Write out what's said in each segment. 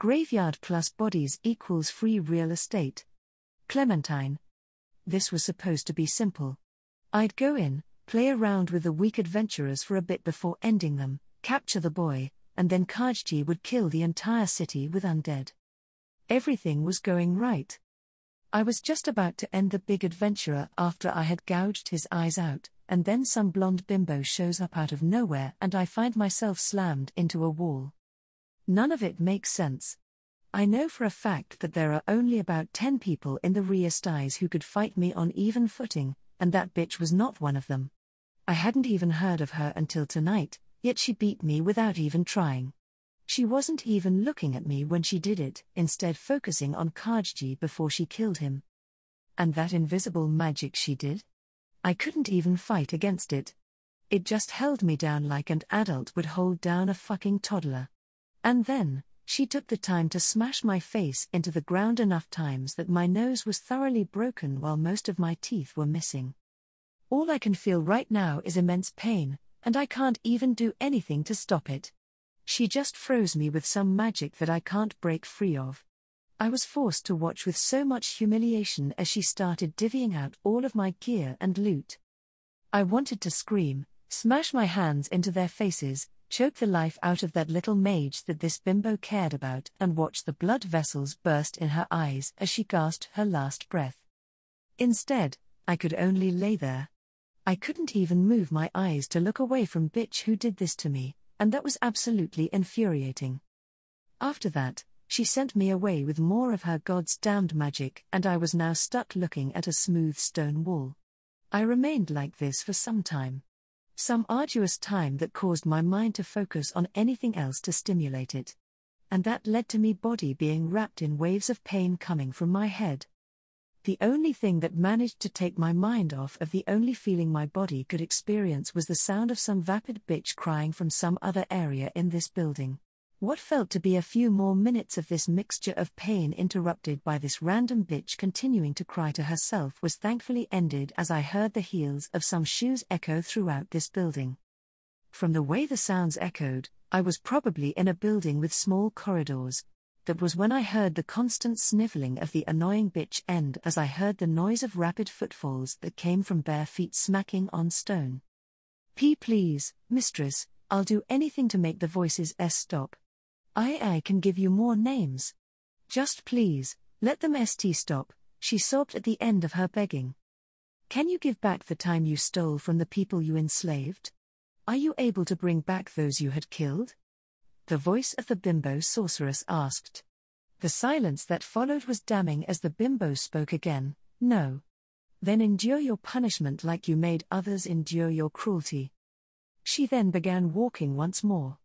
graveyard plus bodies equals free real estate. Clementine. This was supposed to be simple. I'd go in, play around with the weak adventurers for a bit before ending them, capture the boy, and then Kajji would kill the entire city with undead. Everything was going right. I was just about to end the big adventurer after I had gouged his eyes out, and then some blonde bimbo shows up out of nowhere and I find myself slammed into a wall. None of it makes sense. I know for a fact that there are only about 10 people in the Riestais who could fight me on even footing, and that bitch was not one of them. I hadn't even heard of her until tonight, yet she beat me without even trying. She wasn't even looking at me when she did it, instead focusing on Kajji before she killed him. And that invisible magic she did? I couldn't even fight against it. It just held me down like an adult would hold down a fucking toddler. And then, she took the time to smash my face into the ground enough times that my nose was thoroughly broken while most of my teeth were missing. All I can feel right now is immense pain, and I can't even do anything to stop it. She just froze me with some magic that I can't break free of. I was forced to watch with so much humiliation as she started divvying out all of my gear and loot. I wanted to scream, smash my hands into their faces, choke the life out of that little mage that this bimbo cared about, and watch the blood vessels burst in her eyes as she gasped her last breath. Instead, I could only lay there. I couldn't even move my eyes to look away from bitch who did this to me, and that was absolutely infuriating. After that, she sent me away with more of her God's damned magic, and I was now stuck looking at a smooth stone wall. I remained like this for some time. Some arduous time that caused my mind to focus on anything else to stimulate it. And that led to me body being wrapped in waves of pain coming from my head. The only thing that managed to take my mind off of the only feeling my body could experience was the sound of some vapid bitch crying from some other area in this building. What felt to be a few more minutes of this mixture of pain interrupted by this random bitch continuing to cry to herself was thankfully ended as I heard the heels of some shoes echo throughout this building. From the way the sounds echoed, I was probably in a building with small corridors. That was when I heard the constant sniffling of the annoying bitch end as I heard the noise of rapid footfalls that came from bare feet smacking on stone. Please, mistress, I'll do anything to make the voices stop. I can give you more names. Just please, let them stop, she sobbed at the end of her begging. Can you give back the time you stole from the people you enslaved? Are you able to bring back those you had killed? The voice of the bimbo sorceress asked. The silence that followed was damning as the bimbo spoke again. No. Then endure your punishment like you made others endure your cruelty. She then began walking once more.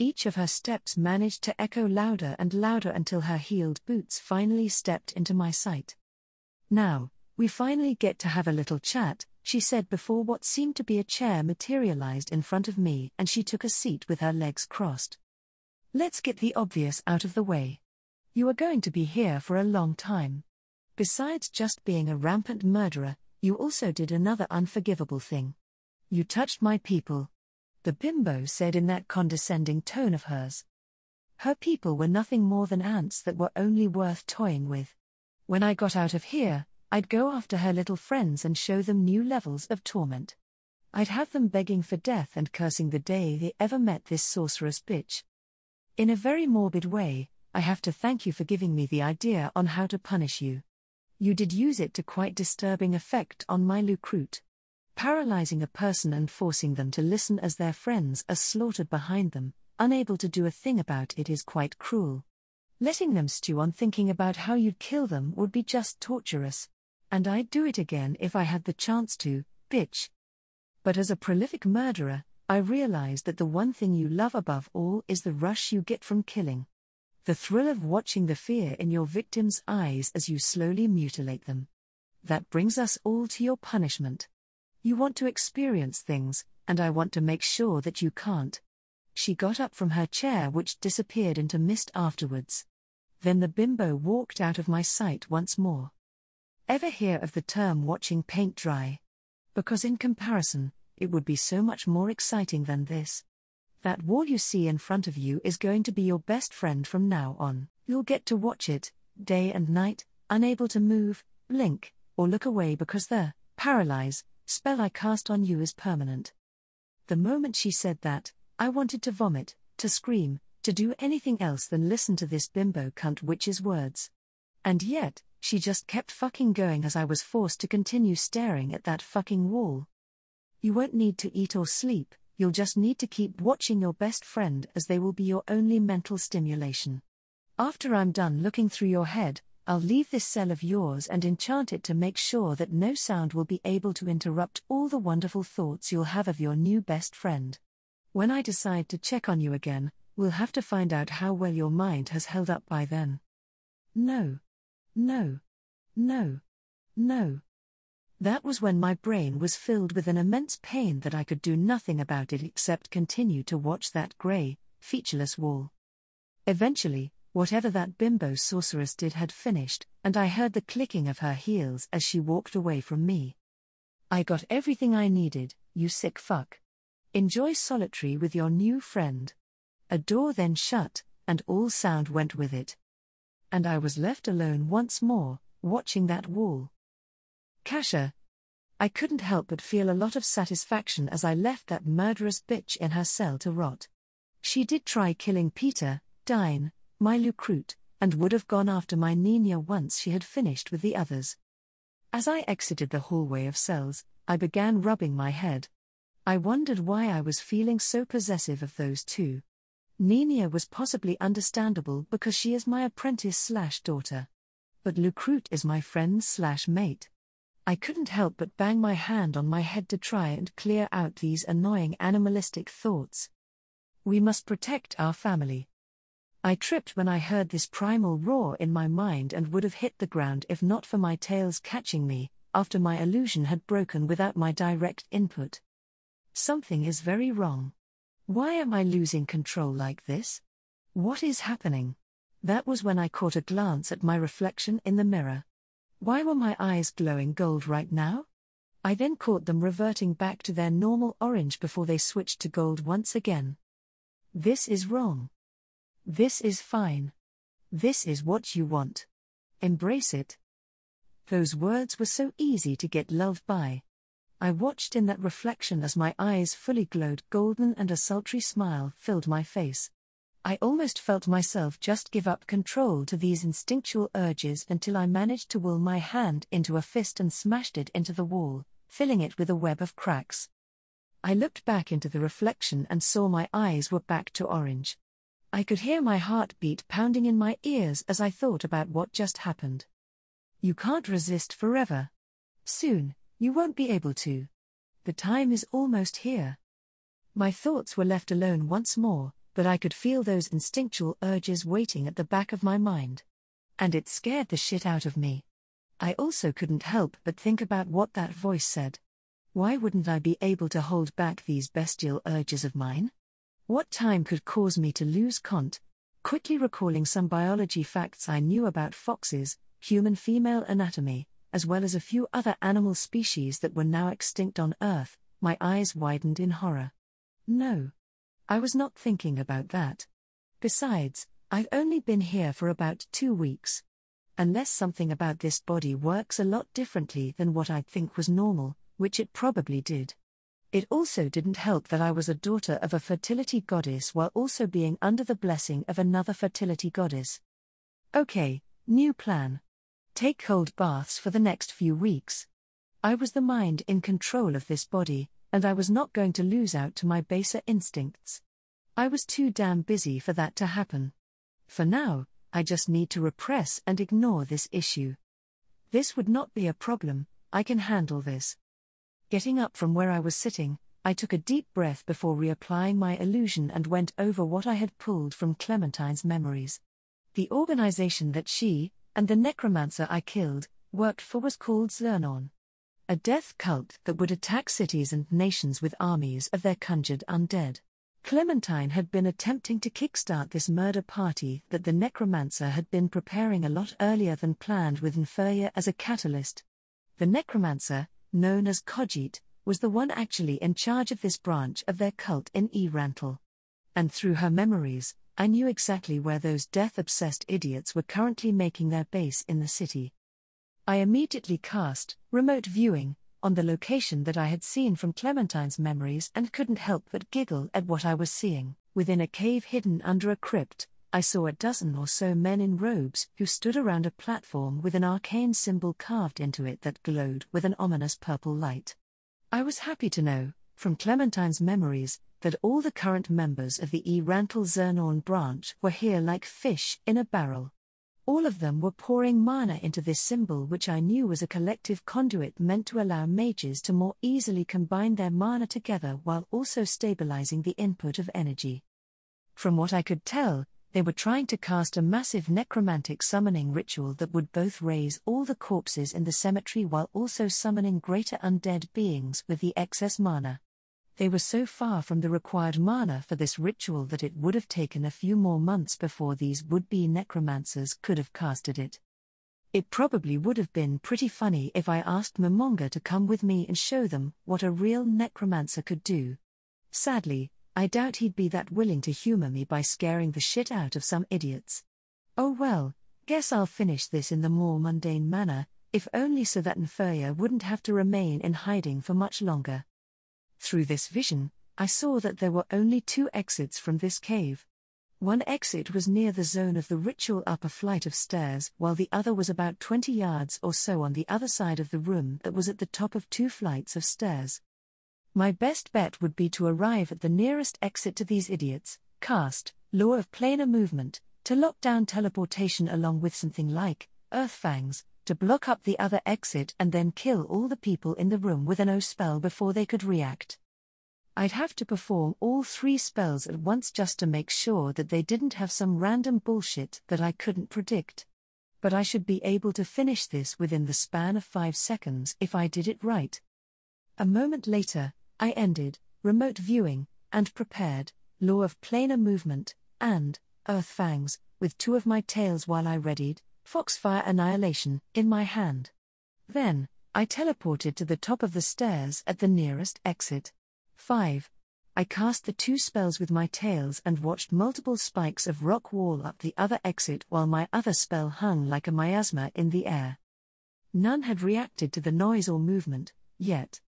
Each of her steps managed to echo louder and louder until her heeled boots finally stepped into my sight. Now, we finally get to have a little chat, she said before what seemed to be a chair materialized in front of me and she took a seat with her legs crossed. Let's get the obvious out of the way. You are going to be here for a long time. Besides just being a rampant murderer, you also did another unforgivable thing. You touched my people. The bimbo said in that condescending tone of hers. Her people were nothing more than ants that were only worth toying with. When I got out of here, I'd go after her little friends and show them new levels of torment. I'd have them begging for death and cursing the day they ever met this sorceress bitch. In a very morbid way, I have to thank you for giving me the idea on how to punish you. You did use it to quite disturbing effect on my recruit. Paralyzing a person and forcing them to listen as their friends are slaughtered behind them, unable to do a thing about it is quite cruel. Letting them stew on thinking about how you'd kill them would be just torturous. And I'd do it again if I had the chance to, bitch. But as a prolific murderer, I realize that the one thing you love above all is the rush you get from killing. The thrill of watching the fear in your victims' eyes as you slowly mutilate them. That brings us all to your punishment. You want to experience things, and I want to make sure that you can't. She got up from her chair which disappeared into mist afterwards. Then the bimbo walked out of my sight once more. Ever hear of the term watching paint dry? Because in comparison, it would be so much more exciting than this. That wall you see in front of you is going to be your best friend from now on. You'll get to watch it, day and night, unable to move, blink, or look away because the paralyze spell I cast on you is permanent. The moment she said that, I wanted to vomit, to scream, to do anything else than listen to this bimbo cunt witch's words. And yet, she just kept fucking going as I was forced to continue staring at that fucking wall. You won't need to eat or sleep, you'll just need to keep watching your best friend as they will be your only mental stimulation. After I'm done looking through your head, I'll leave this cell of yours and enchant it to make sure that no sound will be able to interrupt all the wonderful thoughts you'll have of your new best friend. When I decide to check on you again, we'll have to find out how well your mind has held up by then. No. No. No. No. That was when my brain was filled with an immense pain that I could do nothing about it except continue to watch that grey, featureless wall. Eventually, whatever that bimbo sorceress did had finished, and I heard the clicking of her heels as she walked away from me. I got everything I needed, you sick fuck. Enjoy solitary with your new friend. A door then shut, and all sound went with it. And I was left alone once more, watching that wall. Kasha. I couldn't help but feel a lot of satisfaction as I left that murderous bitch in her cell to rot. She did try killing Peter, Dine, my recruit, and would have gone after my Nina once she had finished with the others. As I exited the hallway of cells, I began rubbing my head. I wondered why I was feeling so possessive of those two. Nina was possibly understandable because she is my apprentice/daughter. But Lucrute is my friend/mate. I couldn't help but bang my hand on my head to try and clear out these annoying animalistic thoughts. We must protect our family. I tripped when I heard this primal roar in my mind and would have hit the ground if not for my tails catching me, after my illusion had broken without my direct input. Something is very wrong. Why am I losing control like this? What is happening? That was when I caught a glance at my reflection in the mirror. Why were my eyes glowing gold right now? I then caught them reverting back to their normal orange before they switched to gold once again. This is wrong. This is fine. This is what you want. Embrace it. Those words were so easy to get lulled by. I watched in that reflection as my eyes fully glowed golden and a sultry smile filled my face. I almost felt myself just give up control to these instinctual urges until I managed to will my hand into a fist and smashed it into the wall, filling it with a web of cracks. I looked back into the reflection and saw my eyes were back to orange. I could hear my heartbeat pounding in my ears as I thought about what just happened. You can't resist forever. Soon, you won't be able to. The time is almost here. My thoughts were left alone once more, but I could feel those instinctual urges waiting at the back of my mind. And it scared the shit out of me. I also couldn't help but think about what that voice said. Why wouldn't I be able to hold back these bestial urges of mine? What time could cause me to lose count? Quickly recalling some biology facts I knew about foxes, human female anatomy, as well as a few other animal species that were now extinct on Earth, my eyes widened in horror. No. I was not thinking about that. Besides, I've only been here for about 2 weeks. Unless something about this body works a lot differently than what I'd think was normal, which it probably did. It also didn't help that I was a daughter of a fertility goddess while also being under the blessing of another fertility goddess. Okay, new plan. Take cold baths for the next few weeks. I was the mind in control of this body, and I was not going to lose out to my baser instincts. I was too damn busy for that to happen. For now, I just need to repress and ignore this issue. This would not be a problem, I can handle this. Getting up from where I was sitting, I took a deep breath before reapplying my illusion and went over what I had pulled from Clementine's memories. The organization that she, and the necromancer I killed, worked for was called Zernon. A death cult that would attack cities and nations with armies of their conjured undead. Clementine had been attempting to kickstart this murder party that the necromancer had been preparing a lot earlier than planned with Inferior as a catalyst. The necromancer, known as Khajiit, was the one actually in charge of this branch of their cult in Erantal. And through her memories, I knew exactly where those death-obsessed idiots were currently making their base in the city. I immediately cast remote viewing on the location that I had seen from Clementine's memories and couldn't help but giggle at what I was seeing. Within a cave hidden under a crypt, I saw a dozen or so men in robes who stood around a platform with an arcane symbol carved into it that glowed with an ominous purple light. I was happy to know, from Clementine's memories, that all the current members of the Rantel Zernorn branch were here like fish in a barrel. All of them were pouring mana into this symbol, which I knew was a collective conduit meant to allow mages to more easily combine their mana together while also stabilizing the input of energy. From what I could tell, they were trying to cast a massive necromantic summoning ritual that would both raise all the corpses in the cemetery while also summoning greater undead beings with the excess mana. They were so far from the required mana for this ritual that it would have taken a few more months before these would-be necromancers could have casted it. It probably would have been pretty funny if I asked Momonga to come with me and show them what a real necromancer could do. Sadly, I doubt he'd be that willing to humor me by scaring the shit out of some idiots. Oh well, guess I'll finish this in the more mundane manner, if only so that Nferia wouldn't have to remain in hiding for much longer. Through this vision, I saw that there were only 2 exits from this cave. One exit was near the zone of the ritual upper flight of stairs, while the other was about 20 yards or so on the other side of the room that was at the top of 2 flights of stairs. My best bet would be to arrive at the nearest exit to these idiots, cast Law of Planar Movement, to lock down teleportation along with something like Earth Fangs, to block up the other exit and then kill all the people in the room with an O spell before they could react. I'd have to perform all 3 spells at once just to make sure that they didn't have some random bullshit that I couldn't predict. But I should be able to finish this within the span of 5 seconds if I did it right. A moment later, I ended remote viewing and prepared Law of Planar Movement and Earth Fangs with 2 of my tails while I readied Foxfire Annihilation in my hand. Then, I teleported to the top of the stairs at the nearest exit. 5. I cast the 2 spells with my tails and watched multiple spikes of rock wall up the other exit while my other spell hung like a miasma in the air. None had reacted to the noise or movement yet.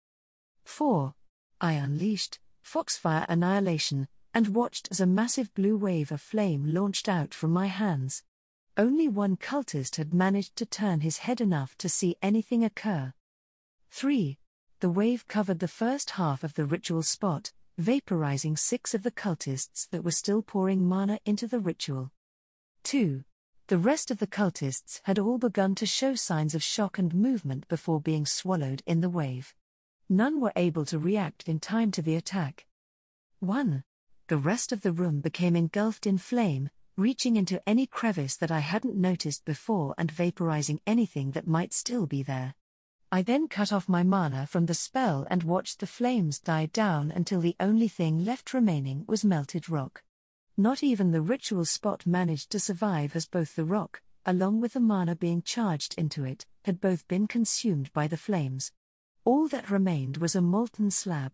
4. I unleashed Foxfire Annihilation and watched as a massive blue wave of flame launched out from my hands. Only one cultist had managed to turn his head enough to see anything occur. 3. The wave covered the first half of the ritual spot, vaporizing 6 of the cultists that were still pouring mana into the ritual. 2. The rest of the cultists had all begun to show signs of shock and movement before being swallowed in the wave. None were able to react in time to the attack. 1. The rest of the room became engulfed in flame, reaching into any crevice that I hadn't noticed before and vaporizing anything that might still be there. I then cut off my mana from the spell and watched the flames die down until the only thing left remaining was melted rock. Not even the ritual spot managed to survive, as both the rock, along with the mana being charged into it, had both been consumed by the flames. All that remained was a molten slab.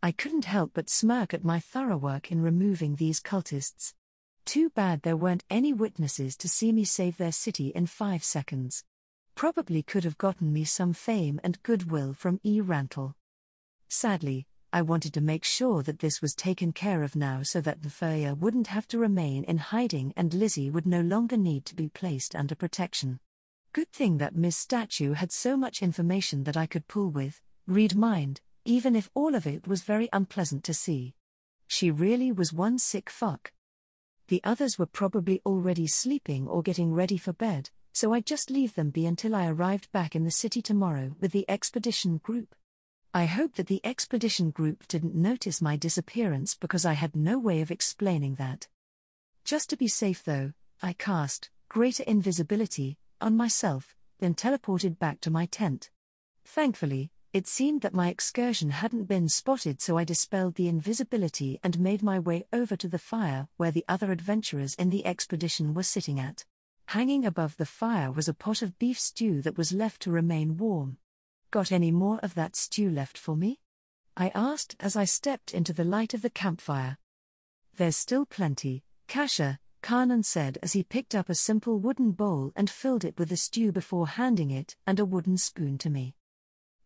I couldn't help but smirk at my thorough work in removing these cultists. Too bad there weren't any witnesses to see me save their city in 5 seconds. Probably could have gotten me some fame and goodwill from Rantel. Sadly, I wanted to make sure that this was taken care of now so that Nferia wouldn't have to remain in hiding and Lizzie would no longer need to be placed under protection. Good thing that Miss Statue had so much information that I could pull with, read mind, even if all of it was very unpleasant to see. She really was one sick fuck. The others were probably already sleeping or getting ready for bed, so I'd just leave them be until I arrived back in the city tomorrow with the expedition group. I hope that the expedition group didn't notice my disappearance because I had no way of explaining that. Just to be safe though, I cast Greater Invisibility on myself, then teleported back to my tent. Thankfully, it seemed that my excursion hadn't been spotted, so I dispelled the invisibility and made my way over to the fire where the other adventurers in the expedition were sitting at. Hanging above the fire was a pot of beef stew that was left to remain warm. "Got any more of that stew left for me?" I asked as I stepped into the light of the campfire. There's still plenty, Kasha, Kanan said as he picked up a simple wooden bowl and filled it with the stew before handing it and a wooden spoon to me.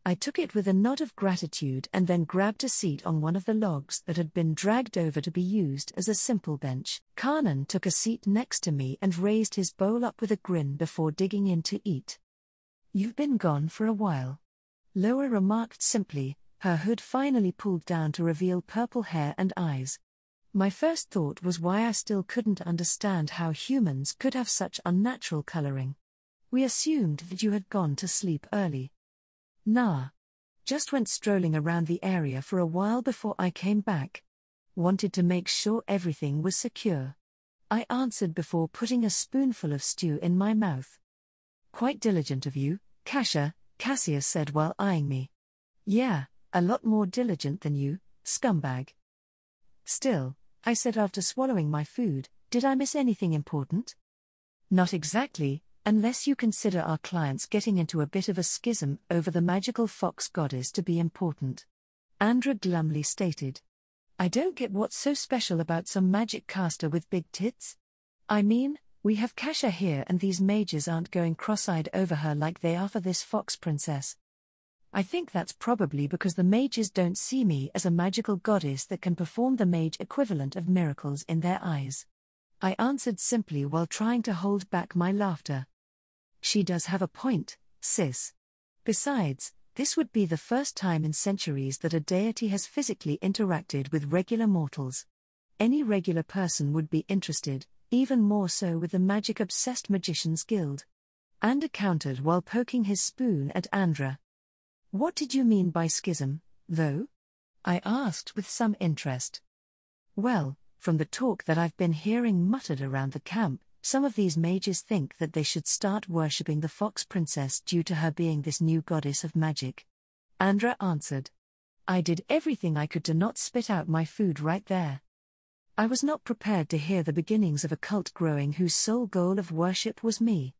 I took it with a nod of gratitude and then grabbed a seat on one of the logs that had been dragged over to be used as a simple bench. Kanan took a seat next to me and raised his bowl up with a grin before digging in to eat. "You've been gone for a while," Loa remarked simply, her hood finally pulled down to reveal purple hair and eyes. My first thought was why I still couldn't understand how humans could have such unnatural coloring. We assumed that you had gone to sleep early. "Nah. Just went strolling around the area for a while before I came back. Wanted to make sure everything was secure," I answered before putting a spoonful of stew in my mouth. "Quite diligent of you, Kasha," Cassius said while eyeing me. "Yeah, a lot more diligent than you, scumbag." "Still," I said after swallowing my food, "did I miss anything important?" "Not exactly, unless you consider our clients getting into a bit of a schism over the magical fox goddess to be important," Andra glumly stated. "I don't get what's so special about some magic caster with big tits. I mean, we have Kasha here and these mages aren't going cross-eyed over her like they are for this fox princess. I think that's probably because the mages don't see me as a magical goddess that can perform the mage equivalent of miracles in their eyes," I answered simply while trying to hold back my laughter. "She does have a point, sis. Besides, this would be the first time in centuries that a deity has physically interacted with regular mortals. Any regular person would be interested, even more so with the magic-obsessed Magicians Guild." Ander countered while poking his spoon at Andra. "What did you mean by schism, though?" I asked with some interest. "Well, from the talk that I've been hearing muttered around the camp, some of these mages think that they should start worshipping the Fox Princess due to her being this new goddess of magic," Andra answered. I did everything I could to not spit out my food right there. I was not prepared to hear the beginnings of a cult growing whose sole goal of worship was me.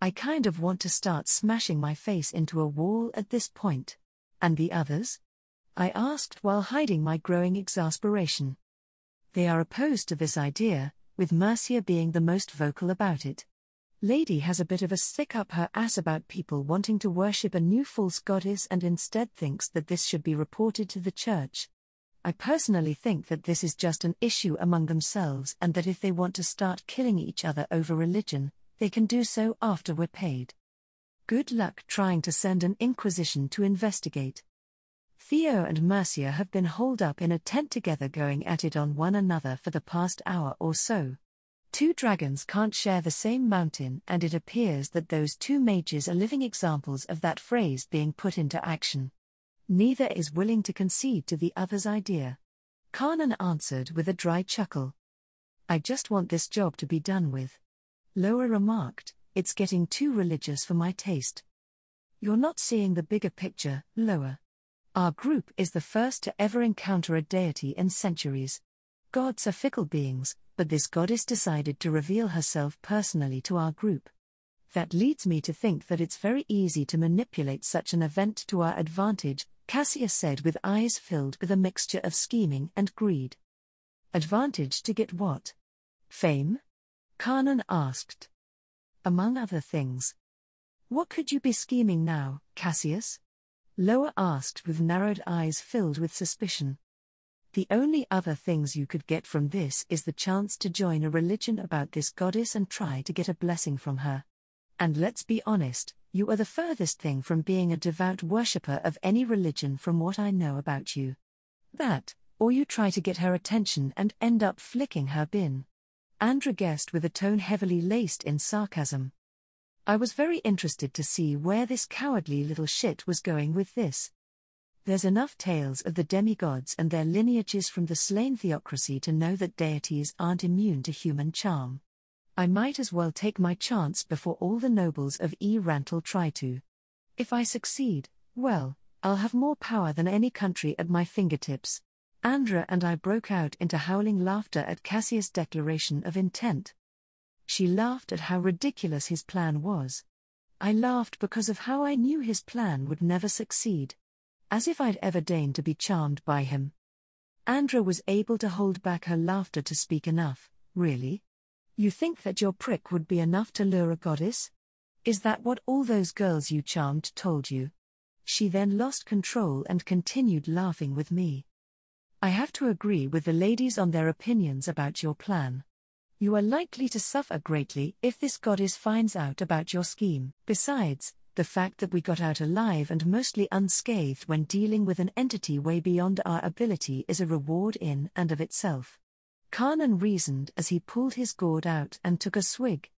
I kind of want to start smashing my face into a wall at this point. "And the others?" I asked while hiding my growing exasperation. "They are opposed to this idea, with Mercia being the most vocal about it. Lady has a bit of a stick up her ass about people wanting to worship a new false goddess and instead thinks that this should be reported to the church. I personally think that this is just an issue among themselves and that if they want to start killing each other over religion, they can do so after we're paid. Good luck trying to send an inquisition to investigate." Theo and Mercia have been holed up in a tent together going at it on one another for the past hour or so. Two dragons can't share the same mountain, and it appears that those two mages are living examples of that phrase being put into action. Neither is willing to concede to the other's idea. Kanan answered with a dry chuckle. "I just want this job to be done with," Loa remarked. "It's getting too religious for my taste." "You're not seeing the bigger picture, Loa. Our group is the first to ever encounter a deity in centuries. Gods are fickle beings, but this goddess decided to reveal herself personally to our group. That leads me to think that it's very easy to manipulate such an event to our advantage," Cassius said with eyes filled with a mixture of scheming and greed. "Advantage to get what? Fame?" Kanan asked. "Among other things." "What could you be scheming now, Cassius?" Loa asked with narrowed eyes filled with suspicion. "The only other things you could get from this is the chance to join a religion about this goddess and try to get a blessing from her. And let's be honest, you are the furthest thing from being a devout worshipper of any religion from what I know about you. That, or you try to get her attention and end up flicking her bin," Andra guessed with a tone heavily laced in sarcasm. I was very interested to see where this cowardly little shit was going with this. There's enough tales of the demigods and their lineages from the slain theocracy to know that deities aren't immune to human charm. I might as well take my chance before all the nobles of Rantle try to. If I succeed, well, I'll have more power than any country at my fingertips. Andra and I broke out into howling laughter at Cassius' declaration of intent. She laughed at how ridiculous his plan was. I laughed because of how I knew his plan would never succeed. As if I'd ever deigned to be charmed by him. Andra was able to hold back her laughter to speak. Enough, really? You think that your prick would be enough to lure a goddess? Is that what all those girls you charmed told you? She then lost control and continued laughing with me. I have to agree with the ladies on their opinions about your plan. You are likely to suffer greatly if this goddess finds out about your scheme. Besides, the fact that we got out alive and mostly unscathed when dealing with an entity way beyond our ability is a reward in and of itself. Kanan reasoned as he pulled his gourd out and took a swig.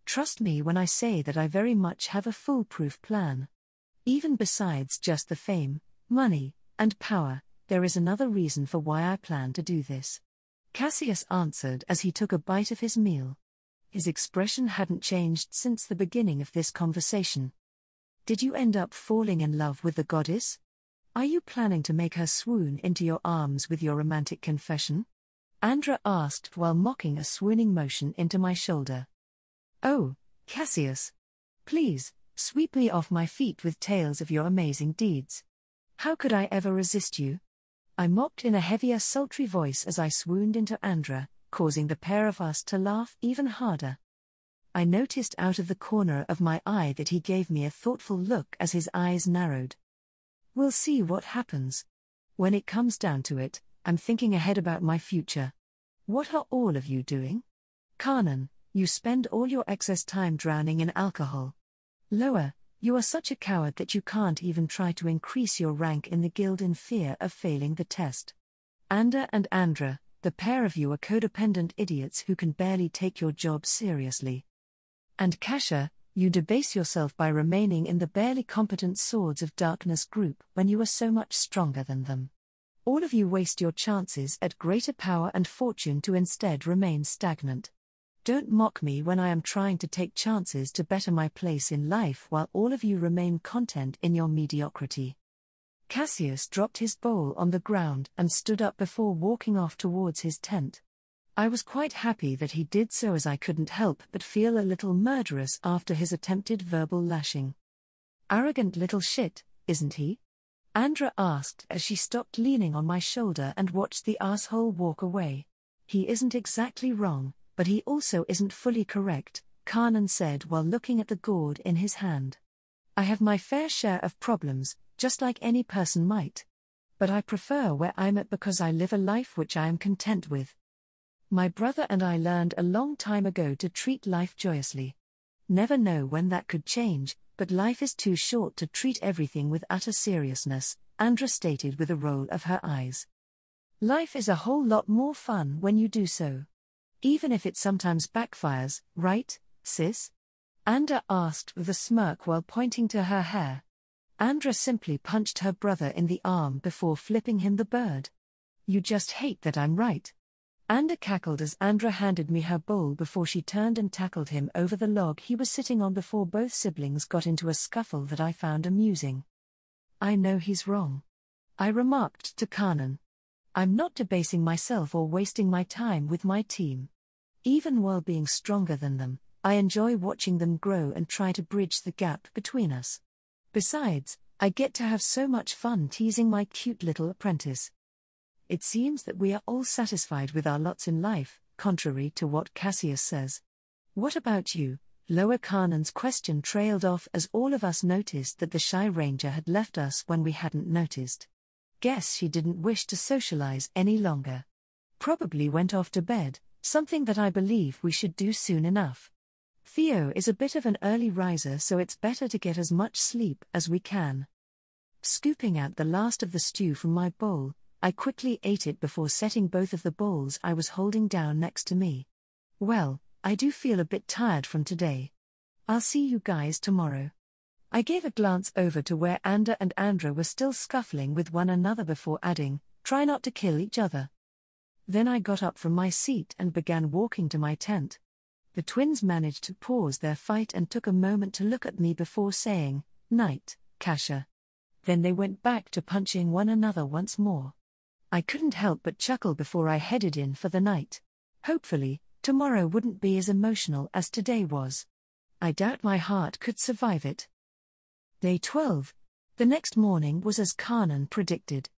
Trust me when I say that I very much have a foolproof plan. Even besides just the fame, money, and power, there is another reason for why I plan to do this. Cassius answered as he took a bite of his meal. His expression hadn't changed since the beginning of this conversation. Did you end up falling in love with the goddess? Are you planning to make her swoon into your arms with your romantic confession? Andra asked while mocking a swooning motion into my shoulder. Oh, Cassius. Please, sweep me off my feet with tales of your amazing deeds. How could I ever resist you? I mocked in a heavier, sultry voice as I swooned into Andra, causing the pair of us to laugh even harder. I noticed out of the corner of my eye that he gave me a thoughtful look as his eyes narrowed. We'll see what happens. When it comes down to it, I'm thinking ahead about my future. What are all of you doing? Kanan, you spend all your excess time drowning in alcohol. Lower, you are such a coward that you can't even try to increase your rank in the guild in fear of failing the test. Anda and Andra, the pair of you are codependent idiots who can barely take your job seriously. And Kasha, you debase yourself by remaining in the barely competent Swords of Darkness group when you are so much stronger than them. All of you waste your chances at greater power and fortune to instead remain stagnant. Don't mock me when I am trying to take chances to better my place in life while all of you remain content in your mediocrity. Cassius dropped his bowl on the ground and stood up before walking off towards his tent. I was quite happy that he did so as I couldn't help but feel a little murderous after his attempted verbal lashing. Arrogant little shit, isn't he? Andra asked as she stopped leaning on my shoulder and watched the asshole walk away. He isn't exactly wrong, but he also isn't fully correct, Kanan said while looking at the gourd in his hand. I have my fair share of problems, just like any person might. But I prefer where I'm at because I live a life which I am content with. My brother and I learned a long time ago to treat life joyously. Never know when that could change, but life is too short to treat everything with utter seriousness, Andra stated with a roll of her eyes. Life is a whole lot more fun when you do so. Even if it sometimes backfires, right, sis? Andra asked with a smirk while pointing to her hair. Andra simply punched her brother in the arm before flipping him the bird. You just hate that I'm right. Andra cackled as Andra handed me her bowl before she turned and tackled him over the log he was sitting on before both siblings got into a scuffle that I found amusing. I know he's wrong. I remarked to Kanan. I'm not debasing myself or wasting my time with my team. Even while being stronger than them, I enjoy watching them grow and try to bridge the gap between us. Besides, I get to have so much fun teasing my cute little apprentice. It seems that we are all satisfied with our lots in life, contrary to what Cassius says. What about you? Lower Kanan's question trailed off as all of us noticed that the shy ranger had left us when we hadn't noticed. Guess she didn't wish to socialize any longer. Probably went off to bed, something that I believe we should do soon enough. Theo is a bit of an early riser, so it's better to get as much sleep as we can. Scooping out the last of the stew from my bowl, I quickly ate it before setting both of the bowls I was holding down next to me. Well, I do feel a bit tired from today. I'll see you guys tomorrow. I gave a glance over to where Anda and Andra were still scuffling with one another before adding, try not to kill each other. Then I got up from my seat and began walking to my tent. The twins managed to pause their fight and took a moment to look at me before saying, night, Kasha. Then they went back to punching one another once more. I couldn't help but chuckle before I headed in for the night. Hopefully, tomorrow wouldn't be as emotional as today was. I doubt my heart could survive it. Day 12. The next morning was as Kanan predicted.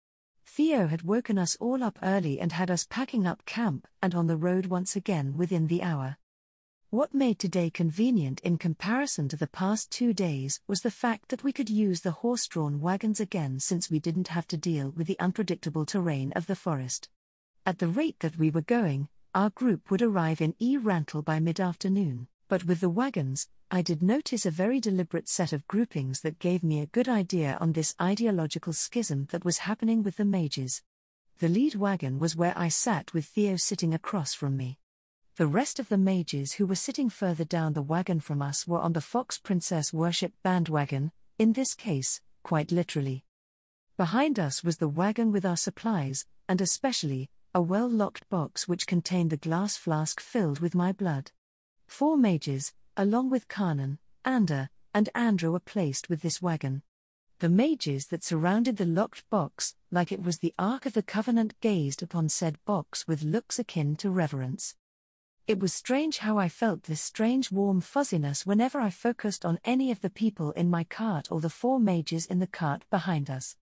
Theo had woken us all up early and had us packing up camp and on the road once again within the hour. What made today convenient in comparison to the past 2 days was the fact that we could use the horse-drawn wagons again since we didn't have to deal with the unpredictable terrain of the forest. At the rate that we were going, our group would arrive in Rantle by mid-afternoon, but with the wagons, I did notice a very deliberate set of groupings that gave me a good idea on this ideological schism that was happening with the mages. The lead wagon was where I sat with Theo sitting across from me. The rest of the mages who were sitting further down the wagon from us were on the Fox Princess worship bandwagon, in this case, quite literally. Behind us was the wagon with our supplies, and especially, a well-locked box which contained the glass flask filled with my blood. 4 mages, along with Kanan, Ander, and Andra were placed with this wagon. The mages that surrounded the locked box, like it was the Ark of the Covenant, gazed upon said box with looks akin to reverence. It was strange how I felt this strange warm fuzziness whenever I focused on any of the people in my cart or the 4 mages in the cart behind us.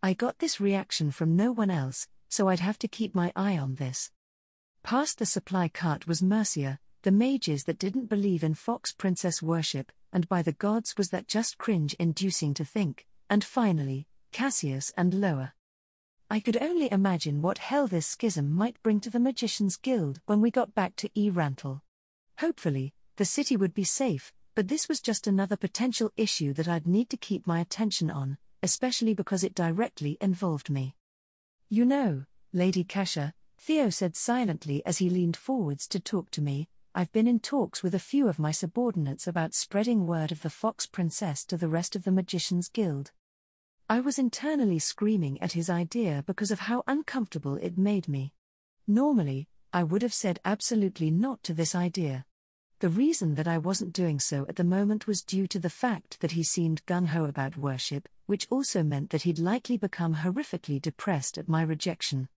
I got this reaction from no one else, so I'd have to keep my eye on this. Past the supply cart was Mercia, the mages that didn't believe in Fox Princess worship, and by the gods was that just cringe-inducing to think, and finally, Cassius and Loa. I could only imagine what hell this schism might bring to the Magicians' Guild when we got back to Rantle. Hopefully, the city would be safe, but this was just another potential issue that I'd need to keep my attention on, especially because it directly involved me. "You know, Lady Kasha," Theo said silently as he leaned forwards to talk to me, "I've been in talks with a few of my subordinates about spreading word of the Fox Princess to the rest of the Magicians' Guild." I was internally screaming at his idea because of how uncomfortable it made me. Normally, I would have said absolutely not to this idea. The reason that I wasn't doing so at the moment was due to the fact that he seemed gung-ho about worship, which also meant that he'd likely become horrifically depressed at my rejection.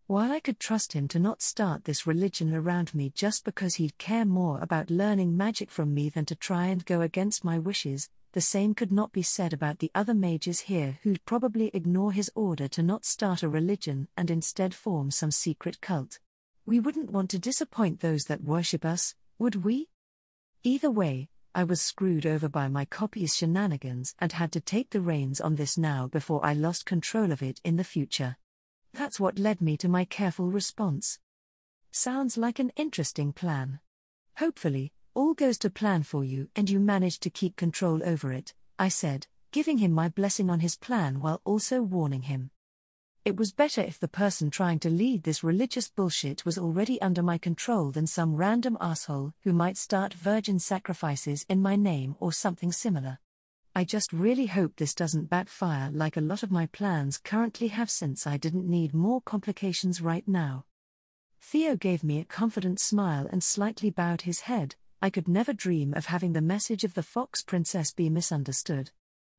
While I could trust him to not start this religion around me just because he'd care more about learning magic from me than to try and go against my wishes, the same could not be said about the other mages here who'd probably ignore his order to not start a religion and instead form some secret cult. We wouldn't want to disappoint those that worship us, would we? Either way, I was screwed over by my copy's shenanigans and had to take the reins on this now before I lost control of it in the future. That's what led me to my careful response. "Sounds like an interesting plan. Hopefully, all goes to plan for you and you manage to keep control over it," I said, giving him my blessing on his plan while also warning him. It was better if the person trying to lead this religious bullshit was already under my control than some random asshole who might start virgin sacrifices in my name or something similar. I just really hope this doesn't backfire like a lot of my plans currently have, since I didn't need more complications right now. Theo gave me a confident smile and slightly bowed his head. I could never dream of having the message of the Fox Princess be misunderstood.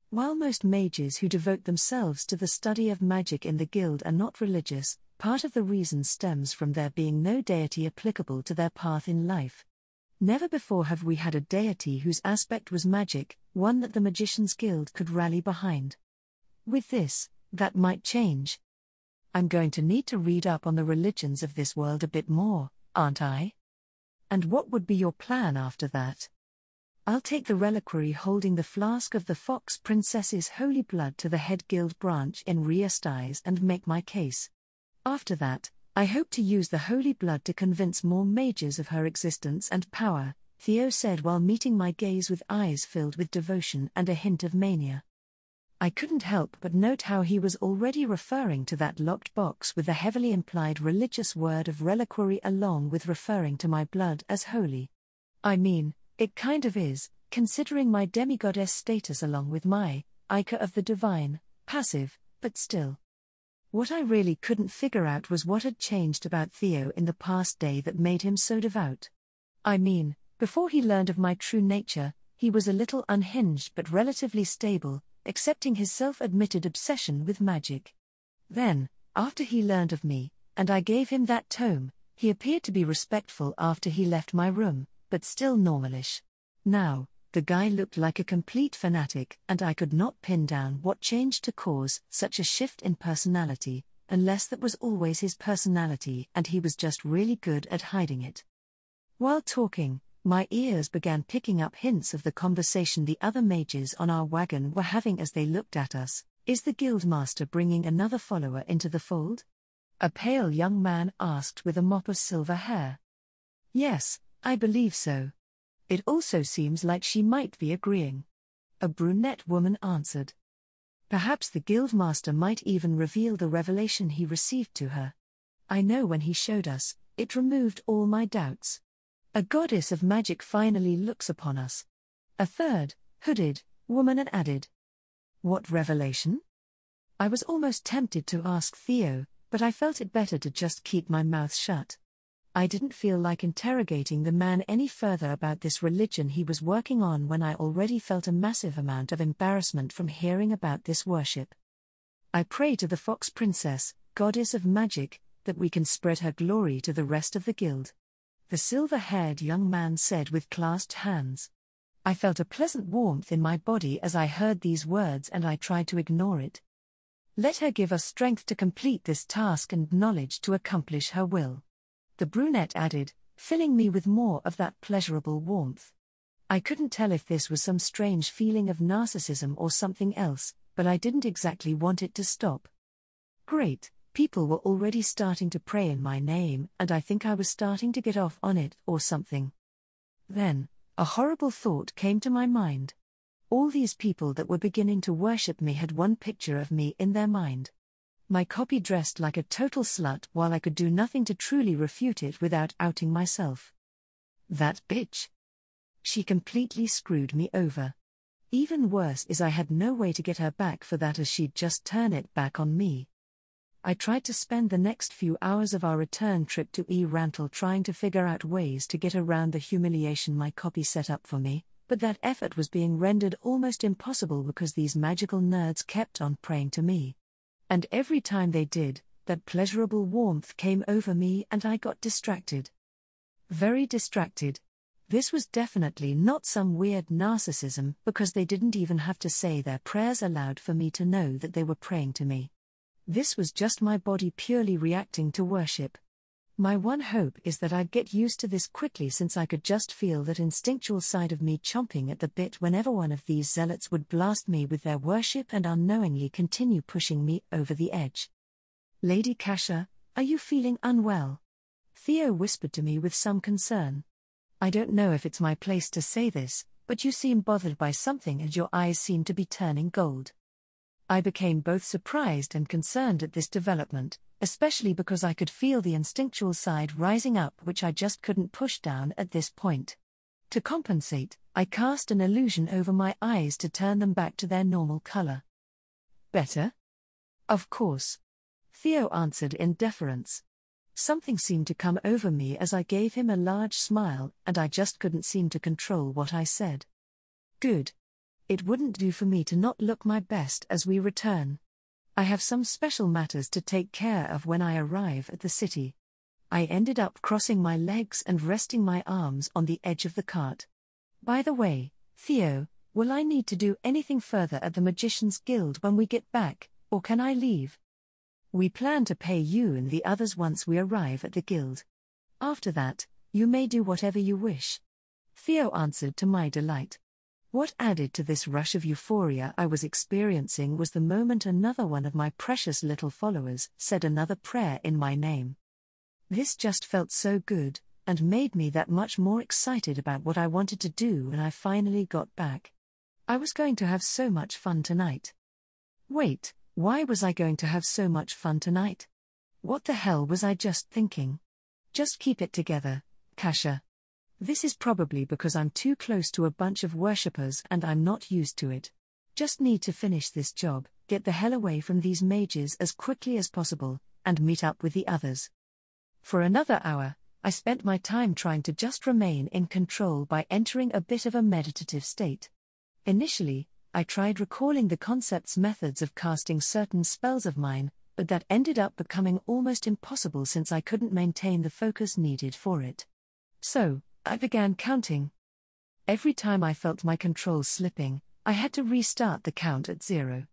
While most mages who devote themselves to the study of magic in the guild are not religious, part of the reason stems from there being no deity applicable to their path in life. Never before have we had a deity whose aspect was magic, one that the Magicians' Guild could rally behind. With this, that might change. I'm going to need to read up on the religions of this world a bit more, aren't I? And what would be your plan after that? I'll take the reliquary holding the flask of the Fox Princess's holy blood to the head guild branch in Riastais and make my case. After that, I hope to use the holy blood to convince more mages of her existence and power, Theo said while meeting my gaze with eyes filled with devotion and a hint of mania. I couldn't help but note how he was already referring to that locked box with the heavily implied religious word of reliquary along with referring to my blood as holy. I mean, it kind of is, considering my demigoddess status along with my Ica of the divine, passive, but still. What I really couldn't figure out was what had changed about Theo in the past day that made him so devout. I mean, before he learned of my true nature, he was a little unhinged but relatively stable, accepting his self-admitted obsession with magic. Then, after he learned of me, and I gave him that tome, he appeared to be respectful after he left my room, but still normalish. Now, the guy looked like a complete fanatic and I could not pin down what changed to cause such a shift in personality, unless that was always his personality and he was just really good at hiding it. While talking, my ears began picking up hints of the conversation the other mages on our wagon were having as they looked at us. Is the guildmaster bringing another follower into the fold? A pale young man asked with a mop of silver hair. Yes, I believe so. It also seems like she might be agreeing. A brunette woman answered. Perhaps the guildmaster might even reveal the revelation he received to her. I know when he showed us, it removed all my doubts. A goddess of magic finally looks upon us. A third, hooded, woman added. What revelation? I was almost tempted to ask Theo, but I felt it better to just keep my mouth shut. I didn't feel like interrogating the man any further about this religion he was working on when I already felt a massive amount of embarrassment from hearing about this worship. I pray to the Fox Princess, goddess of magic, that we can spread her glory to the rest of the guild. The silver-haired young man said with clasped hands. I felt a pleasant warmth in my body as I heard these words and I tried to ignore it. Let her give us strength to complete this task and knowledge to accomplish her will. The brunette added, filling me with more of that pleasurable warmth. I couldn't tell if this was some strange feeling of narcissism or something else, but I didn't exactly want it to stop. Great, people were already starting to pray in my name, and I think I was starting to get off on it or something. Then, a horrible thought came to my mind. All these people that were beginning to worship me had one picture of me in their mind. My copy dressed like a total slut while I could do nothing to truly refute it without outing myself. That bitch. She completely screwed me over. Even worse is I had no way to get her back for that as she'd just turn it back on me. I tried to spend the next few hours of our return trip to Rantel trying to figure out ways to get around the humiliation my copy set up for me, but that effort was being rendered almost impossible because these magical nerds kept on praying to me. And every time they did, that pleasurable warmth came over me and I got distracted. Very distracted. This was definitely not some weird narcissism because they didn't even have to say their prayers aloud for me to know that they were praying to me. This was just my body purely reacting to worship. My one hope is that I'd get used to this quickly since I could just feel that instinctual side of me chomping at the bit whenever one of these zealots would blast me with their worship and unknowingly continue pushing me over the edge. Lady Kasha, are you feeling unwell? Theo whispered to me with some concern. I don't know if it's my place to say this, but you seem bothered by something and your eyes seem to be turning gold. I became both surprised and concerned at this development, especially because I could feel the instinctual side rising up which I just couldn't push down at this point. To compensate, I cast an illusion over my eyes to turn them back to their normal color. Better? Of course. Theo answered in deference. Something seemed to come over me as I gave him a large smile, and I just couldn't seem to control what I said. Good. It wouldn't do for me to not look my best as we return. I have some special matters to take care of when I arrive at the city. I ended up crossing my legs and resting my arms on the edge of the cart. By the way, Theo, will I need to do anything further at the Magician's Guild when we get back, or can I leave? We plan to pay you and the others once we arrive at the guild. After that, you may do whatever you wish. Theo answered to my delight. What added to this rush of euphoria I was experiencing was the moment another one of my precious little followers said another prayer in my name. This just felt so good, and made me that much more excited about what I wanted to do when I finally got back. I was going to have so much fun tonight. Wait, why was I going to have so much fun tonight? What the hell was I just thinking? Just keep it together, Kasha. This is probably because I'm too close to a bunch of worshippers and I'm not used to it. Just need to finish this job, get the hell away from these mages as quickly as possible, and meet up with the others. For another hour, I spent my time trying to just remain in control by entering a bit of a meditative state. Initially, I tried recalling the concept's methods of casting certain spells of mine, but that ended up becoming almost impossible since I couldn't maintain the focus needed for it. So, I began counting. Every time I felt my control slipping, I had to restart the count at 0.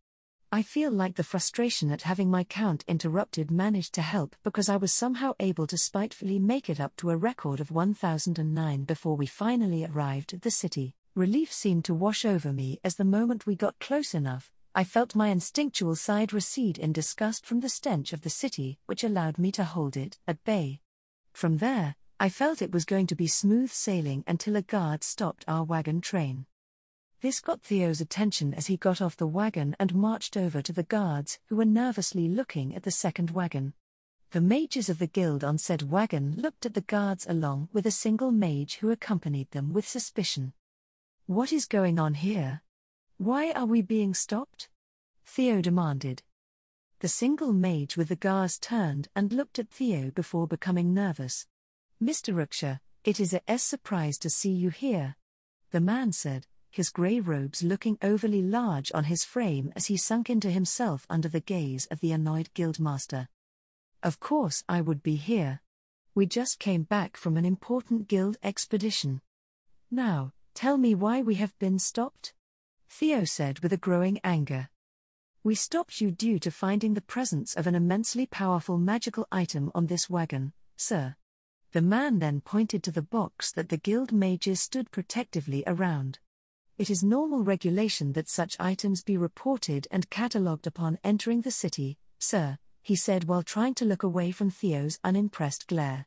I feel like the frustration at having my count interrupted managed to help because I was somehow able to spitefully make it up to a record of 1009 before we finally arrived at the city. Relief seemed to wash over me as the moment we got close enough, I felt my instinctual side recede in disgust from the stench of the city, which allowed me to hold it at bay. From there, I felt it was going to be smooth sailing until a guard stopped our wagon train. This got Theo's attention as he got off the wagon and marched over to the guards, who were nervously looking at the second wagon. The mages of the guild on said wagon looked at the guards along with a single mage who accompanied them with suspicion. "What is going on here? Why are we being stopped?" Theo demanded. The single mage with the guards turned and looked at Theo before becoming nervous. "Mr. Ruksha, it is a surprise to see you here," the man said, his grey robes looking overly large on his frame as he sunk into himself under the gaze of the annoyed guildmaster. "Of course I would be here. We just came back from an important guild expedition. Now, tell me why we have been stopped," Theo said with a growing anger. "We stopped you due to finding the presence of an immensely powerful magical item on this wagon, sir." The man then pointed to the box that the guild mages stood protectively around. "It is normal regulation that such items be reported and catalogued upon entering the city, sir," he said while trying to look away from Theo's unimpressed glare.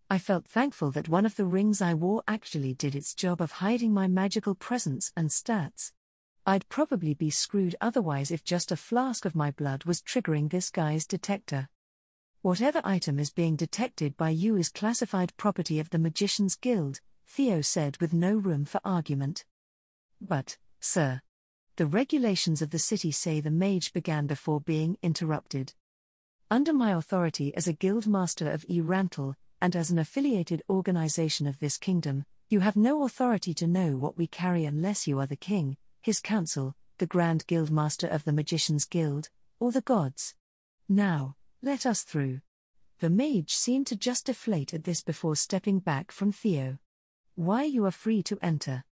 I felt thankful that one of the rings I wore actually did its job of hiding my magical presence and stats. I'd probably be screwed otherwise if just a flask of my blood was triggering this guy's detector. "Whatever item is being detected by you is classified property of the Magician's Guild," Theo said with no room for argument. "But, sir, the regulations of the city say," the mage began before being interrupted. "Under my authority as a guildmaster of Rantel, and as an affiliated organization of this kingdom, you have no authority to know what we carry unless you are the king, his council, the Grand Guildmaster of the Magician's Guild, or the gods. Now, let us through." The mage seemed to just deflate at this before stepping back from Theo. "Why, you are free to enter.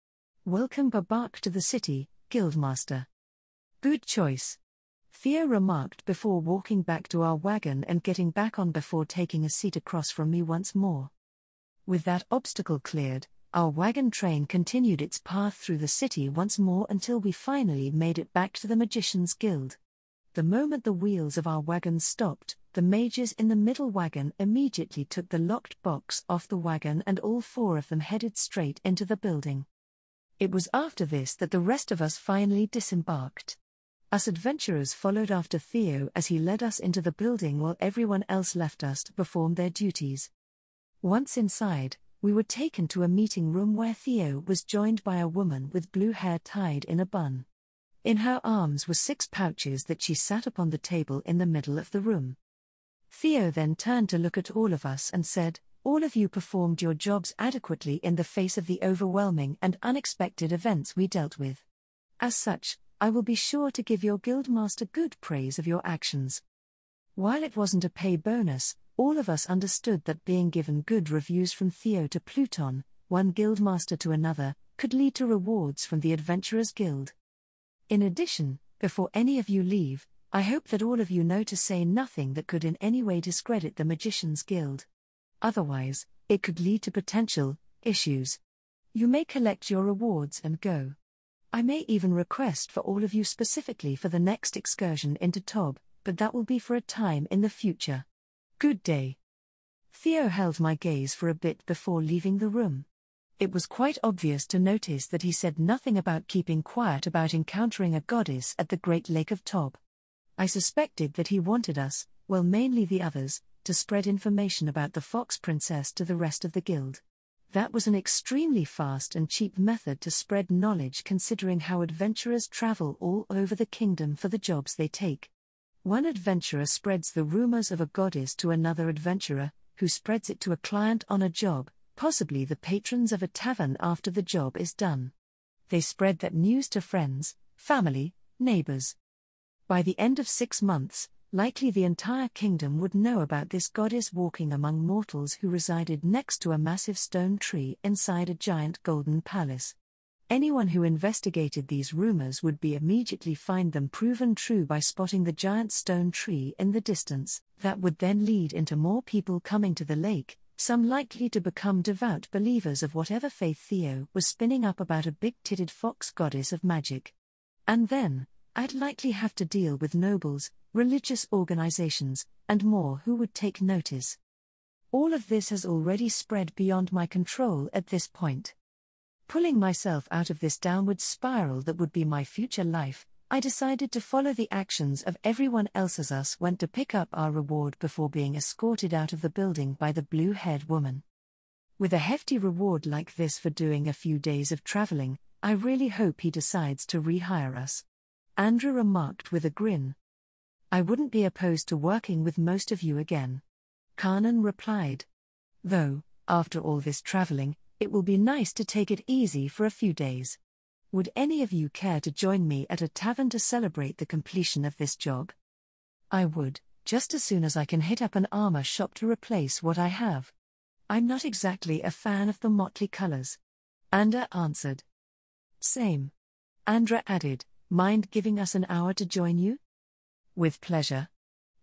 Welcome back to the city, Guildmaster." "Good choice," Theo remarked before walking back to our wagon and getting back on before taking a seat across from me once more. With that obstacle cleared, our wagon train continued its path through the city once more until we finally made it back to the Magician's Guild. The moment the wheels of our wagon stopped, the mages in the middle wagon immediately took the locked box off the wagon and all four of them headed straight into the building. It was after this that the rest of us finally disembarked. Us adventurers followed after Theo as he led us into the building while everyone else left us to perform their duties. Once inside, we were taken to a meeting room where Theo was joined by a woman with blue hair tied in a bun. In her arms were 6 pouches that she sat upon the table in the middle of the room. Theo then turned to look at all of us and said, "All of you performed your jobs adequately in the face of the overwhelming and unexpected events we dealt with. As such, I will be sure to give your guildmaster good praise of your actions." While it wasn't a pay bonus, all of us understood that being given good reviews from Theo to Pluton, one guildmaster to another, could lead to rewards from the Adventurers Guild. In addition, before any of you leave, I hope that all of you know to say nothing that could in any way discredit the Magician's Guild. Otherwise, it could lead to potential issues. You may collect your rewards and go. I may even request for all of you specifically for the next excursion into Tob, but that will be for a time in the future. Good day. Theo held my gaze for a bit before leaving the room. It was quite obvious to notice that he said nothing about keeping quiet about encountering a goddess at the Great Lake of Tob. I suspected that he wanted us, well mainly the others, to spread information about the Fox Princess to the rest of the guild. That was an extremely fast and cheap method to spread knowledge considering how adventurers travel all over the kingdom for the jobs they take. One adventurer spreads the rumors of a goddess to another adventurer, who spreads it to a client on a job, possibly the patrons of a tavern after the job is done. They spread that news to friends, family, neighbors. By the end of 6 months, likely the entire kingdom would know about this goddess walking among mortals who resided next to a massive stone tree inside a giant golden palace. Anyone who investigated these rumors would be immediately find them proven true by spotting the giant stone tree in the distance. That would then lead into more people coming to the lake, some likely to become devout believers of whatever faith Theo was spinning up about a big-titted fox goddess of magic. And then, I'd likely have to deal with nobles, religious organizations, and more who would take notice. All of this has already spread beyond my control at this point. Pulling myself out of this downward spiral that would be my future life, I decided to follow the actions of everyone else as us went to pick up our reward before being escorted out of the building by the blue-haired woman. With a hefty reward like this for doing a few days of traveling, I really hope he decides to rehire us. Andrew remarked with a grin. I wouldn't be opposed to working with most of you again. Kanan replied. Though, after all this traveling, it will be nice to take it easy for a few days. Would any of you care to join me at a tavern to celebrate the completion of this job? I would, just as soon as I can hit up an armor shop to replace what I have. I'm not exactly a fan of the motley colors. Andra answered. Same. Andra added, mind giving us an hour to join you? With pleasure.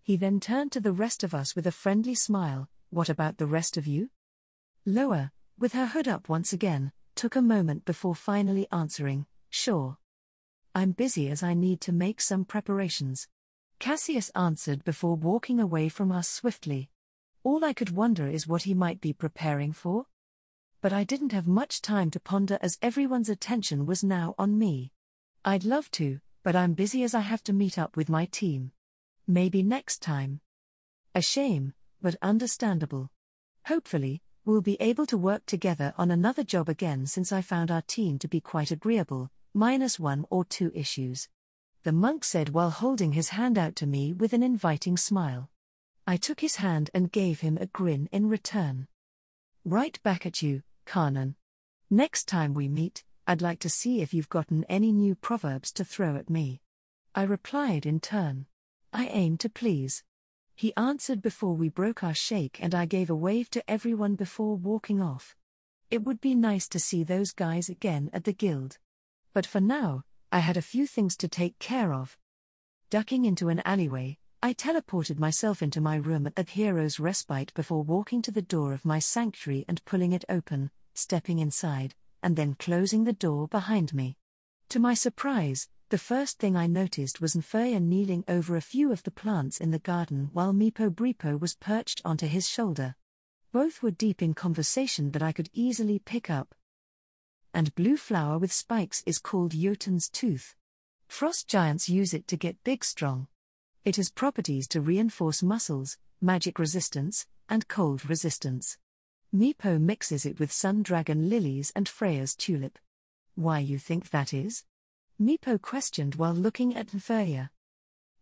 He then turned to the rest of us with a friendly smile. What about the rest of you? Loa, with her hood up once again, took a moment before finally answering, sure. I'm busy as I need to make some preparations. Cassius answered before walking away from us swiftly. All I could wonder is what he might be preparing for. But I didn't have much time to ponder as everyone's attention was now on me. I'd love to, but I'm busy as I have to meet up with my team. Maybe next time. A shame, but understandable. Hopefully, we'll be able to work together on another job again since I found our team to be quite agreeable, minus 1 or 2 issues. The monk said while holding his hand out to me with an inviting smile. I took his hand and gave him a grin in return. Right back at you, Kanan. Next time we meet, I'd like to see if you've gotten any new proverbs to throw at me. I replied in turn. I aim to please. He answered before we broke our shake and I gave a wave to everyone before walking off. It would be nice to see those guys again at the guild. But for now, I had a few things to take care of. Ducking into an alleyway, I teleported myself into my room at the Hero's Respite before walking to the door of my sanctuary and pulling it open, stepping inside, and then closing the door behind me. To my surprise, the first thing I noticed was Nferya kneeling over a few of the plants in the garden while Meepo Bripo was perched onto his shoulder. Both were deep in conversation that I could easily pick up. And blue flower with spikes is called Jotun's Tooth. Frost giants use it to get big strong. It has properties to reinforce muscles, magic resistance, and cold resistance. Meepo mixes it with sun dragon lilies and Freya's tulip. Why you think that is? Meepo questioned while looking at Nferya.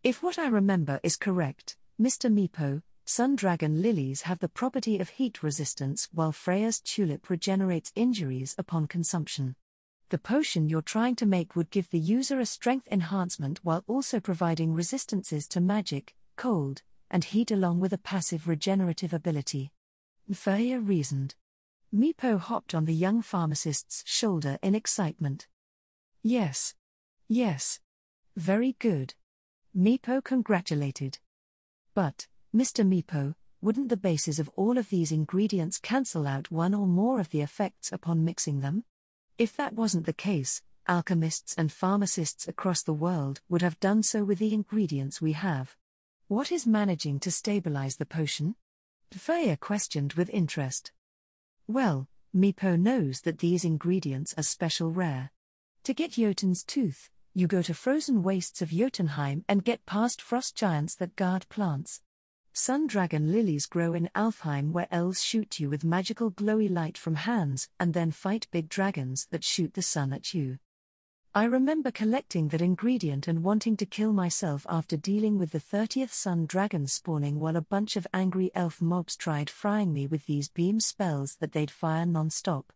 If what I remember is correct, Mr. Meepo, sun dragon lilies have the property of heat resistance while Freya's tulip regenerates injuries upon consumption. The potion you're trying to make would give the user a strength enhancement while also providing resistances to magic, cold, and heat along with a passive regenerative ability. Nferya reasoned. Meepo hopped on the young pharmacist's shoulder in excitement. Yes. Yes. Very good. Meepo congratulated. But, Mr. Meepo, wouldn't the bases of all of these ingredients cancel out one or more of the effects upon mixing them? If that wasn't the case, alchemists and pharmacists across the world would have done so with the ingredients we have. What is managing to stabilize the potion? Nferya questioned with interest. Well, Meepo knows that these ingredients are special rare. To get Jotun's Tooth, you go to frozen wastes of Jotunheim and get past frost giants that guard plants. Sun dragon lilies grow in Alfheim where elves shoot you with magical glowy light from hands and then fight big dragons that shoot the sun at you. I remember collecting that ingredient and wanting to kill myself after dealing with the 30th sun dragon spawning while a bunch of angry elf mobs tried frying me with these beam spells that they'd fire non-stop.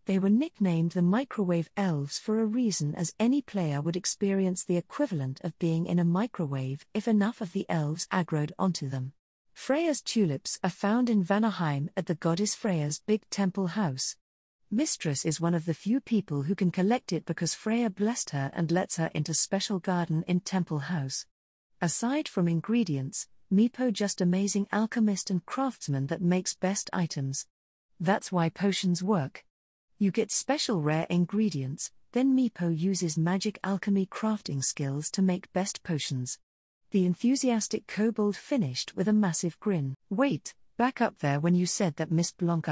They were nicknamed the microwave elves for a reason, as any player would experience the equivalent of being in a microwave if enough of the elves aggroed onto them. Freya's tulips are found in Vanaheim at the goddess Freya's big temple house. Mistress is one of the few people who can collect it because Freya blessed her and lets her into special garden in Temple House. Aside from ingredients, Meepo just amazing alchemist and craftsman that makes best items. That's why potions work. You get special rare ingredients, then Meepo uses magic alchemy crafting skills to make best potions. The enthusiastic kobold finished with a massive grin. Wait, back up there when you said that Miss Blanc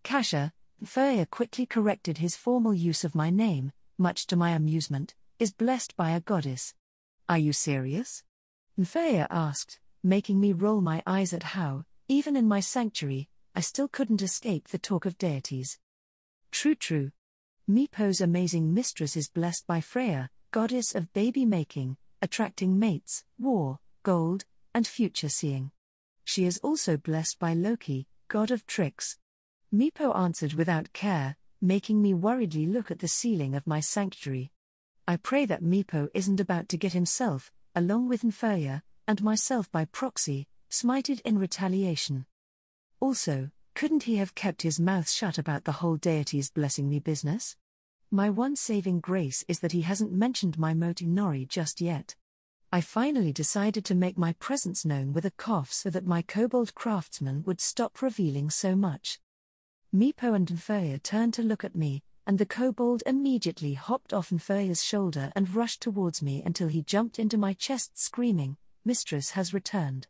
Kasha, Freya quickly corrected his formal use of my name, much to my amusement, is blessed by a goddess. Are you serious? Freya asked, making me roll my eyes at how, even in my sanctuary, I still couldn't escape the talk of deities. True. Meepo's amazing mistress is blessed by Freya, goddess of baby making, attracting mates, war, gold, and future seeing. She is also blessed by Loki, god of tricks. Meepo answered without care, making me worriedly look at the ceiling of my sanctuary. I pray that Meepo isn't about to get himself, along with Nferia, and myself by proxy, smited in retaliation. Also, couldn't he have kept his mouth shut about the whole deity's blessing me business? My one saving grace is that he hasn't mentioned my Moti Nori just yet. I finally decided to make my presence known with a cough so that my kobold craftsman would stop revealing so much. Meepo and Nferia turned to look at me, and the kobold immediately hopped off Nferia's shoulder and rushed towards me until he jumped into my chest screaming, "Mistress has returned."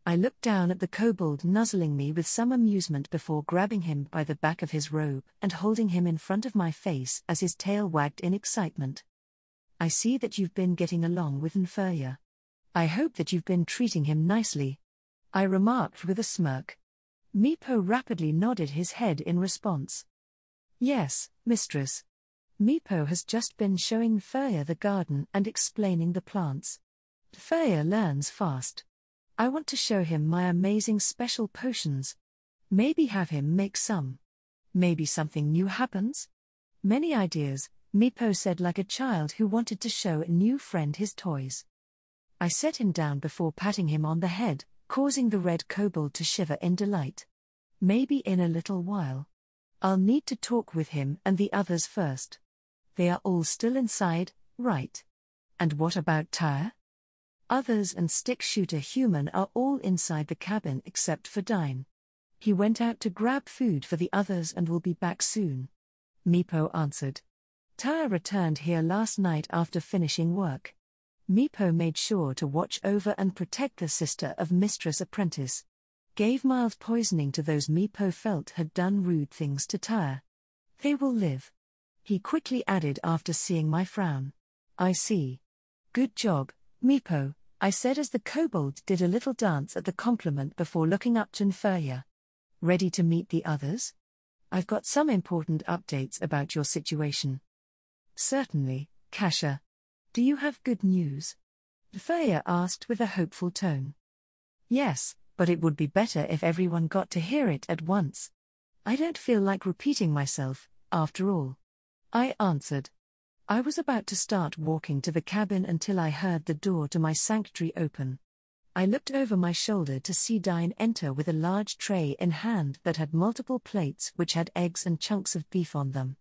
I looked down at the kobold nuzzling me with some amusement before grabbing him by the back of his robe and holding him in front of my face as his tail wagged in excitement. "I see that you've been getting along with Nferia. I hope that you've been treating him nicely," I remarked with a smirk. Meepo rapidly nodded his head in response. "Yes, mistress. Meepo has just been showing Nferia the garden and explaining the plants. Nferia learns fast. I want to show him my amazing special potions. Maybe have him make some. Maybe something new happens?" "Many ideas," Meepo said like a child who wanted to show a new friend his toys. I set him down before patting him on the head, causing the red kobold to shiver in delight. "Maybe in a little while. I'll need to talk with him and the others first. They are all still inside, right? And what about Tyre? Others and Stick Shooter Human are all inside the cabin except for Dine. He went out to grab food for the others and will be back soon," Meepo answered. "Tyre returned here last night after finishing work. Meepo made sure to watch over and protect the sister of Mistress Apprentice. Gave mild poisoning to those Meepo felt had done rude things to Tyre. They will live," he quickly added after seeing my frown. "I see. Good job, Meepo," I said as the kobold did a little dance at the compliment before looking up to Nferia. "Ready to meet the others? I've got some important updates about your situation." "Certainly, Kasha. Do you have good news?" Nferia asked with a hopeful tone. "Yes, but it would be better if everyone got to hear it at once. I don't feel like repeating myself, after all," I answered. I was about to start walking to the cabin until I heard the door to my sanctuary open. I looked over my shoulder to see Dine enter with a large tray in hand that had multiple plates which had eggs and chunks of beef on them.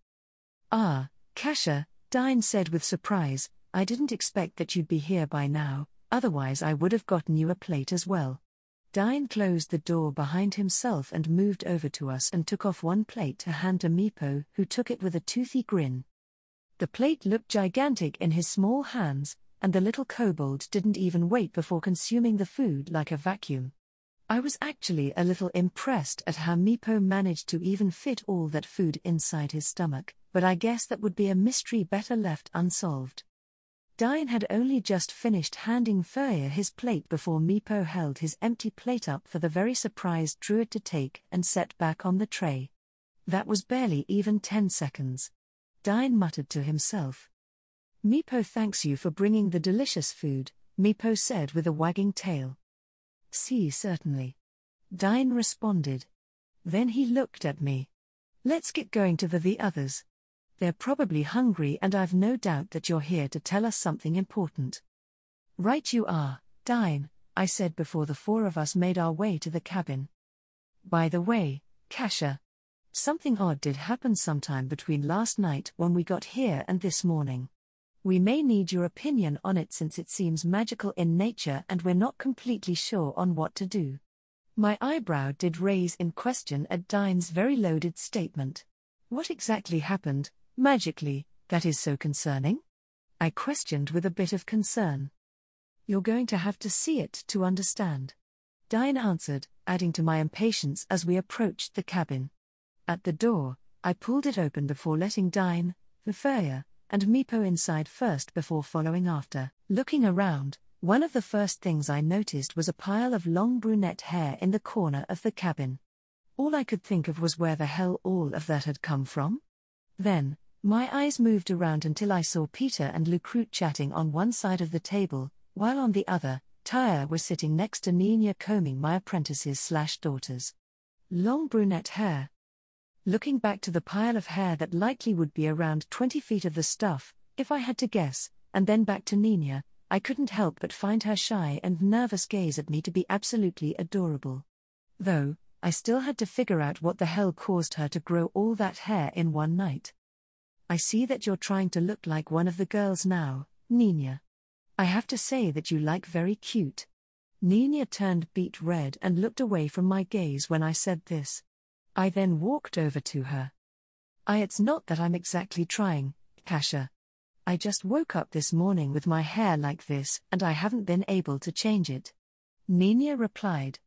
"Ah, Kasha," Dine said with surprise, "I didn't expect that you'd be here by now, otherwise I would have gotten you a plate as well." Dine closed the door behind himself and moved over to us and took off one plate to hand to Meepo, who took it with a toothy grin. The plate looked gigantic in his small hands, and the little kobold didn't even wait before consuming the food like a vacuum. I was actually a little impressed at how Meepo managed to even fit all that food inside his stomach, but I guess that would be a mystery better left unsolved. Dine had only just finished handing Freya his plate before Meepo held his empty plate up for the very surprised druid to take and set back on the tray. That was barely even 10 seconds. Dine muttered to himself. "Meepo thanks you for bringing the delicious food," Meepo said with a wagging tail. "See, certainly," Dine responded. Then he looked at me. "Let's get going to the others. They're probably hungry and I've no doubt that you're here to tell us something important." "Right you are, Dine," I said before the four of us made our way to the cabin. "By the way, Kasha, Something odd did happen sometime between last night when we got here and this morning. We may need your opinion on it since it seems magical in nature and we're not completely sure on what to do. My eyebrow did raise in question at Dine's very loaded statement. What exactly happened, magically, that is so concerning? I questioned with a bit of concern. You're going to have to see it to understand. Dine answered, adding to my impatience as we approached the cabin. At the door, I pulled it open before letting Dine, Vifaya, and Meepo inside first before following after. Looking around, one of the first things I noticed was a pile of long brunette hair in the corner of the cabin. All I could think of was where the hell all of that had come from. Then, my eyes moved around until I saw Peter and Lucrute chatting on one side of the table, while on the other, Tyre was sitting next to Nina combing my apprentices/daughters. Long brunette hair. Looking back to the pile of hair that likely would be around 20 feet of the stuff, if I had to guess, and then back to Nina, I couldn't help but find her shy and nervous gaze at me to be absolutely adorable. Though, I still had to figure out what the hell caused her to grow all that hair in one night. I see that you're trying to look like one of the girls now, Nina. I have to say that you like very cute. Nina turned beet red and looked away from my gaze when I said this. I then walked over to her. It's not that I'm exactly trying, Kasha. I just woke up this morning with my hair like this and I haven't been able to change it. Nina replied.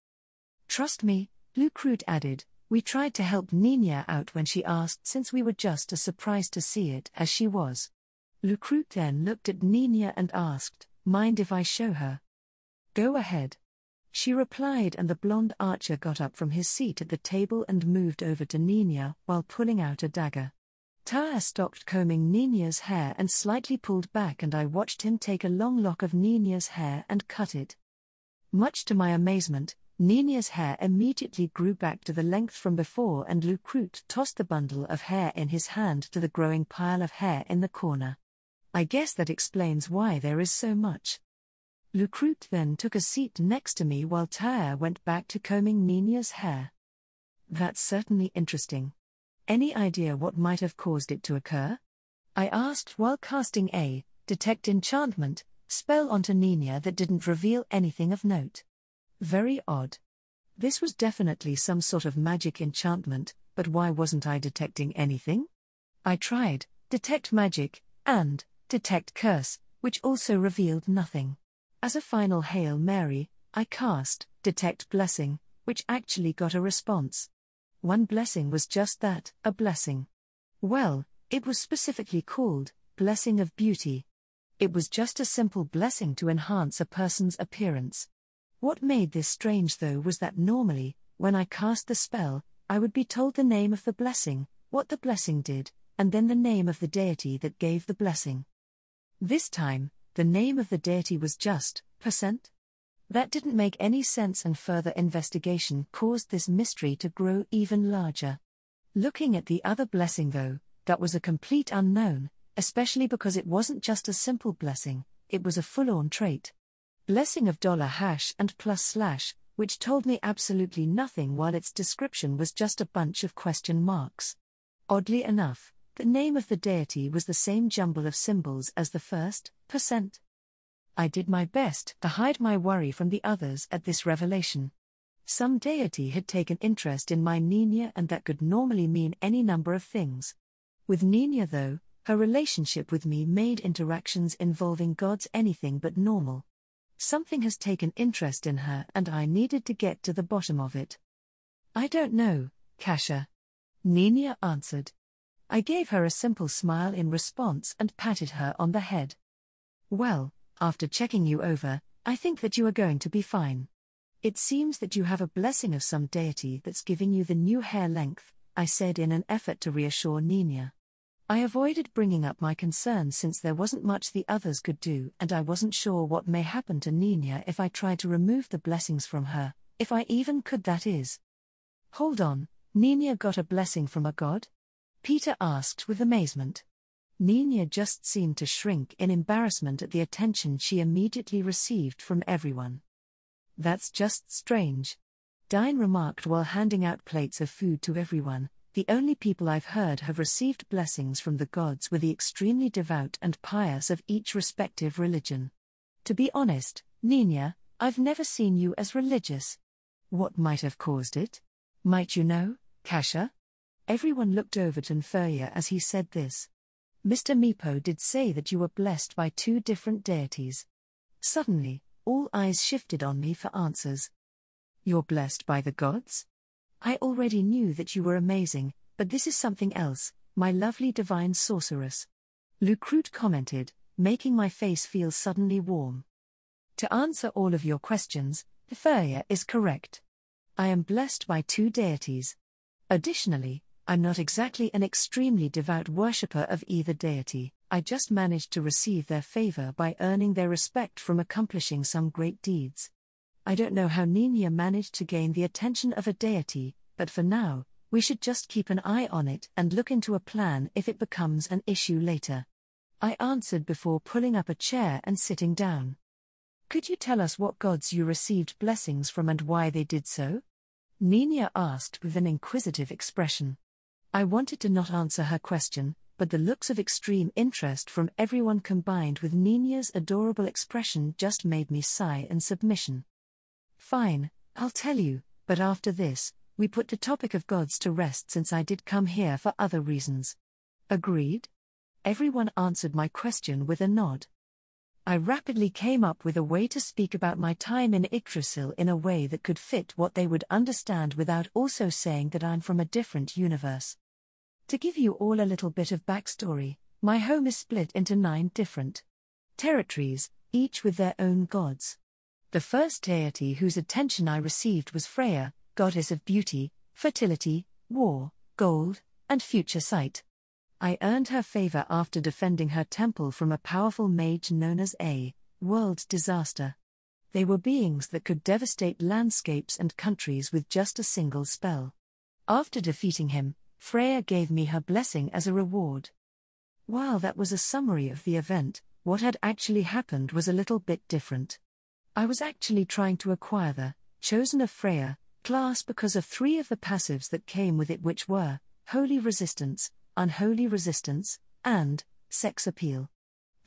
Trust me, Lucrute added, we tried to help Nina out when she asked since we were just as surprised to see it as she was. Lucrute then looked at Nina and asked, mind if I show her? Go ahead. She replied and the blonde archer got up from his seat at the table and moved over to Nina while pulling out a dagger. Tyre stopped combing Nina's hair and slightly pulled back and I watched him take a long lock of Nina's hair and cut it. Much to my amazement, Nina's hair immediately grew back to the length from before and Lucrute tossed the bundle of hair in his hand to the growing pile of hair in the corner. I guess that explains why there is so much. Lucrute then took a seat next to me while Tyre went back to combing Nina's hair. That's certainly interesting. Any idea what might have caused it to occur? I asked while casting a detect enchantment spell onto Nina that didn't reveal anything of note. Very odd. This was definitely some sort of magic enchantment, but why wasn't I detecting anything? I tried detect magic and detect curse, which also revealed nothing. As a final Hail Mary, I cast detect blessing, which actually got a response. One blessing was just that, a blessing. Well, it was specifically called blessing of beauty. It was just a simple blessing to enhance a person's appearance. What made this strange though was that normally, when I cast the spell, I would be told the name of the blessing, what the blessing did, and then the name of the deity that gave the blessing. This time, the name of the deity was just %. That didn't make any sense and further investigation caused this mystery to grow even larger. Looking at the other blessing though, that was a complete unknown, especially because it wasn't just a simple blessing, it was a full-on trait. Blessing of $ and +/, which told me absolutely nothing while its description was just a bunch of question marks. Oddly enough, the name of the deity was the same jumble of symbols as the first %. I did my best to hide my worry from the others at this revelation. Some deity had taken interest in my Nina and that could normally mean any number of things. With Nina though, her relationship with me made interactions involving gods anything but normal. Something has taken interest in her and I needed to get to the bottom of it. I don't know, Kasha. Nina answered. I gave her a simple smile in response and patted her on the head. Well, after checking you over, I think that you are going to be fine. It seems that you have a blessing of some deity that's giving you the new hair length, I said in an effort to reassure Nina. I avoided bringing up my concerns since there wasn't much the others could do and I wasn't sure what may happen to Nina if I tried to remove the blessings from her, if I even could that is. Hold on, Nina got a blessing from a god? Peter asked with amazement. Nina just seemed to shrink in embarrassment at the attention she immediately received from everyone. That's just strange. Dine remarked while handing out plates of food to everyone, The only people I've heard have received blessings from the gods were the extremely devout and pious of each respective religion. To be honest, Nina, I've never seen you as religious. What might have caused it? Might you know, Kasha? Everyone looked over at Inferior as he said this. Mr. Meepo did say that you were blessed by two different deities. Suddenly, all eyes shifted on me for answers. You're blessed by the gods? I already knew that you were amazing, but this is something else, my lovely divine sorceress. Lucrute commented, making my face feel suddenly warm. To answer all of your questions, Inferior is correct. I am blessed by two deities. Additionally, I'm not exactly an extremely devout worshipper of either deity, I just managed to receive their favor by earning their respect from accomplishing some great deeds. I don't know how Nina managed to gain the attention of a deity, but for now, we should just keep an eye on it and look into a plan if it becomes an issue later. I answered before pulling up a chair and sitting down. Could you tell us what gods you received blessings from and why they did so? Nina asked with an inquisitive expression. I wanted to not answer her question, but the looks of extreme interest from everyone combined with Nina's adorable expression just made me sigh in submission. Fine, I'll tell you, but after this, we put the topic of gods to rest since I did come here for other reasons. Agreed? Everyone answered my question with a nod. I rapidly came up with a way to speak about my time in Yggdrasil in a way that could fit what they would understand without also saying that I'm from a different universe. To give you all a little bit of backstory, my home is split into 9 different territories, each with their own gods. The first deity whose attention I received was Freya, goddess of beauty, fertility, war, gold, and future sight. I earned her favor after defending her temple from a powerful mage known as a world disaster. They were beings that could devastate landscapes and countries with just a single spell. After defeating him, Freya gave me her blessing as a reward. While that was a summary of the event, what had actually happened was a little bit different. I was actually trying to acquire the Chosen of Freya class because of 3 of the passives that came with it, which were Holy Resistance, Unholy Resistance, and Sex Appeal.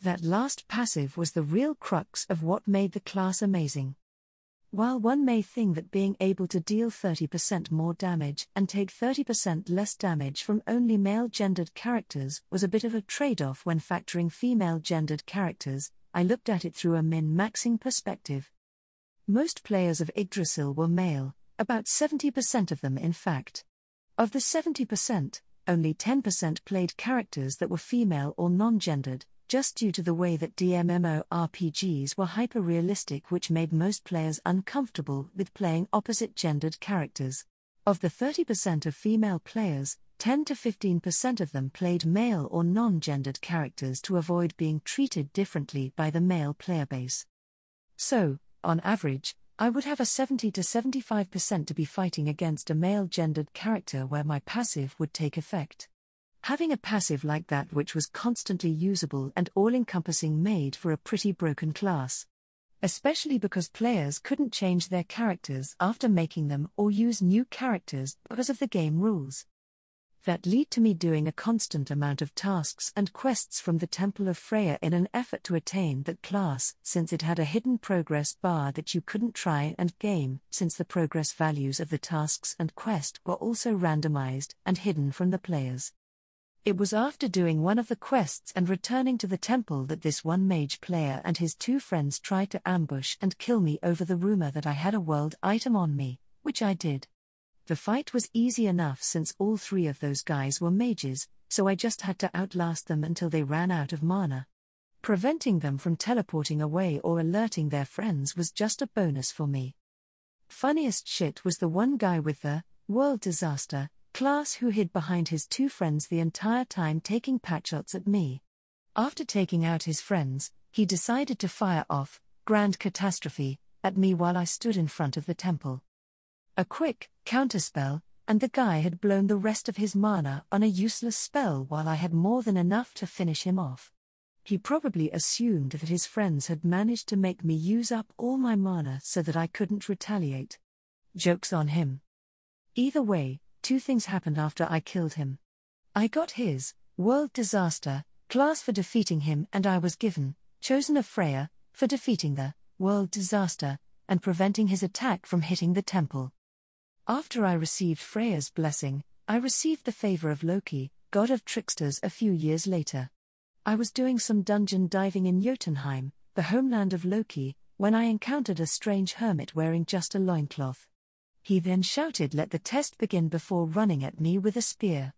That last passive was the real crux of what made the class amazing. While one may think that being able to deal 30% more damage and take 30% less damage from only male-gendered characters was a bit of a trade-off when factoring female-gendered characters, I looked at it through a min-maxing perspective. Most players of Yggdrasil were male, about 70% of them in fact. Of the 70%, only 10% played characters that were female or non-gendered, just due to the way that MMORPGs were hyper-realistic, which made most players uncomfortable with playing opposite-gendered characters. Of the 30% of female players, 10 to 15% of them played male or non-gendered characters to avoid being treated differently by the male player base. So, on average, I would have a 70 to 75% to be fighting against a male-gendered character where my passive would take effect. Having a passive like that which was constantly usable and all-encompassing made for a pretty broken class. Especially because players couldn't change their characters after making them or use new characters because of the game rules. That led to me doing a constant amount of tasks and quests from the Temple of Freya in an effort to attain that class, since it had a hidden progress bar that you couldn't try and game, since the progress values of the tasks and quest were also randomized and hidden from the players. It was after doing one of the quests and returning to the temple that this one mage player and his 2 friends tried to ambush and kill me over the rumor that I had a world item on me, which I did. The fight was easy enough since all 3 of those guys were mages, so I just had to outlast them until they ran out of mana. Preventing them from teleporting away or alerting their friends was just a bonus for me. Funniest shit was the one guy with the world disaster class who hid behind his 2 friends the entire time taking patshots at me. After taking out his friends, he decided to fire off Grand Catastrophe at me while I stood in front of the temple. A quick counterspell, and the guy had blown the rest of his mana on a useless spell while I had more than enough to finish him off. He probably assumed that his friends had managed to make me use up all my mana so that I couldn't retaliate. Joke's on him. Either way, two things happened after I killed him. I got his World Disaster class for defeating him, and I was given Chosen of Freya for defeating the World Disaster and preventing his attack from hitting the temple. After I received Freya's blessing, I received the favor of Loki, god of tricksters, a few years later. I was doing some dungeon diving in Jotunheim, the homeland of Loki, when I encountered a strange hermit wearing just a loincloth. He then shouted, "Let the test begin," before running at me with a spear.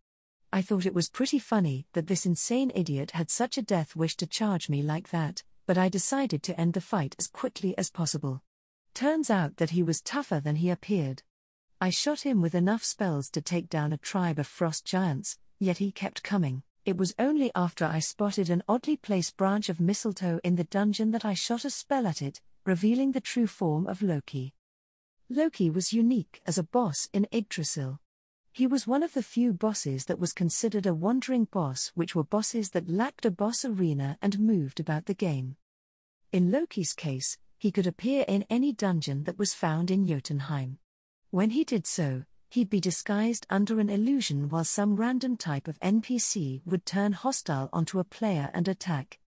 I thought it was pretty funny that this insane idiot had such a death wish to charge me like that, but I decided to end the fight as quickly as possible. Turns out that he was tougher than he appeared. I shot him with enough spells to take down a tribe of frost giants, yet he kept coming. It was only after I spotted an oddly placed branch of mistletoe in the dungeon that I shot a spell at it, revealing the true form of Loki. Loki was unique as a boss in Yggdrasil. He was one of the few bosses that was considered a wandering boss, which were bosses that lacked a boss arena and moved about the game. In Loki's case, he could appear in any dungeon that was found in Jotunheim. When he did so, he'd be disguised under an illusion while some random type of NPC would turn hostile onto a player and attack.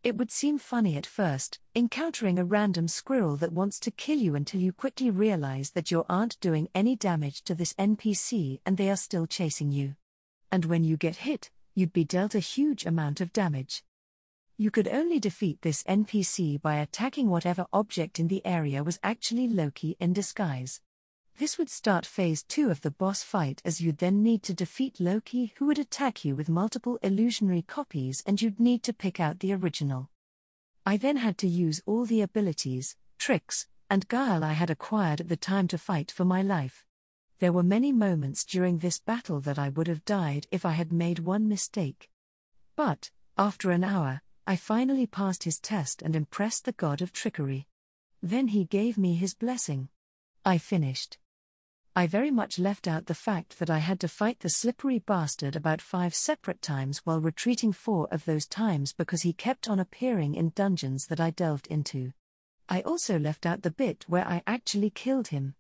It would seem funny at first, encountering a random squirrel that wants to kill you, until you quickly realize that you aren't doing any damage to this NPC and they are still chasing you. And when you get hit, you'd be dealt a huge amount of damage. You could only defeat this NPC by attacking whatever object in the area was actually Loki in disguise. This would start phase 2 of the boss fight, as you'd then need to defeat Loki, who would attack you with multiple illusionary copies, and you'd need to pick out the original. I then had to use all the abilities, tricks, and guile I had acquired at the time to fight for my life. There were many moments during this battle that I would have died if I had made one mistake. But, after an hour, I finally passed his test and impressed the god of trickery. Then he gave me his blessing. I finished. I very much left out the fact that I had to fight the slippery bastard about 5 separate times, while retreating 4 of those times because he kept on appearing in dungeons that I delved into. I also left out the bit where I actually killed him.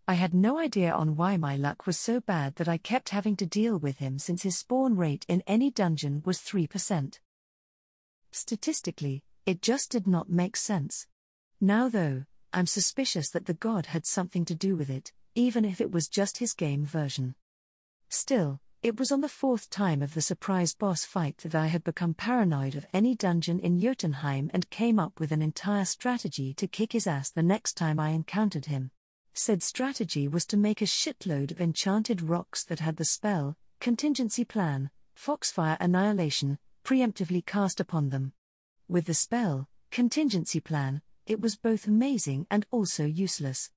I had no idea on why my luck was so bad that I kept having to deal with him, since his spawn rate in any dungeon was 3%. Statistically, it just did not make sense. Now though, I'm suspicious that the god had something to do with it, even if it was just his game version. Still, it was on the 4th time of the surprise boss fight that I had become paranoid of any dungeon in Jotunheim and came up with an entire strategy to kick his ass the next time I encountered him. Said strategy was to make a shitload of enchanted rocks that had the spell, Contingency Plan, Foxfire Annihilation, preemptively cast upon them. With the spell, Contingency Plan, it was both amazing and also useless.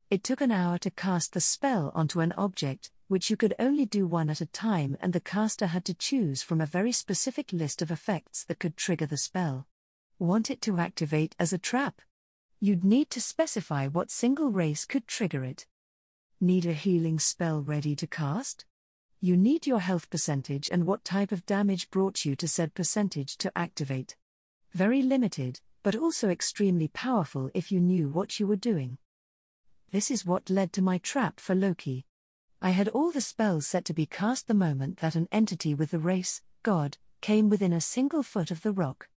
It took an hour to cast the spell onto an object, which you could only do one at a time, and the caster had to choose from a very specific list of effects that could trigger the spell. Want it to activate as a trap? You'd need to specify what single race could trigger it. Need a healing spell ready to cast? You need your health percentage and what type of damage brought you to said percentage to activate. Very limited, but also extremely powerful if you knew what you were doing. This is what led to my trap for Loki. I had all the spells set to be cast the moment that an entity with the race, God, came within a single foot of the rock.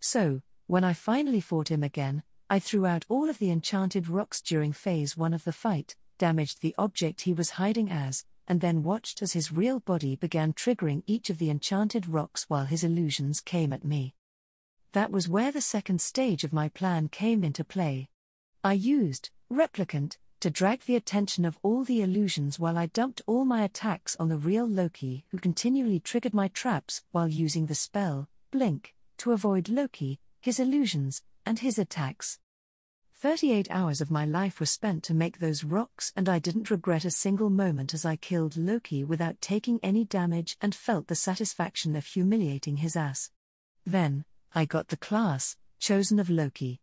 So, when I finally fought him again, I threw out all of the enchanted rocks during phase 1 of the fight, damaged the object he was hiding as, and then watched as his real body began triggering each of the enchanted rocks while his illusions came at me. That was where the second stage of my plan came into play. I used Replicant to drag the attention of all the illusions while I dumped all my attacks on the real Loki, who continually triggered my traps while using the spell, Blink, to avoid Loki, his illusions, and his attacks. 38 hours of my life were spent to make those rocks, and I didn't regret a single moment as I killed Loki without taking any damage and felt the satisfaction of humiliating his ass. Then, I got the class, Chosen of Loki.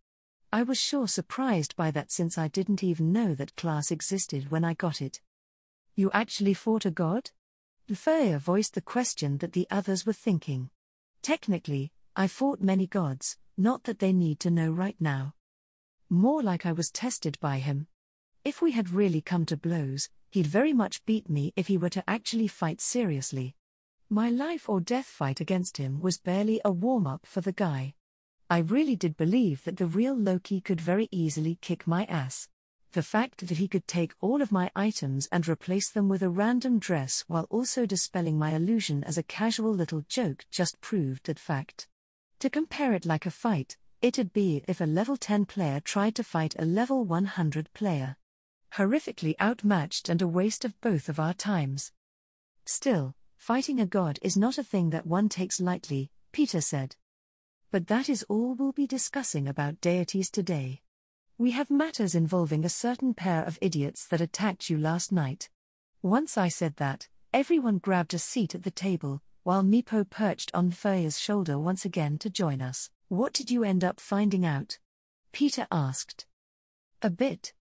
I was sure surprised by that, since I didn't even know that class existed when I got it. You actually fought a god? Freya voiced the question that the others were thinking. Technically, I fought many gods, not that they need to know right now. More like I was tested by him. If we had really come to blows, He'd very much beat me if he were to actually fight seriously. My life or death fight against him was barely a warm-up for the guy. I really did believe that the real Loki could very easily kick my ass. The fact that he could take all of my items and replace them with a random dress while also dispelling my illusion as a casual little joke just proved that fact. To compare it like a fight, it'd be if a level 10 player tried to fight a level 100 player. Horrifically outmatched and a waste of both of our times. Still, fighting a god is not a thing that one takes lightly, Peter said. But that is all we'll be discussing about deities today. We have matters involving a certain pair of idiots that attacked you last night. Once I said that, everyone grabbed a seat at the table, while Meepo perched on Furya's shoulder once again to join us. What did you end up finding out? Peter asked. A bit.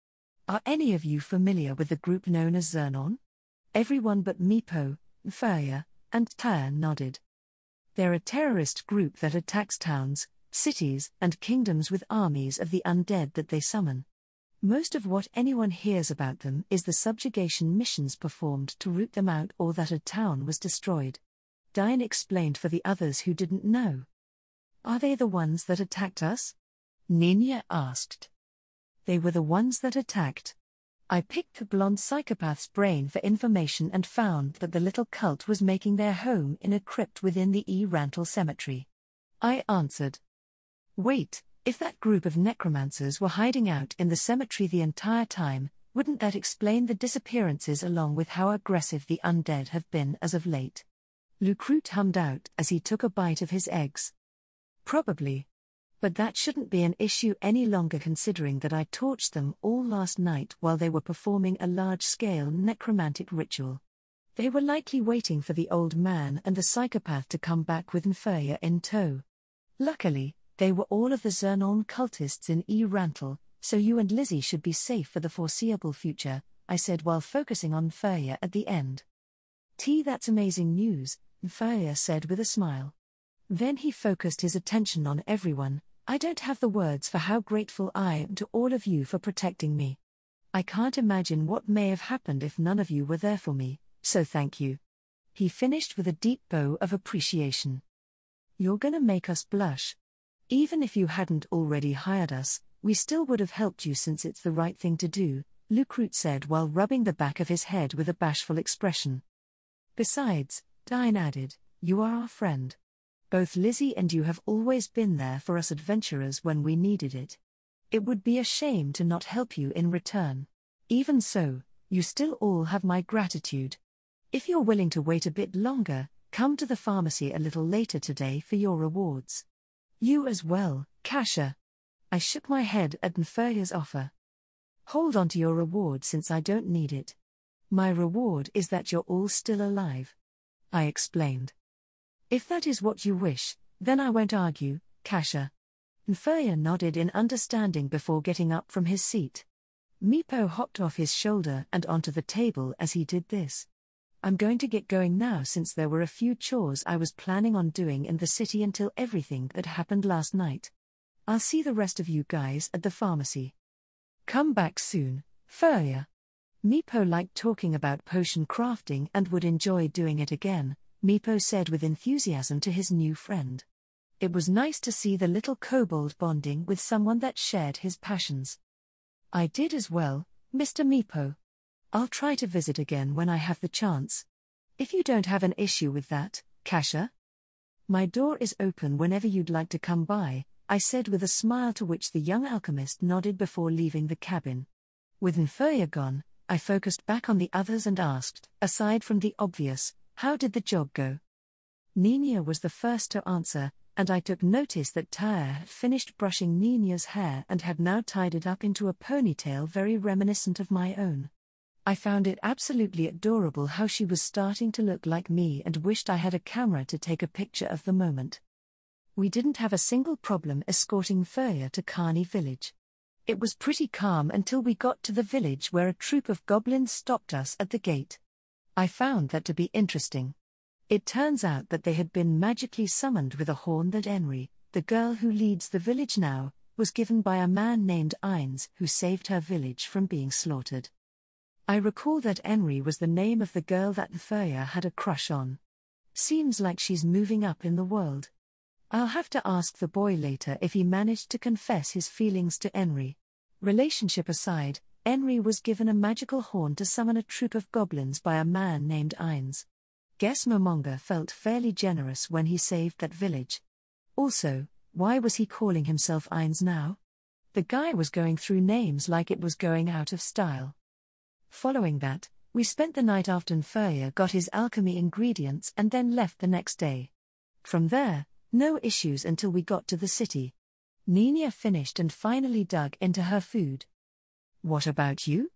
Are any of you familiar with the group known as Xernon? Everyone but Meepo, Furya, and Tyr nodded. They're a terrorist group that attacks towns, cities, and kingdoms with armies of the undead that they summon. Most of what anyone hears about them is the subjugation missions performed to root them out or that a town was destroyed. Diane explained for the others who didn't know. Are they the ones that attacked us? Nina asked. They were the ones that attacked. I picked the blonde psychopath's brain for information and found that the little cult was making their home in a crypt within the Rantel cemetery. I answered. Wait, if that group of necromancers were hiding out in the cemetery the entire time, wouldn't that explain the disappearances along with how aggressive the undead have been as of late? Lucrute hummed out as he took a bite of his eggs. Probably. But that shouldn't be an issue any longer considering that I torched them all last night while they were performing a large-scale necromantic ritual. They were likely waiting for the old man and the psychopath to come back with Furya in tow. Luckily, they were all of the Xernon cultists in Rantel, so you and Lizzie should be safe for the foreseeable future, I said while focusing on Furya at the end. That's amazing news, Furya said with a smile. Then he focused his attention on everyone. I don't have the words for how grateful I am to all of you for protecting me. I can't imagine what may have happened if none of you were there for me, so thank you. He finished with a deep bow of appreciation. You're gonna make us blush. Even if you hadn't already hired us, we still would have helped you since it's the right thing to do, Lucrute said while rubbing the back of his head with a bashful expression. Besides, Diane added, you are our friend. Both Lizzie and you have always been there for us adventurers when we needed it. It would be a shame to not help you in return. Even so, you still all have my gratitude. If you're willing to wait a bit longer, come to the pharmacy a little later today for your rewards. You as well, Kasha. I shook my head at Nfurya's offer. Hold on to your reward since I don't need it. My reward is that you're all still alive. I explained. If that is what you wish, then I won't argue, Kasha. Nfurya nodded in understanding before getting up from his seat. Meepo hopped off his shoulder and onto the table as he did this. I'm going to get going now since there were a few chores I was planning on doing in the city until everything that happened last night. I'll see the rest of you guys at the pharmacy. Come back soon, Furya. Meepo liked talking about potion crafting and would enjoy doing it again, Meepo said with enthusiasm to his new friend. It was nice to see the little kobold bonding with someone that shared his passions. I did as well, Mr. Meepo. I'll try to visit again when I have the chance. If you don't have an issue with that, Kasha? My door is open whenever you'd like to come by, I said with a smile to which the young alchemist nodded before leaving the cabin. With Nfurya gone, I focused back on the others and asked, aside from the obvious, how did the job go? Nina was the first to answer, and I took notice that Tyr had finished brushing Nina's hair and had now tied it up into a ponytail very reminiscent of my own. I found it absolutely adorable how she was starting to look like me and wished I had a camera to take a picture of the moment. We didn't have a single problem escorting Furya to Carney village. It was pretty calm until we got to the village where a troop of goblins stopped us at the gate. I found that to be interesting. It turns out that they had been magically summoned with a horn that Henry, the girl who leads the village now, was given by a man named Ines who saved her village from being slaughtered. I recall that Henry was the name of the girl that Nferya had a crush on. Seems like she's moving up in the world. I'll have to ask the boy later if he managed to confess his feelings to Henry. Relationship aside, Henry was given a magical horn to summon a troop of goblins by a man named Ainz. Guess Momonga felt fairly generous when he saved that village. Also, why was he calling himself Ainz now? The guy was going through names like it was going out of style. Following that, we spent the night after Nferya got his alchemy ingredients and then left the next day. From there, no issues until we got to the city. Nina finished and finally dug into her food. What about you?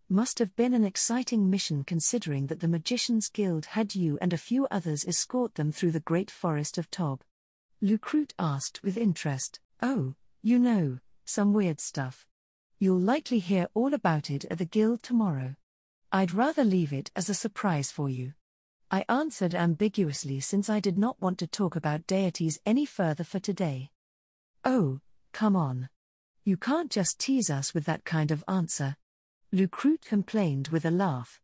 Must have been an exciting mission considering that the Magicians Guild had you and a few others escort them through the great forest of Tob. Lucrute asked with interest. Oh, some weird stuff. You'll likely hear all about it at the guild tomorrow. I'd rather leave it as a surprise for you. I answered ambiguously since I did not want to talk about deities any further for today. Oh, come on. You can't just tease us with that kind of answer. Lucrute complained with a laugh.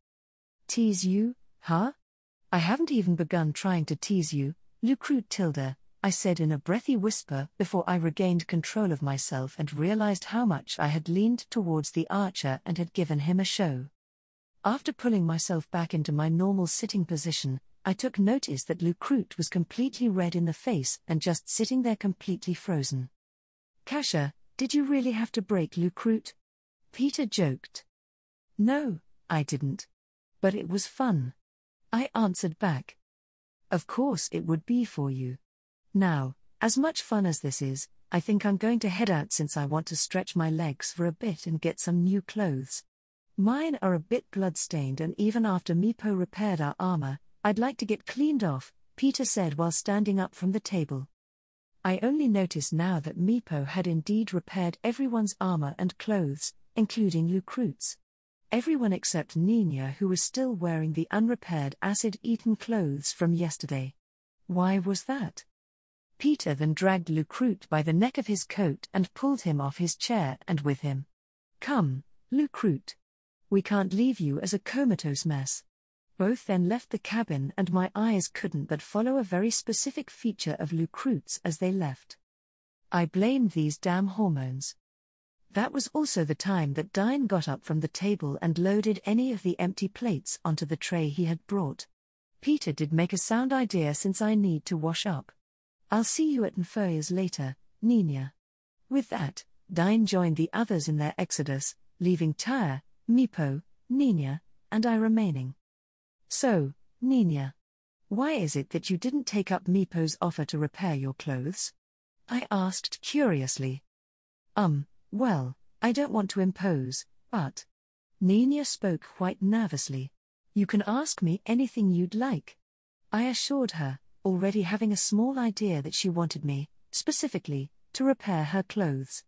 Tease you, huh? I haven't even begun trying to tease you, Lucrute Tilda, I said in a breathy whisper before I regained control of myself and realized how much I had leaned towards the archer and had given him a show. After pulling myself back into my normal sitting position, I took notice that Lucrute was completely red in the face and just sitting there completely frozen. Kasha, did you really have to break Lucrute? Peter joked. No, I didn't. But it was fun. I answered back. Of course it would be for you. Now, as much fun as this is, I think I'm going to head out since I want to stretch my legs for a bit and get some new clothes. Mine are a bit blood-stained and even after Meepo repaired our armor, I'd like to get cleaned off, Peter said while standing up from the table. I only noticed now that Meepo had indeed repaired everyone's armor and clothes, including Lucrute's. Everyone except Nina, who was still wearing the unrepaired acid-eaten clothes from yesterday. Why was that? Peter then dragged Lucrute by the neck of his coat and pulled him off his chair and with him. Come, Lucrute. We can't leave you as a comatose mess. Both then left the cabin and my eyes couldn't but follow a very specific feature of Lucrute's as they left. I blamed these damn hormones. That was also the time that Dine got up from the table and loaded any of the empty plates onto the tray he had brought. Peter did make a sound idea since I need to wash up. I'll see you at Nferya's later, Nina. With that, Dine joined the others in their exodus, leaving Tyre, Meepo, Nina, and I remaining. So, Nina, why is it that you didn't take up Meepo's offer to repair your clothes? I asked curiously. Well, I don't want to impose, but... Nina spoke quite nervously. You can ask me anything you'd like. I assured her, already having a small idea that she wanted me, specifically, to repair her clothes.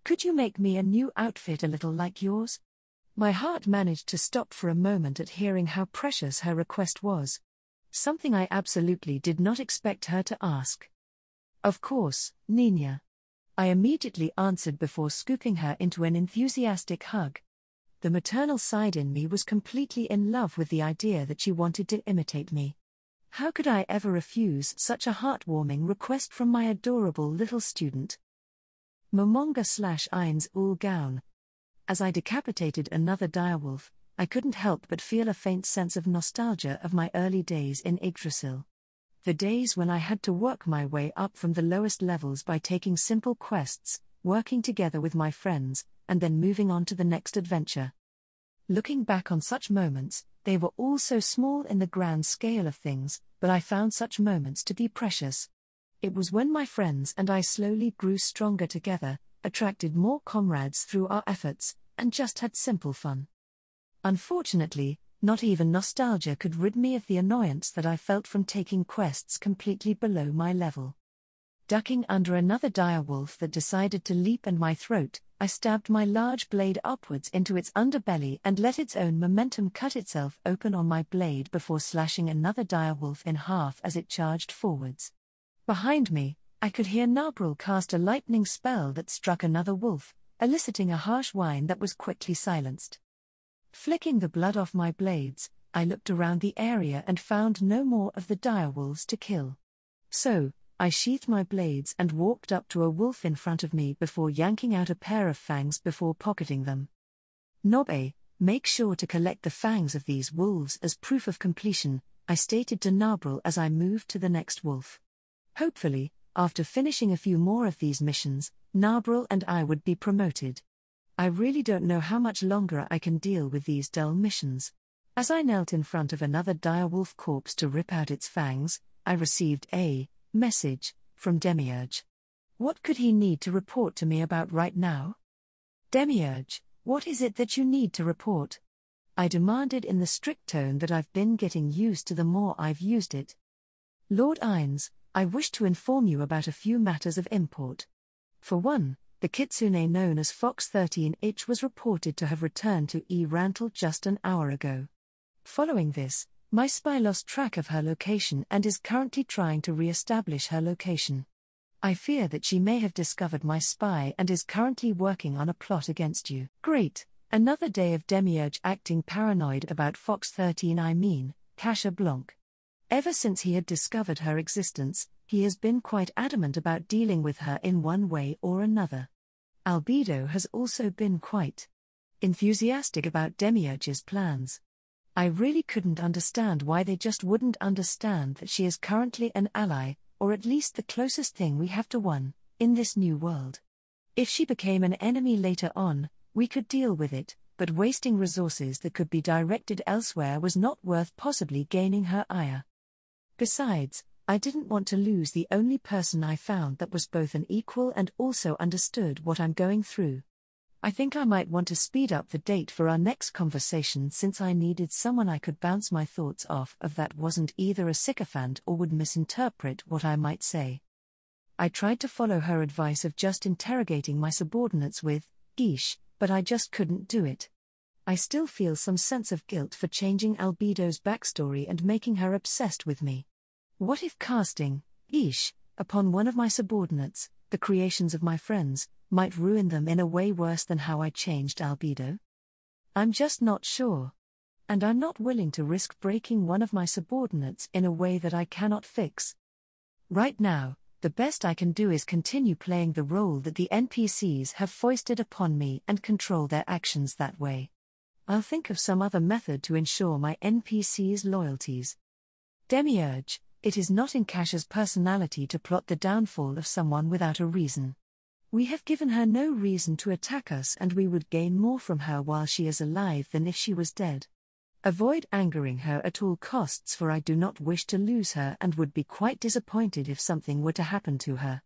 Could you make me a new outfit a little like yours? My heart managed to stop for a moment at hearing how precious her request was. Something I absolutely did not expect her to ask. Of course, Nina. I immediately answered before scooping her into an enthusiastic hug. The maternal side in me was completely in love with the idea that she wanted to imitate me. How could I ever refuse such a heartwarming request from my adorable little student? Momonga/Ainz ul gown. As I decapitated another direwolf, I couldn't help but feel a faint sense of nostalgia of my early days in Yggdrasil. The days when I had to work my way up from the lowest levels by taking simple quests, working together with my friends, and then moving on to the next adventure. Looking back on such moments, they were all so small in the grand scale of things, but I found such moments to be precious. It was when my friends and I slowly grew stronger together, attracted more comrades through our efforts, and just had simple fun. Unfortunately, not even nostalgia could rid me of the annoyance that I felt from taking quests completely below my level. Ducking under another direwolf that decided to leap in my throat, I stabbed my large blade upwards into its underbelly and let its own momentum cut itself open on my blade before slashing another direwolf in half as it charged forwards. Behind me, I could hear Nabril cast a lightning spell that struck another wolf, eliciting a harsh whine that was quickly silenced. Flicking the blood off my blades, I looked around the area and found no more of the direwolves to kill. So, I sheathed my blades and walked up to a wolf in front of me before yanking out a pair of fangs before pocketing them. Nob A, make sure to collect the fangs of these wolves as proof of completion, I stated to Nabril as I moved to the next wolf. Hopefully, after finishing a few more of these missions, Nabril and I would be promoted. I really don't know how much longer I can deal with these dull missions. As I knelt in front of another direwolf corpse to rip out its fangs, I received a message from Demiurge. What could he need to report to me about right now? Demiurge, what is it that you need to report? I demanded in the strict tone that I've been getting used to the more I've used it. Lord Ines, I wish to inform you about a few matters of import. For one, the kitsune known as Fox 13H was reported to have returned to Rantle just an hour ago. Following this, my spy lost track of her location and is currently trying to re-establish her location. I fear that she may have discovered my spy and is currently working on a plot against you. Great, another day of Demiurge acting paranoid about Fox 13, Casha Blanc. Ever since he had discovered her existence, he has been quite adamant about dealing with her in one way or another. Albedo has also been quite enthusiastic about Demiurge's plans. I really couldn't understand why they just wouldn't understand that she is currently an ally, or at least the closest thing we have to one, in this new world. If she became an enemy later on, we could deal with it, but wasting resources that could be directed elsewhere was not worth possibly gaining her ire. Besides, I didn't want to lose the only person I found that was both an equal and also understood what I'm going through. I think I might want to speed up the date for our next conversation since I needed someone I could bounce my thoughts off of that wasn't either a sycophant or would misinterpret what I might say. I tried to follow her advice of just interrogating my subordinates with Geesh, but I just couldn't do it. I still feel some sense of guilt for changing Albedo's backstory and making her obsessed with me. What if casting Geesh upon one of my subordinates, the creations of my friends, might ruin them in a way worse than how I changed Albedo? I'm just not sure. And I'm not willing to risk breaking one of my subordinates in a way that I cannot fix. Right now, the best I can do is continue playing the role that the NPCs have foisted upon me and control their actions that way. I'll think of some other method to ensure my NPCs' loyalties. Demiurge, it is not in Casha's personality to plot the downfall of someone without a reason. We have given her no reason to attack us and we would gain more from her while she is alive than if she was dead. Avoid angering her at all costs, for I do not wish to lose her and would be quite disappointed if something were to happen to her.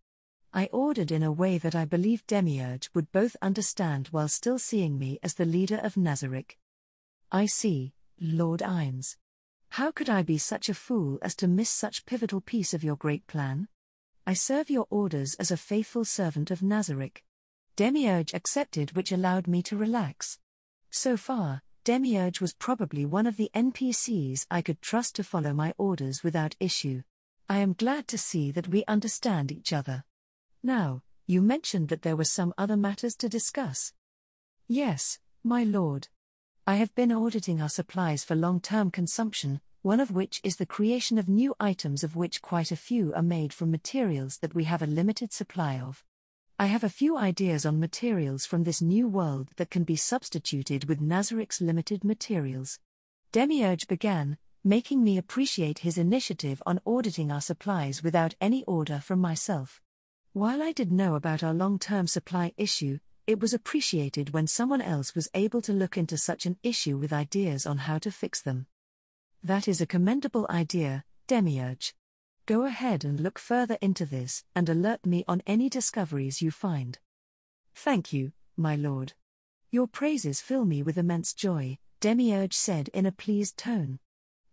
I ordered in a way that I believe Demiurge would both understand while still seeing me as the leader of Nazarick. I see, Lord Ines. How could I be such a fool as to miss such pivotal piece of your great plan? I serve your orders as a faithful servant of Nazarick. Demiurge accepted, which allowed me to relax. So far, Demiurge was probably one of the NPCs I could trust to follow my orders without issue. I am glad to see that we understand each other. Now, you mentioned that there were some other matters to discuss. Yes, my lord. I have been auditing our supplies for long-term consumption, one of which is the creation of new items, of which quite a few are made from materials that we have a limited supply of. I have a few ideas on materials from this new world that can be substituted with Nazarick's limited materials. Demiurge began, making me appreciate his initiative on auditing our supplies without any order from myself. While I did know about our long-term supply issue, it was appreciated when someone else was able to look into such an issue with ideas on how to fix them. That is a commendable idea, Demiurge. Go ahead and look further into this and alert me on any discoveries you find. Thank you, my lord. Your praises fill me with immense joy, Demiurge said in a pleased tone.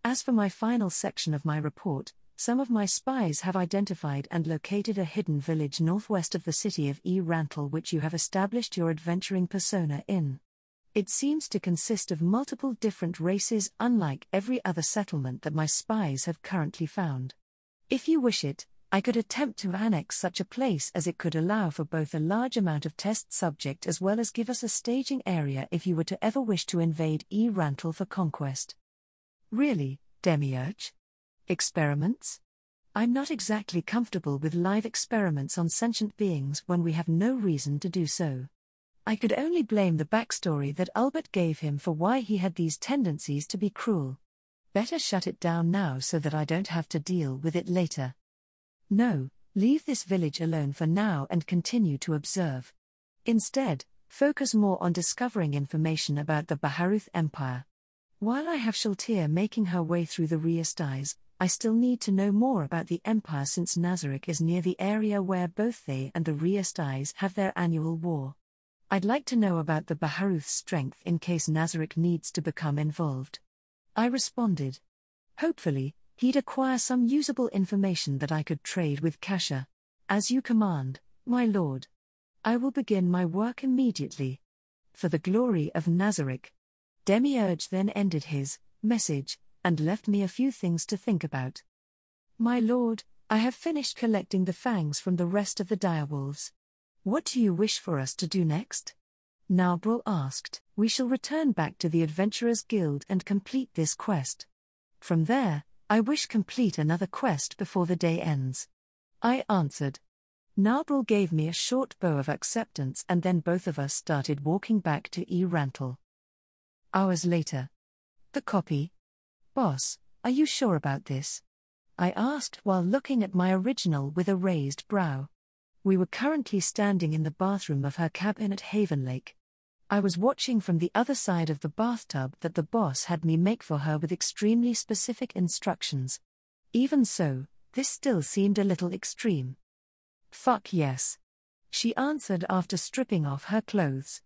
As for my final section of my report, some of my spies have identified and located a hidden village northwest of the city of Rantle which you have established your adventuring persona in. It seems to consist of multiple different races, unlike every other settlement that my spies have currently found. If you wish it, I could attempt to annex such a place as it could allow for both a large amount of test subject as well as give us a staging area if you were to ever wish to invade Rantle for conquest. Really, Demiurge? Experiments? I'm not exactly comfortable with live experiments on sentient beings when we have no reason to do so. I could only blame the backstory that Albert gave him for why he had these tendencies to be cruel. Better shut it down now so that I don't have to deal with it later. No, leave this village alone for now and continue to observe. Instead, focus more on discovering information about the Baharuth Empire. While I have Shaltir making her way through the Riastais, I still need to know more about the Empire since Nazarick is near the area where both they and the Riastais have their annual war. I'd like to know about the Baharuth's strength in case Nazarick needs to become involved. I responded. Hopefully, he'd acquire some usable information that I could trade with Kasha. As you command, my lord. I will begin my work immediately. For the glory of Nazarick. Demiurge then ended his message, and left me a few things to think about. My lord, I have finished collecting the fangs from the rest of the direwolves. What do you wish for us to do next? Narbril asked. We shall return back to the Adventurers Guild and complete this quest. From there, I wish complete another quest before the day ends. I answered. Narbril gave me a short bow of acceptance and then both of us started walking back to Rantle. Hours later. The copy. Boss, are you sure about this? I asked while looking at my original with a raised brow. We were currently standing in the bathroom of her cabin at Haven Lake. I was watching from the other side of the bathtub that the boss had me make for her with extremely specific instructions. Even so, this still seemed a little extreme. Fuck yes. She answered after stripping off her clothes.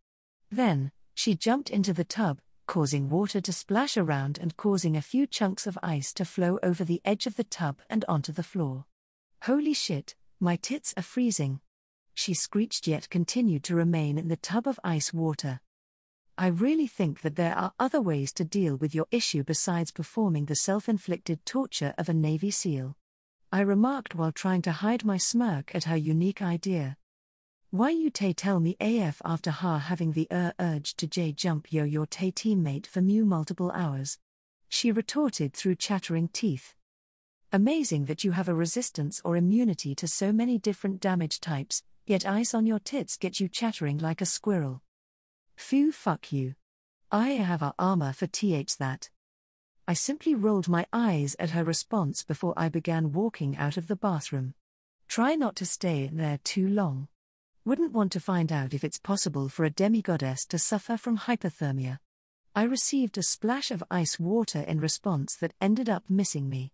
Then, she jumped into the tub, causing water to splash around and causing a few chunks of ice to flow over the edge of the tub and onto the floor. Holy shit, my tits are freezing. She screeched yet continued to remain in the tub of ice water. I really think that there are other ways to deal with your issue besides performing the self-inflicted torture of a Navy SEAL. I remarked while trying to hide my smirk at her unique idea. Why you tay tell me AF after having the urge to jump your tay teammate for multiple hours? She retorted through chattering teeth. Amazing that you have a resistance or immunity to so many different damage types, yet ice on your tits get you chattering like a squirrel. Phew, fuck you. I have a armor for that. I simply rolled my eyes at her response before I began walking out of the bathroom. Try not to stay in there too long. Wouldn't want to find out if it's possible for a demigoddess to suffer from hypothermia. I received a splash of ice water in response that ended up missing me.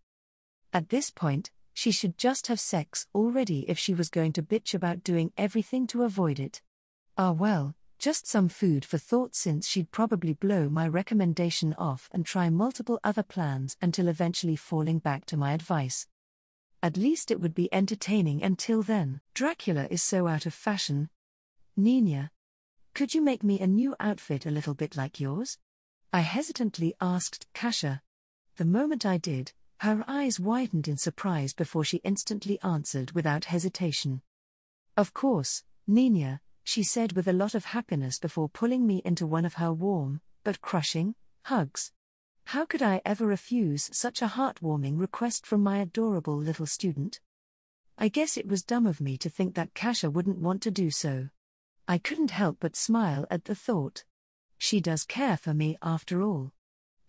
At this point, she should just have sex already if she was going to bitch about doing everything to avoid it. Ah well, just some food for thought since she'd probably blow my recommendation off and try multiple other plans until eventually falling back to my advice. At least it would be entertaining until then. Dracula is so out of fashion. Nina, could you make me a new outfit a little bit like yours? I hesitantly asked Kasha. The moment I did, her eyes widened in surprise before she instantly answered without hesitation. Of course, Nina, she said with a lot of happiness before pulling me into one of her warm, but crushing, hugs. How could I ever refuse such a heartwarming request from my adorable little student? I guess it was dumb of me to think that Kasha wouldn't want to do so. I couldn't help but smile at the thought. She does care for me after all.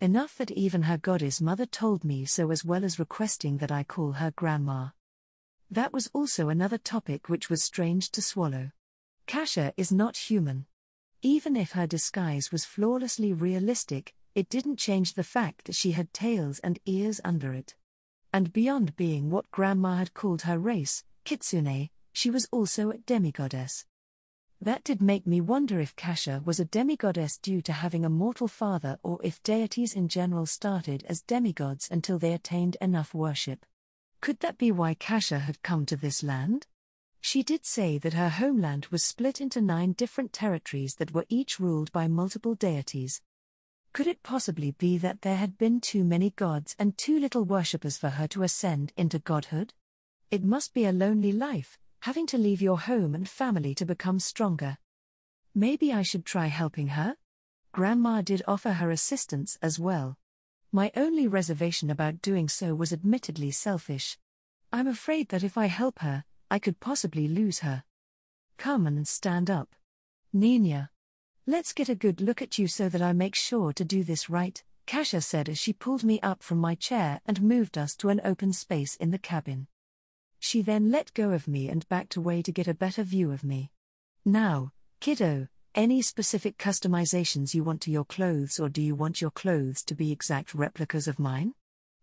Enough that even her goddess mother told me so, as well as requesting that I call her grandma. That was also another topic which was strange to swallow. Kasha is not human. Even if her disguise was flawlessly realistic, it didn't change the fact that she had tails and ears under it. And beyond being what Grandma had called her race, Kitsune, she was also a demigoddess. That did make me wonder if Kasha was a demigoddess due to having a mortal father, or if deities in general started as demigods until they attained enough worship. Could that be why Kasha had come to this land? She did say that her homeland was split into 9 different territories that were each ruled by multiple deities. Could it possibly be that there had been too many gods and too little worshippers for her to ascend into godhood? It must be a lonely life, having to leave your home and family to become stronger. Maybe I should try helping her? Grandma did offer her assistance as well. My only reservation about doing so was admittedly selfish. I'm afraid that if I help her, I could possibly lose her. Come and stand up. Nina. Let's get a good look at you so that I make sure to do this right, Kasia said as she pulled me up from my chair and moved us to an open space in the cabin. She then let go of me and backed away to get a better view of me. Now, kiddo, any specific customizations you want to your clothes, or do you want your clothes to be exact replicas of mine?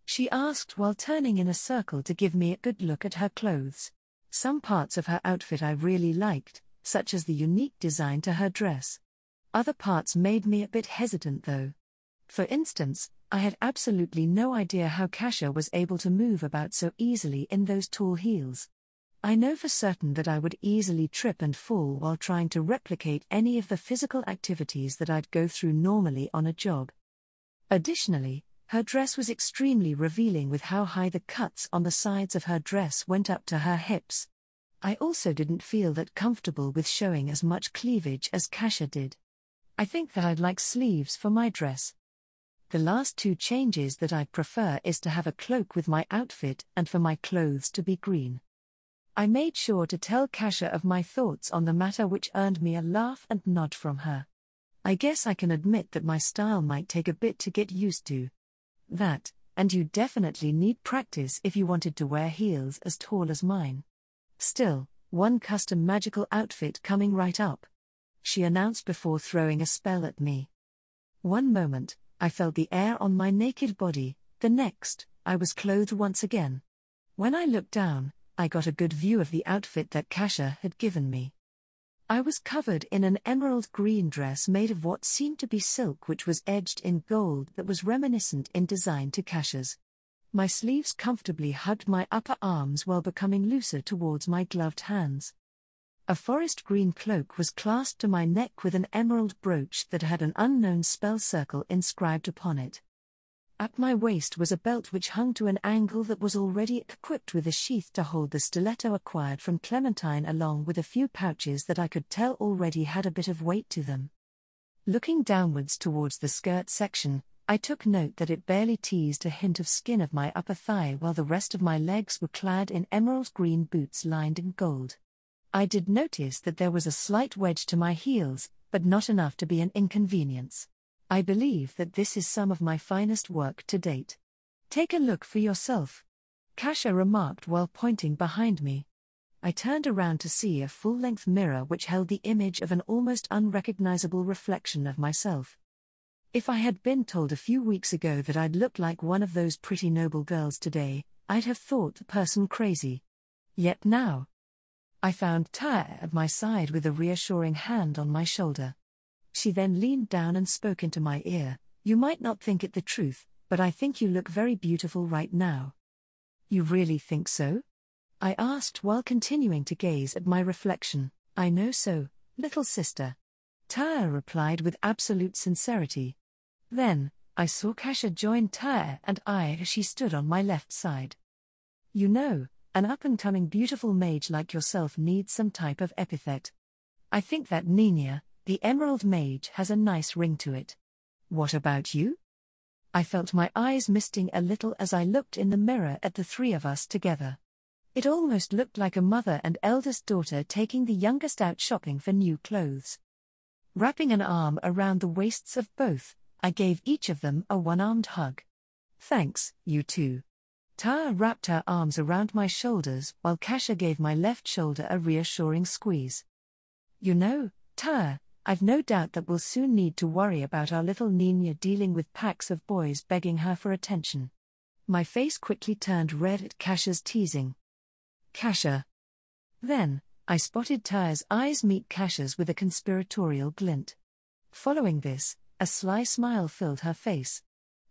She asked while turning in a circle to give me a good look at her clothes. Some parts of her outfit I really liked, such as the unique design to her dress. Other parts made me a bit hesitant though. For instance, I had absolutely no idea how Kasia was able to move about so easily in those tall heels. I know for certain that I would easily trip and fall while trying to replicate any of the physical activities that I'd go through normally on a job. Additionally, her dress was extremely revealing with how high the cuts on the sides of her dress went up to her hips. I also didn't feel that comfortable with showing as much cleavage as Kasia did. I think that I'd like sleeves for my dress. The last two changes that I'd prefer is to have a cloak with my outfit and for my clothes to be green. I made sure to tell Kasia of my thoughts on the matter, which earned me a laugh and nod from her. I guess I can admit that my style might take a bit to get used to. That, and you definitely need practice if you wanted to wear heels as tall as mine. Still, one custom magical outfit coming right up, she announced before throwing a spell at me. One moment, I felt the air on my naked body, the next, I was clothed once again. When I looked down, I got a good view of the outfit that Kasia had given me. I was covered in an emerald green dress made of what seemed to be silk, which was edged in gold that was reminiscent in design to Kasia's. My sleeves comfortably hugged my upper arms while becoming looser towards my gloved hands. A forest green cloak was clasped to my neck with an emerald brooch that had an unknown spell circle inscribed upon it. At my waist was a belt which hung to an angle that was already equipped with a sheath to hold the stiletto acquired from Clementine, along with a few pouches that I could tell already had a bit of weight to them. Looking downwards towards the skirt section, I took note that it barely teased a hint of skin of my upper thigh, while the rest of my legs were clad in emerald green boots lined in gold. I did notice that there was a slight wedge to my heels, but not enough to be an inconvenience. I believe that this is some of my finest work to date. Take a look for yourself, Kasia remarked while pointing behind me. I turned around to see a full-length mirror which held the image of an almost unrecognizable reflection of myself. If I had been told a few weeks ago that I'd look like one of those pretty noble girls today, I'd have thought the person crazy. Yet now, I found Taya at my side with a reassuring hand on my shoulder. She then leaned down and spoke into my ear. You might not think it the truth, but I think you look very beautiful right now. You really think so? I asked while continuing to gaze at my reflection. I know so, little sister. Taya replied with absolute sincerity. Then, I saw Kasia join Taya and I as she stood on my left side. You know, an up-and-coming beautiful mage like yourself needs some type of epithet. I think that Nina, the Emerald Mage, has a nice ring to it. What about you? I felt my eyes misting a little as I looked in the mirror at the three of us together. It almost looked like a mother and eldest daughter taking the youngest out shopping for new clothes. Wrapping an arm around the waists of both, I gave each of them a one-armed hug. Thanks, you two. Taya wrapped her arms around my shoulders while Kasia gave my left shoulder a reassuring squeeze. You know, Taya, I've no doubt that we'll soon need to worry about our little Nina dealing with packs of boys begging her for attention. My face quickly turned red at Kasia's teasing. Kasia. Then, I spotted Taya's eyes meet Kasia's with a conspiratorial glint. Following this, a sly smile filled her face.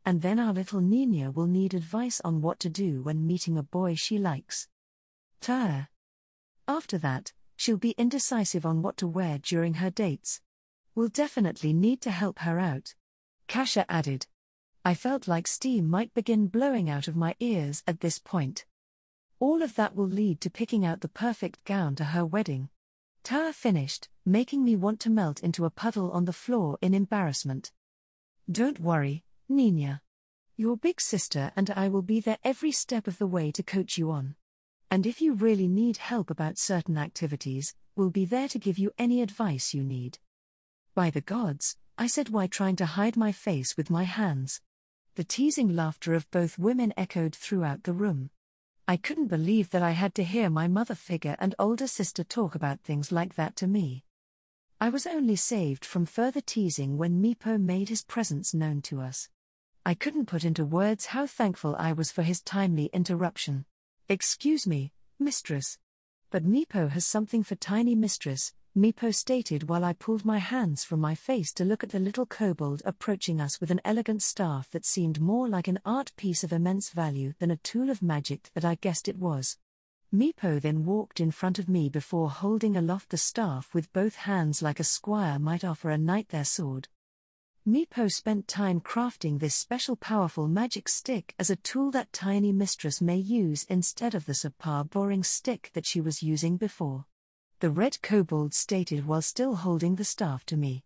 And then our little Nina will need advice on what to do when meeting a boy she likes. Taya. After that, she'll be indecisive on what to wear during her dates. We'll definitely need to help her out, Kasia added. I felt like steam might begin blowing out of my ears at this point. All of that will lead to picking out the perfect gown to her wedding. Tara finished, making me want to melt into a puddle on the floor in embarrassment. Don't worry, Nina. Your big sister and I will be there every step of the way to coach you on. And if you really need help about certain activities, we'll be there to give you any advice you need. By the gods, I said, while trying to hide my face with my hands. The teasing laughter of both women echoed throughout the room. I couldn't believe that I had to hear my mother figure and older sister talk about things like that to me. I was only saved from further teasing when Meepo made his presence known to us. I couldn't put into words how thankful I was for his timely interruption. Excuse me, mistress. But Meepo has something for tiny mistress, Meepo stated while I pulled my hands from my face to look at the little kobold approaching us with an elegant staff that seemed more like an art piece of immense value than a tool of magic that I guessed it was. Meepo then walked in front of me before holding aloft the staff with both hands like a squire might offer a knight their sword. Meepo spent time crafting this special powerful magic stick as a tool that tiny mistress may use instead of the subpar boring stick that she was using before. The red kobold stated while still holding the staff to me.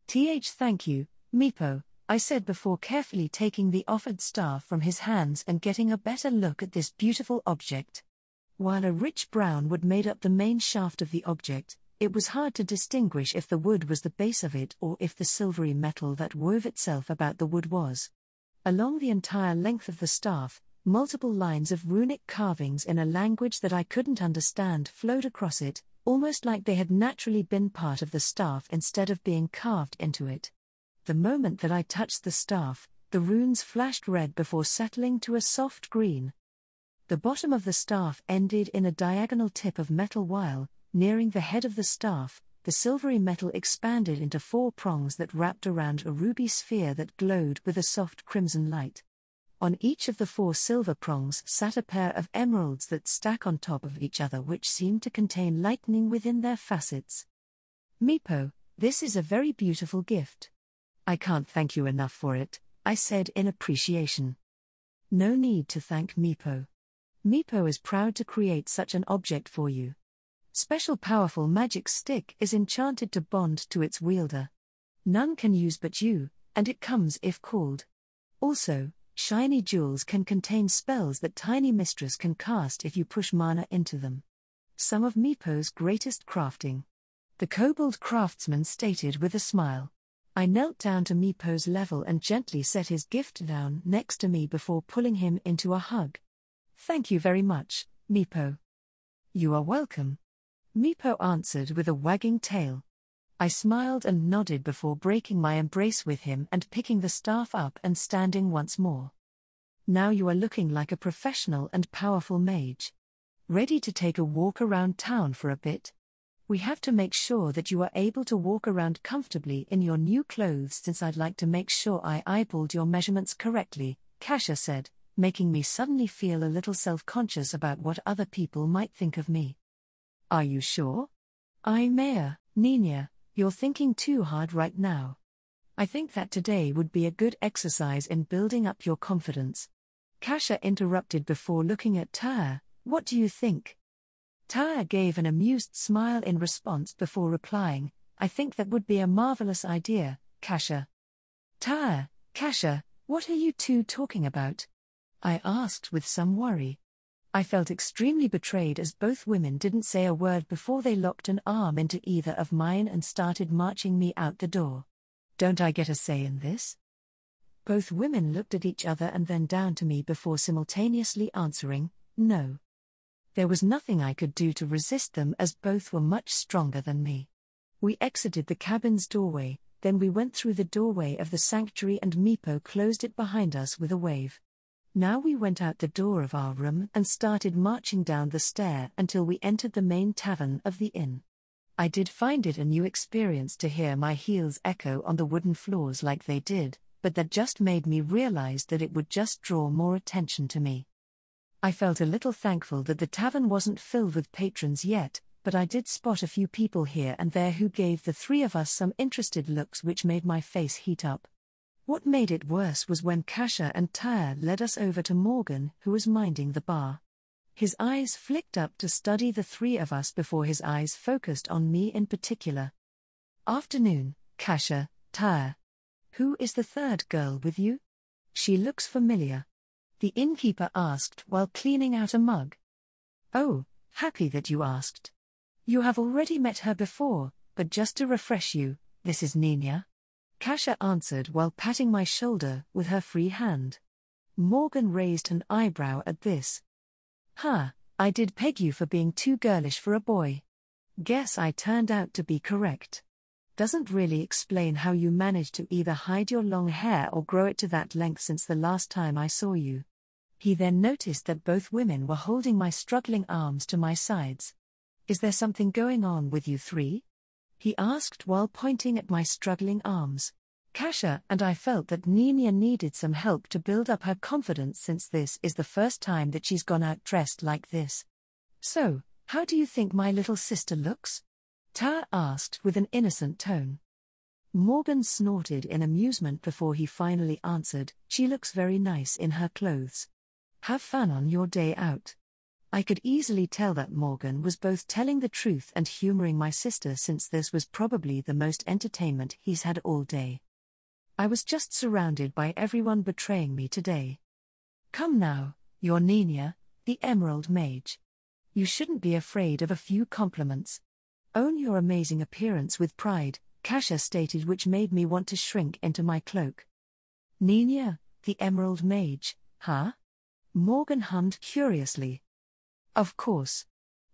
Thank you, Meepo, I said before carefully taking the offered staff from his hands and getting a better look at this beautiful object. While a rich brown wood made up the main shaft of the object, it was hard to distinguish if the wood was the base of it or if the silvery metal that wove itself about the wood was. Along the entire length of the staff, multiple lines of runic carvings in a language that I couldn't understand flowed across it, almost like they had naturally been part of the staff instead of being carved into it. The moment that I touched the staff, the runes flashed red before settling to a soft green. The bottom of the staff ended in a diagonal tip of metal while, nearing the head of the staff, the silvery metal expanded into 4 prongs that wrapped around a ruby sphere that glowed with a soft crimson light. On each of the 4 silver prongs sat a pair of emeralds that stack on top of each other, which seemed to contain lightning within their facets. Meepo, this is a very beautiful gift. I can't thank you enough for it, I said in appreciation. No need to thank Meepo. Meepo is proud to create such an object for you. Special powerful magic stick is enchanted to bond to its wielder. None can use but you, and it comes if called. Also, shiny jewels can contain spells that tiny mistress can cast if you push mana into them. Some of Meepo's greatest crafting. The kobold craftsman stated with a smile. I knelt down to Meepo's level and gently set his gift down next to me before pulling him into a hug. Thank you very much, Meepo. You are welcome. Meepo answered with a wagging tail. I smiled and nodded before breaking my embrace with him and picking the staff up and standing once more. Now you are looking like a professional and powerful mage. Ready to take a walk around town for a bit? We have to make sure that you are able to walk around comfortably in your new clothes, since I'd like to make sure I eyeballed your measurements correctly, Kasha said, making me suddenly feel a little self-conscious about what other people might think of me. Are you sure? Nina, you're thinking too hard right now. I think that today would be a good exercise in building up your confidence. Kasha interrupted before looking at Tara. What do you think? Tara gave an amused smile in response before replying, I think that would be a marvelous idea, Kasha. Tara, Kasha, what are you two talking about? I asked with some worry. I felt extremely betrayed as both women didn't say a word before they locked an arm into either of mine and started marching me out the door. Don't I get a say in this? Both women looked at each other and then down to me before simultaneously answering, no. There was nothing I could do to resist them as both were much stronger than me. We exited the cabin's doorway, then we went through the doorway of the sanctuary and Meepo closed it behind us with a wave. Now we went out the door of our room and started marching down the stair until we entered the main tavern of the inn. I did find it a new experience to hear my heels echo on the wooden floors like they did, but that just made me realize that it would just draw more attention to me. I felt a little thankful that the tavern wasn't filled with patrons yet, but I did spot a few people here and there who gave the 3 of us some interested looks which made my face heat up. What made it worse was when Kasha and Tara led us over to Morgan, who was minding the bar. His eyes flicked up to study the three of us before his eyes focused on me in particular. Afternoon, Kasia, Tyre. Who is the third girl with you? She looks familiar. The innkeeper asked while cleaning out a mug. Oh, happy that you asked. You have already met her before, but just to refresh you, this is Nina. Kasia answered while patting my shoulder with her free hand. Morgan raised an eyebrow at this. I did peg you for being too girlish for a boy. Guess I turned out to be correct. Doesn't really explain how you managed to either hide your long hair or grow it to that length since the last time I saw you. He then noticed that both women were holding my struggling arms to my sides. Is there something going on with you three? He asked while pointing at my struggling arms. Kasia and I felt that Nina needed some help to build up her confidence since this is the first time that she's gone out dressed like this. So, how do you think my little sister looks? Tyre asked with an innocent tone. Morgan snorted in amusement before he finally answered, she looks very nice in her clothes. Have fun on your day out. I could easily tell that Morgan was both telling the truth and humoring my sister since this was probably the most entertainment he's had all day. I was just surrounded by everyone betraying me today. Come now, you're Nina, the Emerald Mage. You shouldn't be afraid of a few compliments. Own your amazing appearance with pride, Kasia stated, which made me want to shrink into my cloak. Nina, the Emerald Mage, huh? Morgan hummed curiously. Of course.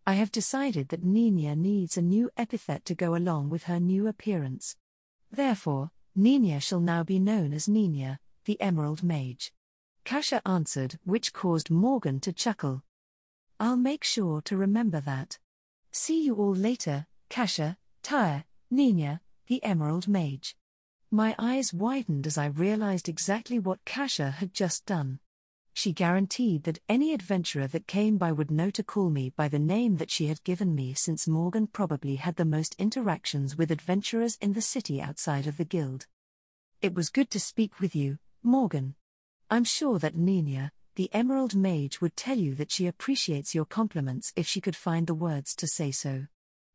I have decided that Nina needs a new epithet to go along with her new appearance. Therefore, Nina shall now be known as Nina, the Emerald Mage. Kasia answered, which caused Morgan to chuckle. I'll make sure to remember that. See you all later, Kasia, Tyre, Nina, the Emerald Mage. My eyes widened as I realized exactly what Kasia had just done. She guaranteed that any adventurer that came by would know to call me by the name that she had given me, since Morgan probably had the most interactions with adventurers in the city outside of the guild. It was good to speak with you, Morgan. I'm sure that Nina, the Emerald Mage, would tell you that she appreciates your compliments if she could find the words to say so.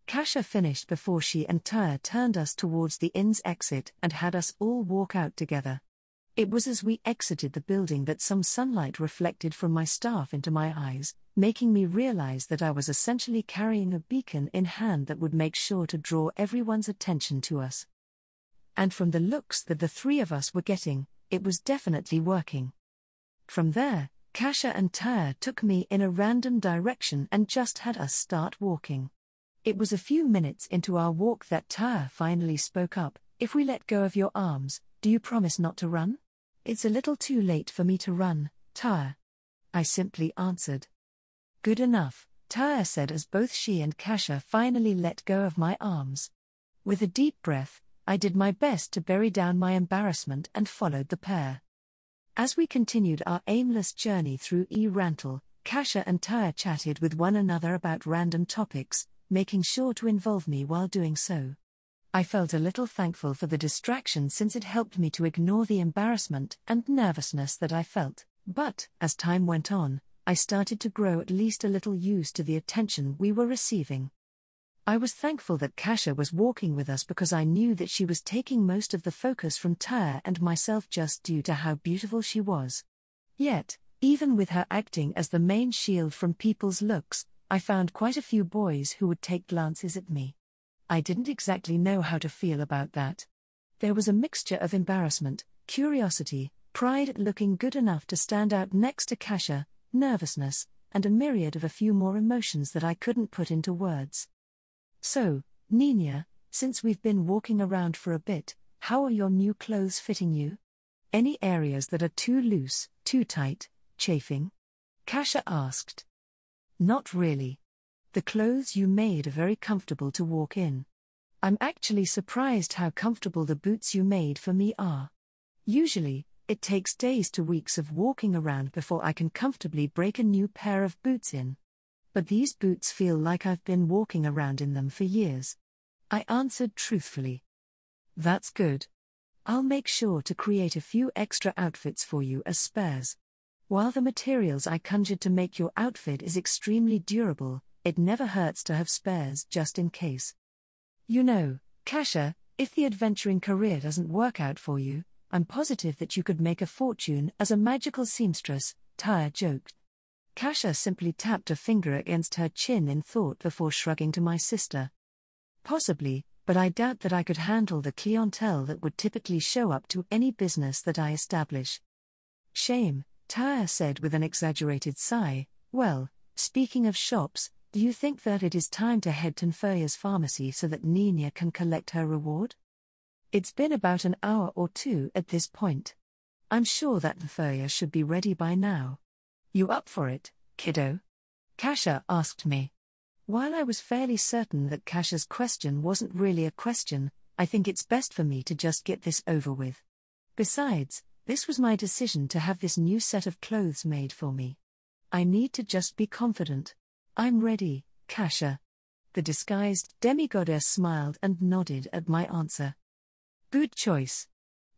Kasia finished before she and Tyre turned us towards the inn's exit and had us all walk out together. It was as we exited the building that some sunlight reflected from my staff into my eyes, making me realize that I was essentially carrying a beacon in hand that would make sure to draw everyone's attention to us. And from the looks that the three of us were getting, it was definitely working. From there, Kasia and Tyre took me in a random direction and just had us start walking. It was a few minutes into our walk that Tyre finally spoke up. If we let go of your arms, do you promise not to run? It's a little too late for me to run, Tyre. I simply answered. Good enough, Tyre said as both she and Kasia finally let go of my arms. With a deep breath, I did my best to bury down my embarrassment and followed the pair. As we continued our aimless journey through Rantel, Kasia and Tyre chatted with one another about random topics, making sure to involve me while doing so. I felt a little thankful for the distraction since it helped me to ignore the embarrassment and nervousness that I felt, but, as time went on, I started to grow at least a little used to the attention we were receiving. I was thankful that Kasia was walking with us because I knew that she was taking most of the focus from Tyre and myself just due to how beautiful she was. Yet, even with her acting as the main shield from people's looks, I found quite a few boys who would take glances at me. I didn't exactly know how to feel about that. There was a mixture of embarrassment, curiosity, pride at looking good enough to stand out next to Kasia, nervousness, and a myriad of a few more emotions that I couldn't put into words. So, Nina, since we've been walking around for a bit, how are your new clothes fitting you? Any areas that are too loose, too tight, chafing? Kasia asked. Not really. The clothes you made are very comfortable to walk in. I'm actually surprised how comfortable the boots you made for me are. Usually, it takes days to weeks of walking around before I can comfortably break a new pair of boots in. But these boots feel like I've been walking around in them for years. I answered truthfully. That's good. I'll make sure to create a few extra outfits for you as spares. While the materials I conjured to make your outfit is extremely durable, it never hurts to have spares just in case. You know, Kasha, if the adventuring career doesn't work out for you, I'm positive that you could make a fortune as a magical seamstress, Tyre joked. Kasha simply tapped a finger against her chin in thought before shrugging to my sister. Possibly, but I doubt that I could handle the clientele that would typically show up to any business that I establish. Shame, Tyre said with an exaggerated sigh. Well, speaking of shops, do you think that it is time to head to Nfuria's pharmacy so that Nina can collect her reward? It's been about an hour or two at this point. I'm sure that Nfuria should be ready by now. You up for it, kiddo? Kasha asked me. While I was fairly certain that Kasha's question wasn't really a question, I think it's best for me to just get this over with. Besides, this was my decision to have this new set of clothes made for me. I need to just be confident. I'm ready, Kasha. The disguised demigoddess smiled and nodded at my answer. Good choice.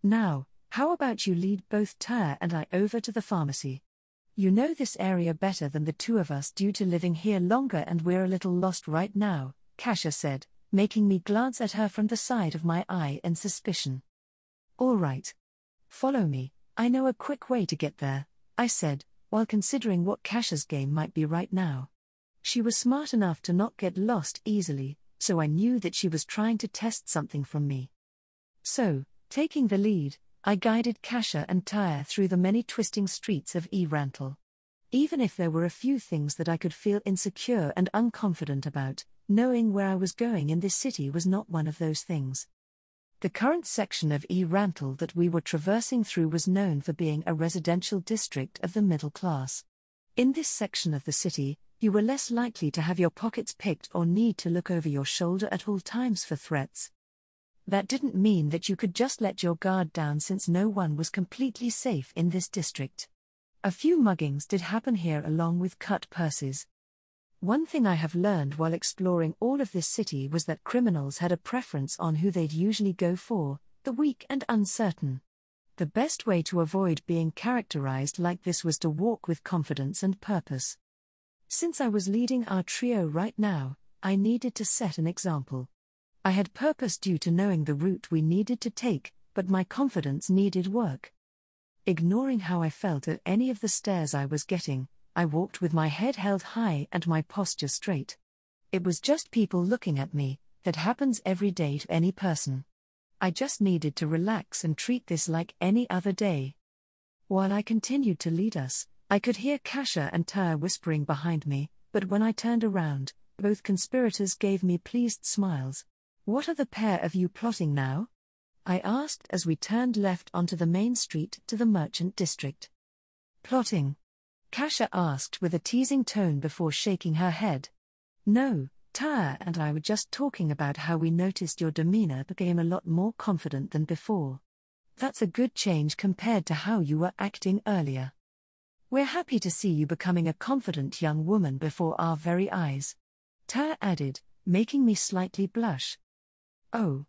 Now, how about you lead both Tyre and I over to the pharmacy? You know this area better than the two of us due to living here longer, and we're a little lost right now, Kasha said, making me glance at her from the side of my eye in suspicion. All right. Follow me, I know a quick way to get there, I said, while considering what Kasha's game might be right now. She was smart enough to not get lost easily, so I knew that she was trying to test something from me. So, taking the lead, I guided Kasha and Tyre through the many twisting streets of Rantel. Even if there were a few things that I could feel insecure and unconfident about, knowing where I was going in this city was not one of those things. The current section of Rantel that we were traversing through was known for being a residential district of the middle class. In this section of the city, you were less likely to have your pockets picked or need to look over your shoulder at all times for threats. That didn't mean that you could just let your guard down, since no one was completely safe in this district. A few muggings did happen here along with cut purses. One thing I have learned while exploring all of this city was that criminals had a preference on who they'd usually go for, the weak and uncertain. The best way to avoid being characterized like this was to walk with confidence and purpose. Since I was leading our trio right now, I needed to set an example. I had purpose due to knowing the route we needed to take, but my confidence needed work. Ignoring how I felt at any of the stares I was getting, I walked with my head held high and my posture straight. It was just people looking at me, that happens every day to any person. I just needed to relax and treat this like any other day. While I continued to lead us, I could hear Kasha and Tyre whispering behind me, but when I turned around, both conspirators gave me pleased smiles. What are the pair of you plotting now? I asked as we turned left onto the main street to the merchant district. Plotting? Kasha asked with a teasing tone before shaking her head. No, Tyre and I were just talking about how we noticed your demeanor became a lot more confident than before. That's a good change compared to how you were acting earlier. We're happy to see you becoming a confident young woman before our very eyes, Tyre added, making me slightly blush. Oh.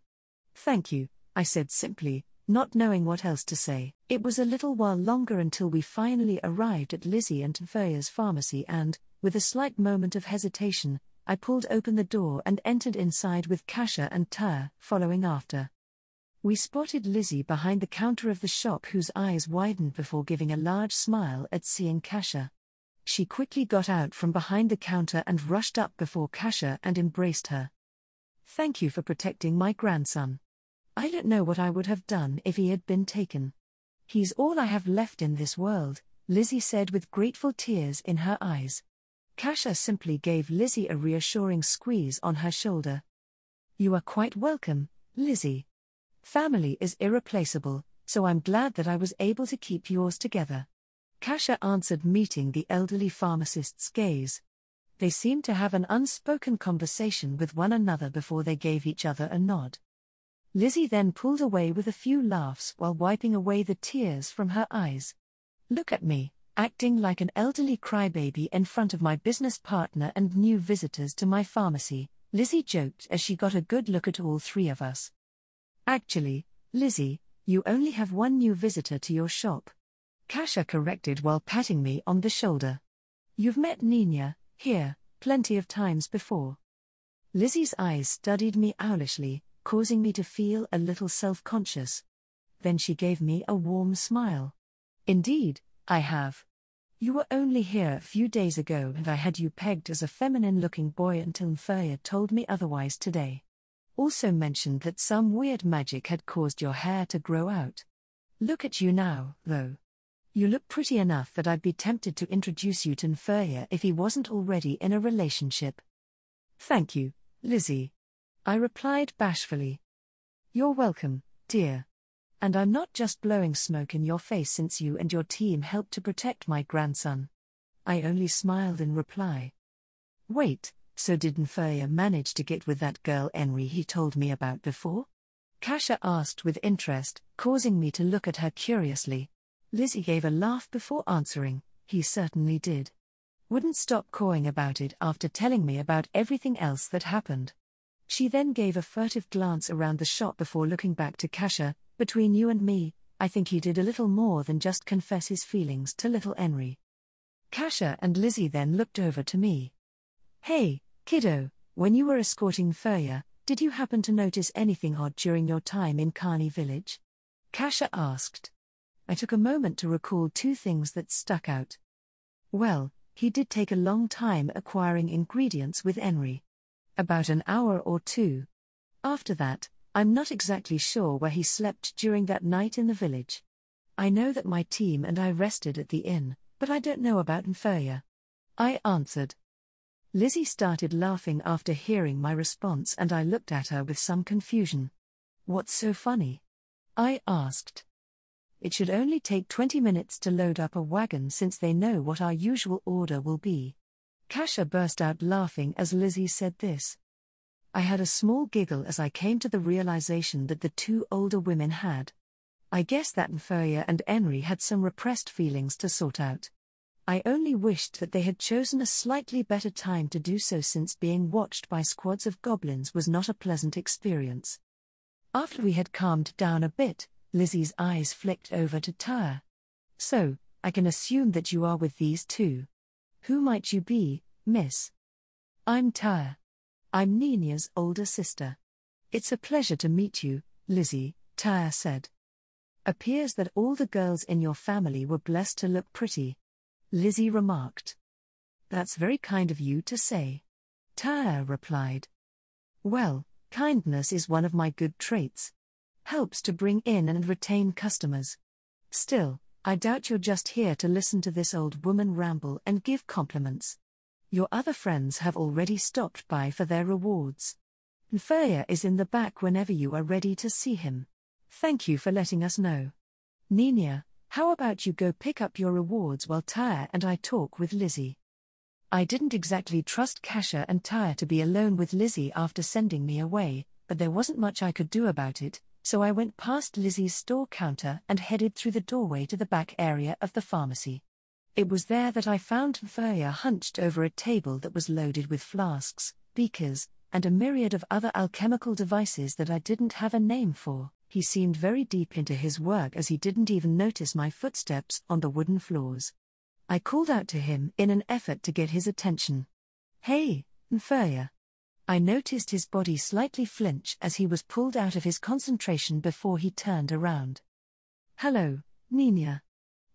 Thank you, I said simply, not knowing what else to say. It was a little while longer until we finally arrived at Lizzie and Nfuria's pharmacy and, with a slight moment of hesitation, I pulled open the door and entered inside with Kasha and Tyre following after. We spotted Lizzie behind the counter of the shop, whose eyes widened before giving a large smile at seeing Kasha. She quickly got out from behind the counter and rushed up before Kasha and embraced her. Thank you for protecting my grandson. I don't know what I would have done if he had been taken. He's all I have left in this world, Lizzie said with grateful tears in her eyes. Kasha simply gave Lizzie a reassuring squeeze on her shoulder. You are quite welcome, Lizzie. Family is irreplaceable, so I'm glad that I was able to keep yours together. Kasha answered, meeting the elderly pharmacist's gaze. They seemed to have an unspoken conversation with one another before they gave each other a nod. Lizzie then pulled away with a few laughs while wiping away the tears from her eyes. Look at me, acting like an elderly crybaby in front of my business partner and new visitors to my pharmacy, Lizzie joked as she got a good look at all three of us. Actually, Lizzie, you only have one new visitor to your shop. Kasha corrected while patting me on the shoulder. You've met Nina, here, plenty of times before. Lizzie's eyes studied me owlishly, causing me to feel a little self-conscious. Then she gave me a warm smile. Indeed, I have. You were only here a few days ago and I had you pegged as a feminine-looking boy until Mferya told me otherwise today. Also mentioned that some weird magic had caused your hair to grow out. Look at you now, though. You look pretty enough that I'd be tempted to introduce you to Mferya if he wasn't already in a relationship. Thank you, Lizzie. I replied bashfully. You're welcome, dear. And I'm not just blowing smoke in your face since you and your team helped to protect my grandson. I only smiled in reply. Wait, so did Mferya manage to get with that girl Enri he told me about before? Kasha asked with interest, causing me to look at her curiously. Lizzie gave a laugh before answering, he certainly did. Wouldn't stop cawing about it after telling me about everything else that happened. She then gave a furtive glance around the shop before looking back to Kasha. Between you and me, I think he did a little more than just confess his feelings to little Enri. Kasha and Lizzie then looked over to me. Hey, kiddo, when you were escorting Mferya, did you happen to notice anything odd during your time in Kani village? Kasha asked. I took a moment to recall two things that stuck out. Well, he did take a long time acquiring ingredients with Enri. About an hour or two. After that, I'm not exactly sure where he slept during that night in the village. I know that my team and I rested at the inn, but I don't know about Mferya. I answered. Lizzie started laughing after hearing my response and I looked at her with some confusion. What's so funny? I asked. It should only take 20 minutes to load up a wagon since they know what our usual order will be. Kasha burst out laughing as Lizzie said this. I had a small giggle as I came to the realization that the two older women had. I guess that Mferya and Enri had some repressed feelings to sort out. I only wished that they had chosen a slightly better time to do so since being watched by squads of goblins was not a pleasant experience. After we had calmed down a bit, Lizzie's eyes flicked over to Tyre. So, I can assume that you are with these two. Who might you be, miss? I'm Tyre. I'm Nina's older sister. It's a pleasure to meet you, Lizzie, Tyre said. Appears that all the girls in your family were blessed to look pretty. Lizzie remarked. That's very kind of you to say. Tyre replied. Well, kindness is one of my good traits. Helps to bring in and retain customers. Still, I doubt you're just here to listen to this old woman ramble and give compliments. Your other friends have already stopped by for their rewards. Mferya is in the back whenever you are ready to see him. Thank you for letting us know. Nina, how about you go pick up your rewards while Tyre and I talk with Lizzie? I didn't exactly trust Kasha and Tyre to be alone with Lizzie after sending me away, but there wasn't much I could do about it. So I went past Lizzie's store counter and headed through the doorway to the back area of the pharmacy. It was there that I found Mferya hunched over a table that was loaded with flasks, beakers, and a myriad of other alchemical devices that I didn't have a name for. He seemed very deep into his work as he didn't even notice my footsteps on the wooden floors. I called out to him in an effort to get his attention. Hey, Mferya. I noticed his body slightly flinch as he was pulled out of his concentration before he turned around. Hello, Nina.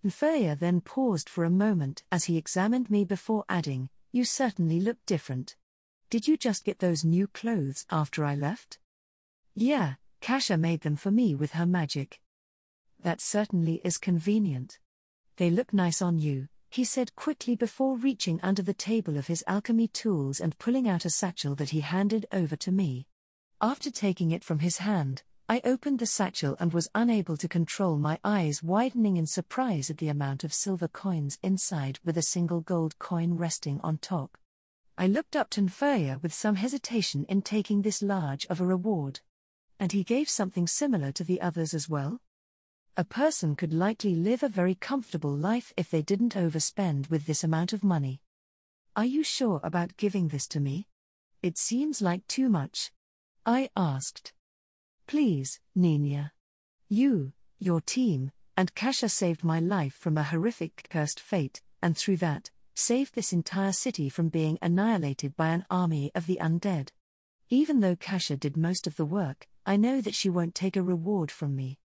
Mferya then paused for a moment as he examined me before adding, you certainly look different. Did you just get those new clothes after I left? Yeah, Kasha made them for me with her magic. That certainly is convenient. They look nice on you, he said quickly before reaching under the table of his alchemy tools and pulling out a satchel that he handed over to me. After taking it from his hand, I opened the satchel and was unable to control my eyes widening in surprise at the amount of silver coins inside with a single gold coin resting on top. I looked up to Mferya with some hesitation in taking this large of a reward. And he gave something similar to the others as well? A person could likely live a very comfortable life if they didn't overspend with this amount of money. Are you sure about giving this to me? It seems like too much. I asked. Please, Nina. You, your team, and Kasha saved my life from a horrific cursed fate, and through that, saved this entire city from being annihilated by an army of the undead. Even though Kasha did most of the work, I know that she won't take a reward from me.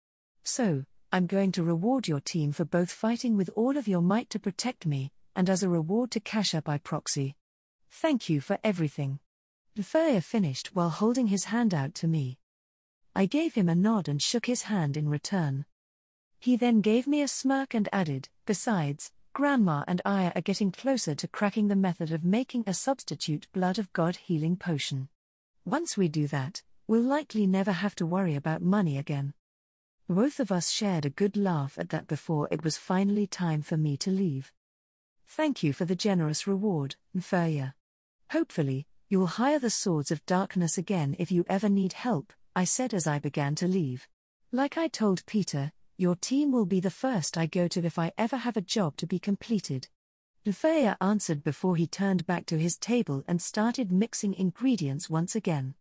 So, I'm going to reward your team for both fighting with all of your might to protect me, and as a reward to Kasha by proxy. Thank you for everything. Nefaya finished while holding his hand out to me. I gave him a nod and shook his hand in return. He then gave me a smirk and added, "Besides, Grandma and I are getting closer to cracking the method of making a substitute blood of God healing potion. Once we do that, we'll likely never have to worry about money again." Both of us shared a good laugh at that before it was finally time for me to leave. "Thank you for the generous reward, Nefaya. Hopefully, you'll hire the Swords of Darkness again if you ever need help," I said as I began to leave. "Like I told Peter, your team will be the first I go to if I ever have a job to be completed." Nefaya answered before he turned back to his table and started mixing ingredients once again.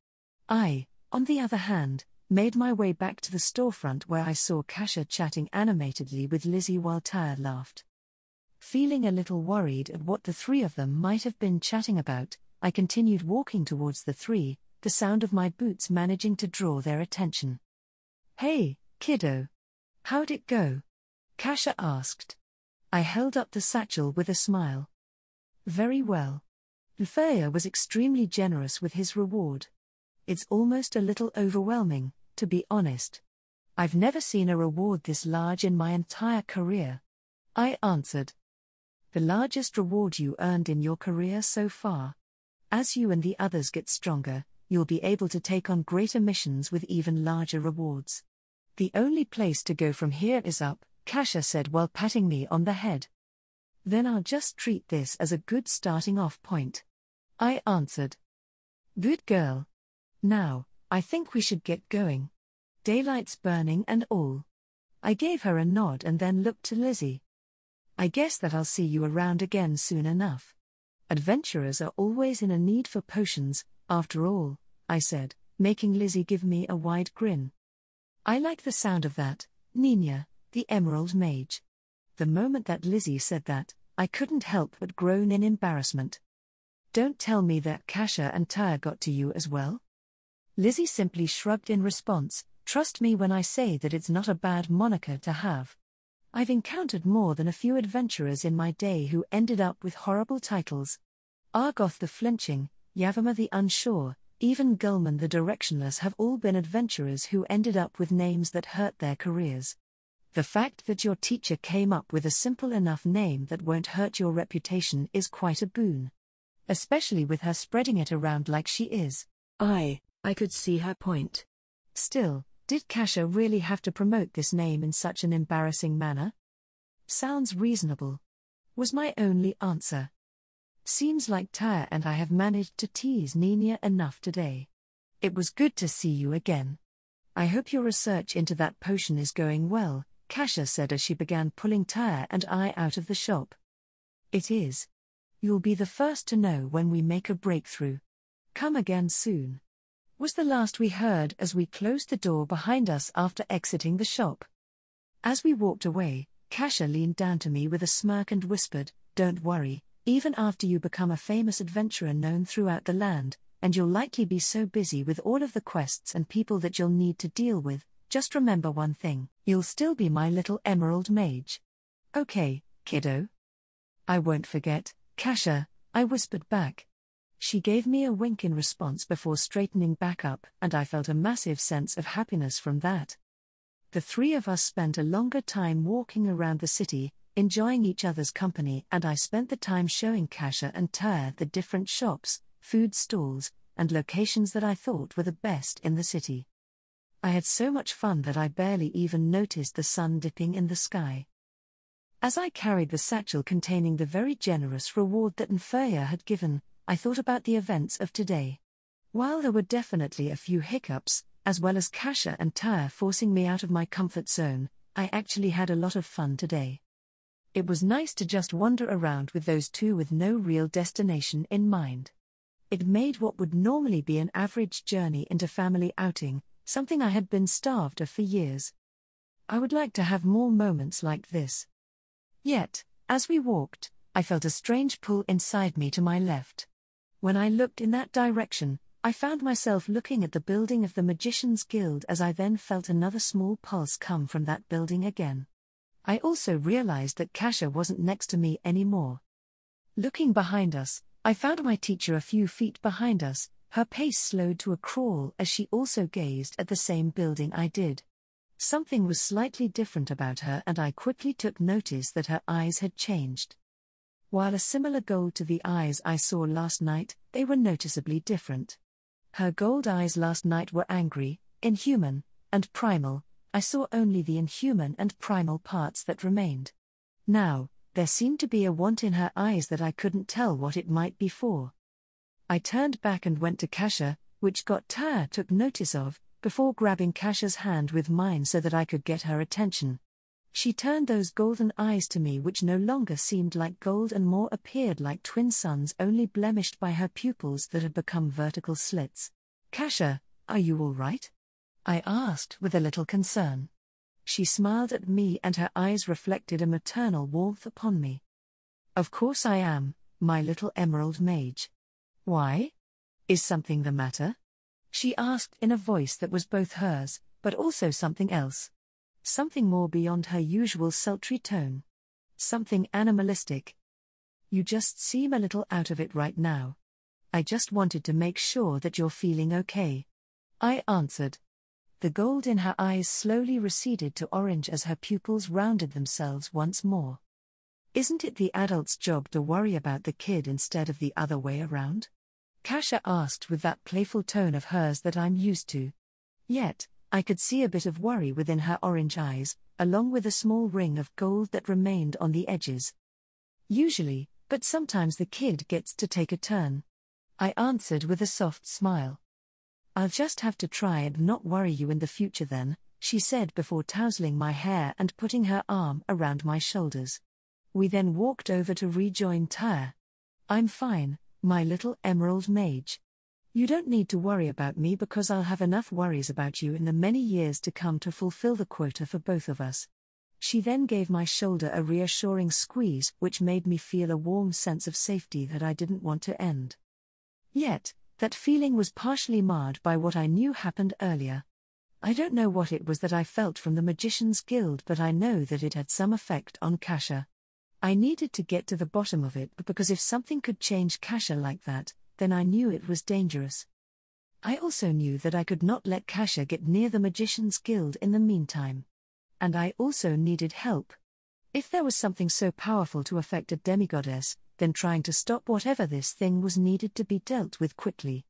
I, on the other hand, made my way back to the storefront where I saw Kasha chatting animatedly with Lizzie while Tyre laughed. Feeling a little worried at what the three of them might have been chatting about, I continued walking towards the three, the sound of my boots managing to draw their attention. "Hey, kiddo. How'd it go?" Kasha asked. I held up the satchel with a smile. "Very well." Nefaya was extremely generous with his reward. "It's almost a little overwhelming, to be honest. I've never seen a reward this large in my entire career," I answered. "The largest reward you earned in your career so far. As you and the others get stronger, you'll be able to take on greater missions with even larger rewards. The only place to go from here is up," Kasha said while patting me on the head. "Then I'll just treat this as a good starting off point," I answered. "Good girl. Now, I think we should get going. Daylight's burning and all." I gave her a nod and then looked to Lizzie. "I guess that I'll see you around again soon enough. Adventurers are always in a need for potions, after all," I said, making Lizzie give me a wide grin. "I like the sound of that, Nina, the Emerald Mage." The moment that Lizzie said that, I couldn't help but groan in embarrassment. "Don't tell me that Kasha and Tyre got to you as well?" Lizzie simply shrugged in response. "Trust me when I say that it's not a bad moniker to have. I've encountered more than a few adventurers in my day who ended up with horrible titles. Argoth the Flinching, Yavima the Unsure, even Gulman the Directionless have all been adventurers who ended up with names that hurt their careers. The fact that your teacher came up with a simple enough name that won't hurt your reputation is quite a boon. Especially with her spreading it around like she is." I could see her point. Still, did Kasha really have to promote this name in such an embarrassing manner? "Sounds reasonable," was my only answer. "Seems like Tyre and I have managed to tease Nina enough today. It was good to see you again. I hope your research into that potion is going well," Kasha said as she began pulling Tyre and I out of the shop. "It is. You'll be the first to know when we make a breakthrough. Come again soon," was the last we heard as we closed the door behind us after exiting the shop. As we walked away, Kasha leaned down to me with a smirk and whispered, "Don't worry, even after you become a famous adventurer known throughout the land, and you'll likely be so busy with all of the quests and people that you'll need to deal with, just remember one thing, you'll still be my little Emerald Mage. Okay, kiddo?" "I won't forget, Kasha," I whispered back. She gave me a wink in response before straightening back up, and I felt a massive sense of happiness from that. The three of us spent a longer time walking around the city, enjoying each other's company, and I spent the time showing Kasha and Tyre the different shops, food stalls, and locations that I thought were the best in the city. I had so much fun that I barely even noticed the sun dipping in the sky. As I carried the satchel containing the very generous reward that Nefaya had given, I thought about the events of today. While there were definitely a few hiccups, as well as Kasha and Tyre forcing me out of my comfort zone, I actually had a lot of fun today. It was nice to just wander around with those two with no real destination in mind. It made what would normally be an average journey into family outing, something I had been starved of for years. I would like to have more moments like this. Yet, as we walked, I felt a strange pull inside me to my left. When I looked in that direction, I found myself looking at the building of the Magician's Guild as I then felt another small pulse come from that building again. I also realized that Kasha wasn't next to me anymore. Looking behind us, I found my teacher a few feet behind us. Her pace slowed to a crawl as she also gazed at the same building I did. Something was slightly different about her, and I quickly took notice that her eyes had changed. While a similar gold to the eyes I saw last night, they were noticeably different. Her gold eyes last night were angry, inhuman, and primal. I saw only the inhuman and primal parts that remained. Now, there seemed to be a want in her eyes that I couldn't tell what it might be for. I turned back and went to Kasha, which Tyr took notice of, before grabbing Kasha's hand with mine so that I could get her attention. She turned those golden eyes to me, which no longer seemed like gold and more appeared like twin suns, only blemished by her pupils that had become vertical slits. "Kasha, are you all right?" I asked with a little concern. She smiled at me and her eyes reflected a maternal warmth upon me. "Of course I am, my little emerald mage." "Why? Is something the matter?" she asked in a voice that was both hers, but also something else. Something more beyond her usual sultry tone. Something animalistic. "You just seem a little out of it right now. I just wanted to make sure that you're feeling okay," I answered. The gold in her eyes slowly receded to orange as her pupils rounded themselves once more. "Isn't it the adult's job to worry about the kid instead of the other way around?" Kasha asked with that playful tone of hers that I'm used to. Yet, I could see a bit of worry within her orange eyes, along with a small ring of gold that remained on the edges. "Usually, but sometimes the kid gets to take a turn," I answered with a soft smile. "I'll just have to try and not worry you in the future then," she said before tousling my hair and putting her arm around my shoulders. We then walked over to rejoin Tyr. "I'm fine, my little emerald mage. You don't need to worry about me because I'll have enough worries about you in the many years to come to fulfill the quota for both of us." She then gave my shoulder a reassuring squeeze, which made me feel a warm sense of safety that I didn't want to end. Yet, that feeling was partially marred by what I knew happened earlier. I don't know what it was that I felt from the Magician's Guild, but I know that it had some effect on Kasha. I needed to get to the bottom of it, because if something could change Kasha like that, then I knew it was dangerous. I also knew that I could not let Kasha get near the Magician's Guild in the meantime. And I also needed help. If there was something so powerful to affect a demigoddess, then trying to stop whatever this thing was needed to be dealt with quickly.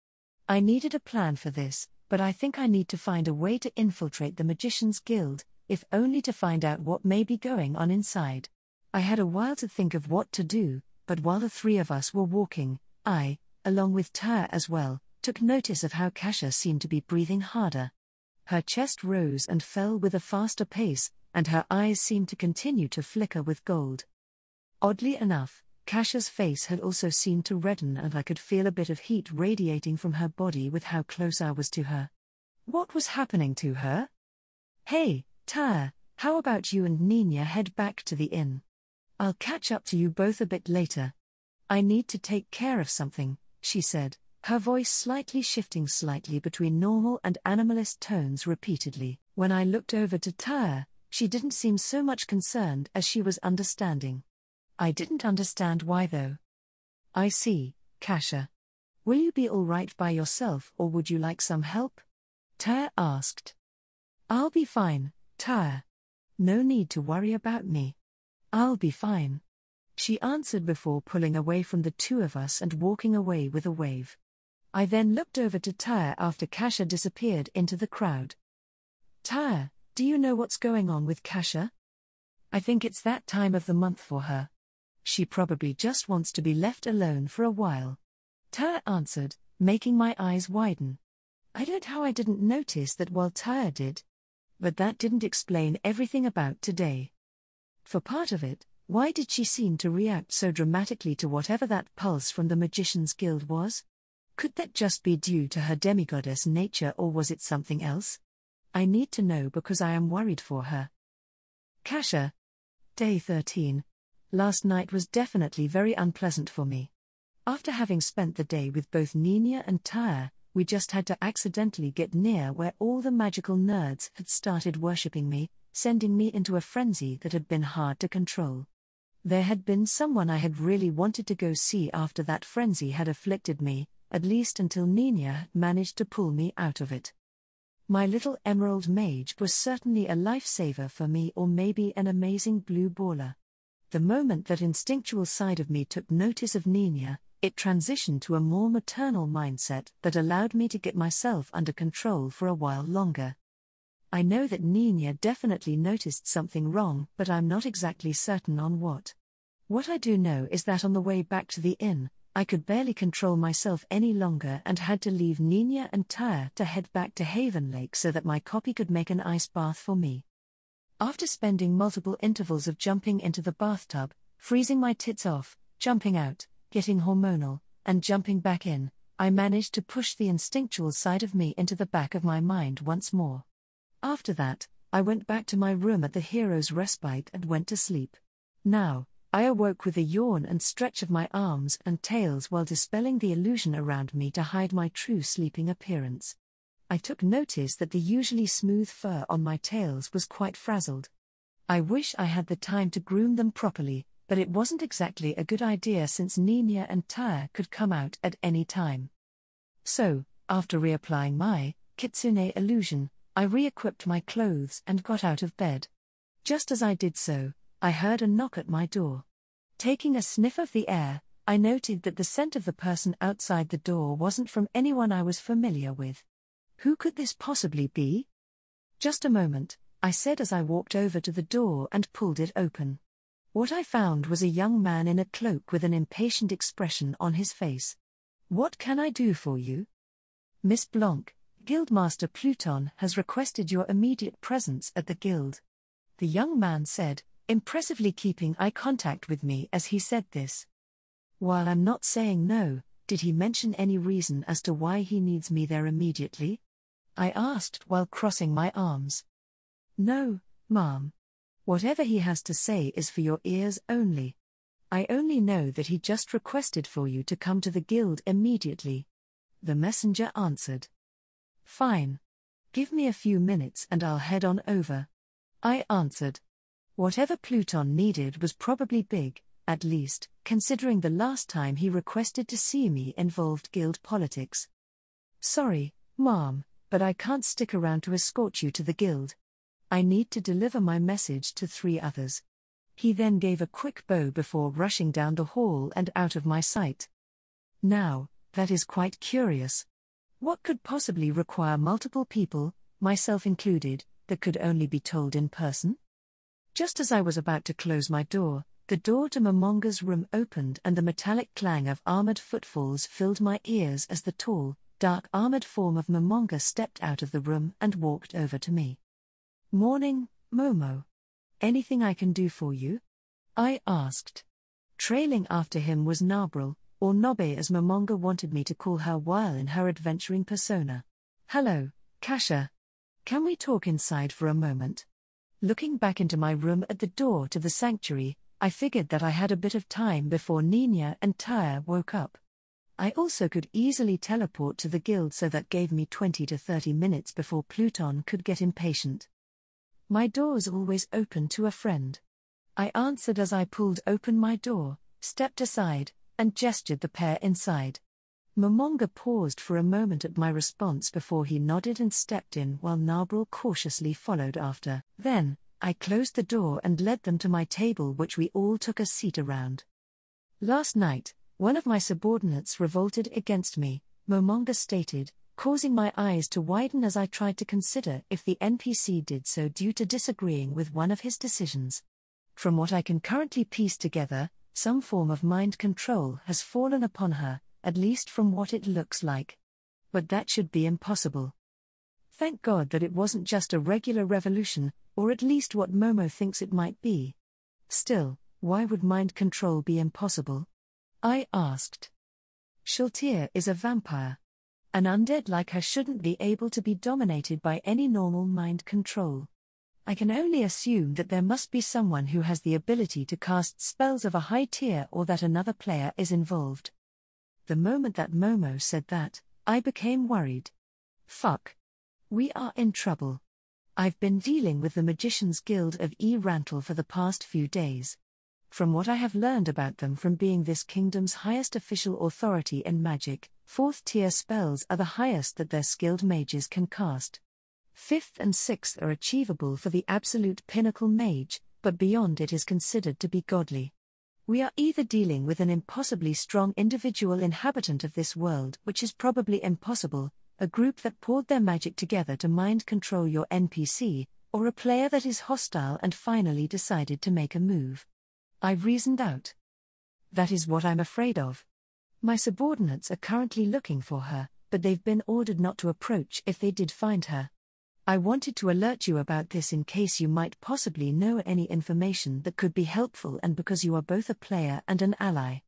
I needed a plan for this, but I think I need to find a way to infiltrate the Magician's Guild, if only to find out what may be going on inside. I had a while to think of what to do, but while the three of us were walking, I, along with Tyr as well, took notice of how Kasha seemed to be breathing harder. Her chest rose and fell with a faster pace, and her eyes seemed to continue to flicker with gold. Oddly enough, Kasha's face had also seemed to redden, and I could feel a bit of heat radiating from her body with how close I was to her. What was happening to her? "Hey, Tyr, how about you and Nina head back to the inn? I'll catch up to you both a bit later. I need to take care of something," she said, her voice slightly shifting slightly between normal and animalist tones repeatedly. When I looked over to Tyr, she didn't seem so much concerned as she was understanding. I didn't understand why though. "I see, Kasha. Will you be all right by yourself, or would you like some help?" Tyr asked. "I'll be fine, Tyr. No need to worry about me. I'll be fine," she answered before pulling away from the two of us and walking away with a wave. I then looked over to Tyr after Kasha disappeared into the crowd. "Tyr, do you know what's going on with Kasha? I think it's that time of the month for her. She probably just wants to be left alone for a while," Tyr answered, making my eyes widen. I don't know how I didn't notice that while Tyr did. But that didn't explain everything about today. For part of it, why did she seem to react so dramatically to whatever that pulse from the Magician's Guild was? Could that just be due to her demigoddess nature, or was it something else? I need to know because I am worried for her. Kasha. Day 13. Last night was definitely very unpleasant for me. After having spent the day with both Nina and Tyre, we just had to accidentally get near where all the magical nerds had started worshipping me, sending me into a frenzy that had been hard to control. There had been someone I had really wanted to go see after that frenzy had afflicted me, at least until Nina had managed to pull me out of it. My little emerald mage was certainly a lifesaver for me, or maybe an amazing blue baller. The moment that instinctual side of me took notice of Nina, it transitioned to a more maternal mindset that allowed me to get myself under control for a while longer. I know that Nina definitely noticed something wrong, but I'm not exactly certain on what. What I do know is that on the way back to the inn, I could barely control myself any longer and had to leave Nina and Tyre to head back to Haven Lake so that my copy could make an ice bath for me. After spending multiple intervals of jumping into the bathtub, freezing my tits off, jumping out, getting hormonal, and jumping back in, I managed to push the instinctual side of me into the back of my mind once more. After that, I went back to my room at the Hero's Respite and went to sleep. Now, I awoke with a yawn and stretch of my arms and tails while dispelling the illusion around me to hide my true sleeping appearance. I took notice that the usually smooth fur on my tails was quite frazzled. I wish I had the time to groom them properly, but it wasn't exactly a good idea since Nina and Tyre could come out at any time. So, after reapplying my kitsune illusion, I re-equipped my clothes and got out of bed. Just as I did so, I heard a knock at my door. Taking a sniff of the air, I noted that the scent of the person outside the door wasn't from anyone I was familiar with. Who could this possibly be? Just a moment, I said as I walked over to the door and pulled it open. What I found was a young man in a cloak with an impatient expression on his face. "What can I do for you?" "Miss Blanc, Guildmaster Pluton has requested your immediate presence at the guild," the young man said, impressively keeping eye contact with me as he said this. "While I'm not saying no, did he mention any reason as to why he needs me there immediately?" I asked while crossing my arms. "No, ma'am. Whatever he has to say is for your ears only. I only know that he just requested for you to come to the guild immediately," the messenger answered. "Fine. Give me a few minutes and I'll head on over," I answered. Whatever Pluton needed was probably big, at least, considering the last time he requested to see me involved guild politics. "Sorry, ma'am, but I can't stick around to escort you to the guild. I need to deliver my message to 3 others." He then gave a quick bow before rushing down the hall and out of my sight. Now, that is quite curious. What could possibly require multiple people, myself included, that could only be told in person? Just as I was about to close my door, the door to Momonga's room opened and the metallic clang of armored footfalls filled my ears as the tall, dark-armored form of Momonga stepped out of the room and walked over to me. "Morning, Momo. Anything I can do for you?" I asked. Trailing after him was Nabril, or Nobe as Momonga wanted me to call her while in her adventuring persona. "Hello, Kasha. Can we talk inside for a moment?" Looking back into my room at the door to the sanctuary, I figured that I had a bit of time before Nina and Tyre woke up. I also could easily teleport to the guild, so that gave me 20 to 30 minutes before Pluton could get impatient. "My door's always open to a friend," I answered as I pulled open my door, stepped aside, and gestured the pair inside. Momonga paused for a moment at my response before he nodded and stepped in while Nabril cautiously followed after. Then, I closed the door and led them to my table, which we all took a seat around. "Last night, one of my subordinates revolted against me," Momonga stated, causing my eyes to widen as I tried to consider if the NPC did so due to disagreeing with one of his decisions. From what I can currently piece together, some form of mind control has fallen upon her, at least from what it looks like. But that should be impossible. Thank God that it wasn't just a regular revolution, or at least what Momo thinks it might be. Still, why would mind control be impossible? I asked. "Shaltir is a vampire. An undead like her shouldn't be able to be dominated by any normal mind control. I can only assume that there must be someone who has the ability to cast spells of a high tier or that another player is involved. The moment that Momo said that, I became worried. Fuck. We are in trouble. I've been dealing with the Magicians Guild of Rantle for the past few days. From what I have learned about them from being this kingdom's highest official authority in magic, 4th tier spells are the highest that their skilled mages can cast. 5th and 6th are achievable for the absolute pinnacle mage, but beyond it is considered to be godly. We are either dealing with an impossibly strong individual inhabitant of this world, which is probably impossible, a group that poured their magic together to mind control your NPC, or a player that is hostile and finally decided to make a move. I reasoned out. That is what I'm afraid of. My subordinates are currently looking for her, but they've been ordered not to approach if they did find her. I wanted to alert you about this in case you might possibly know any information that could be helpful and because you are both a player and an ally.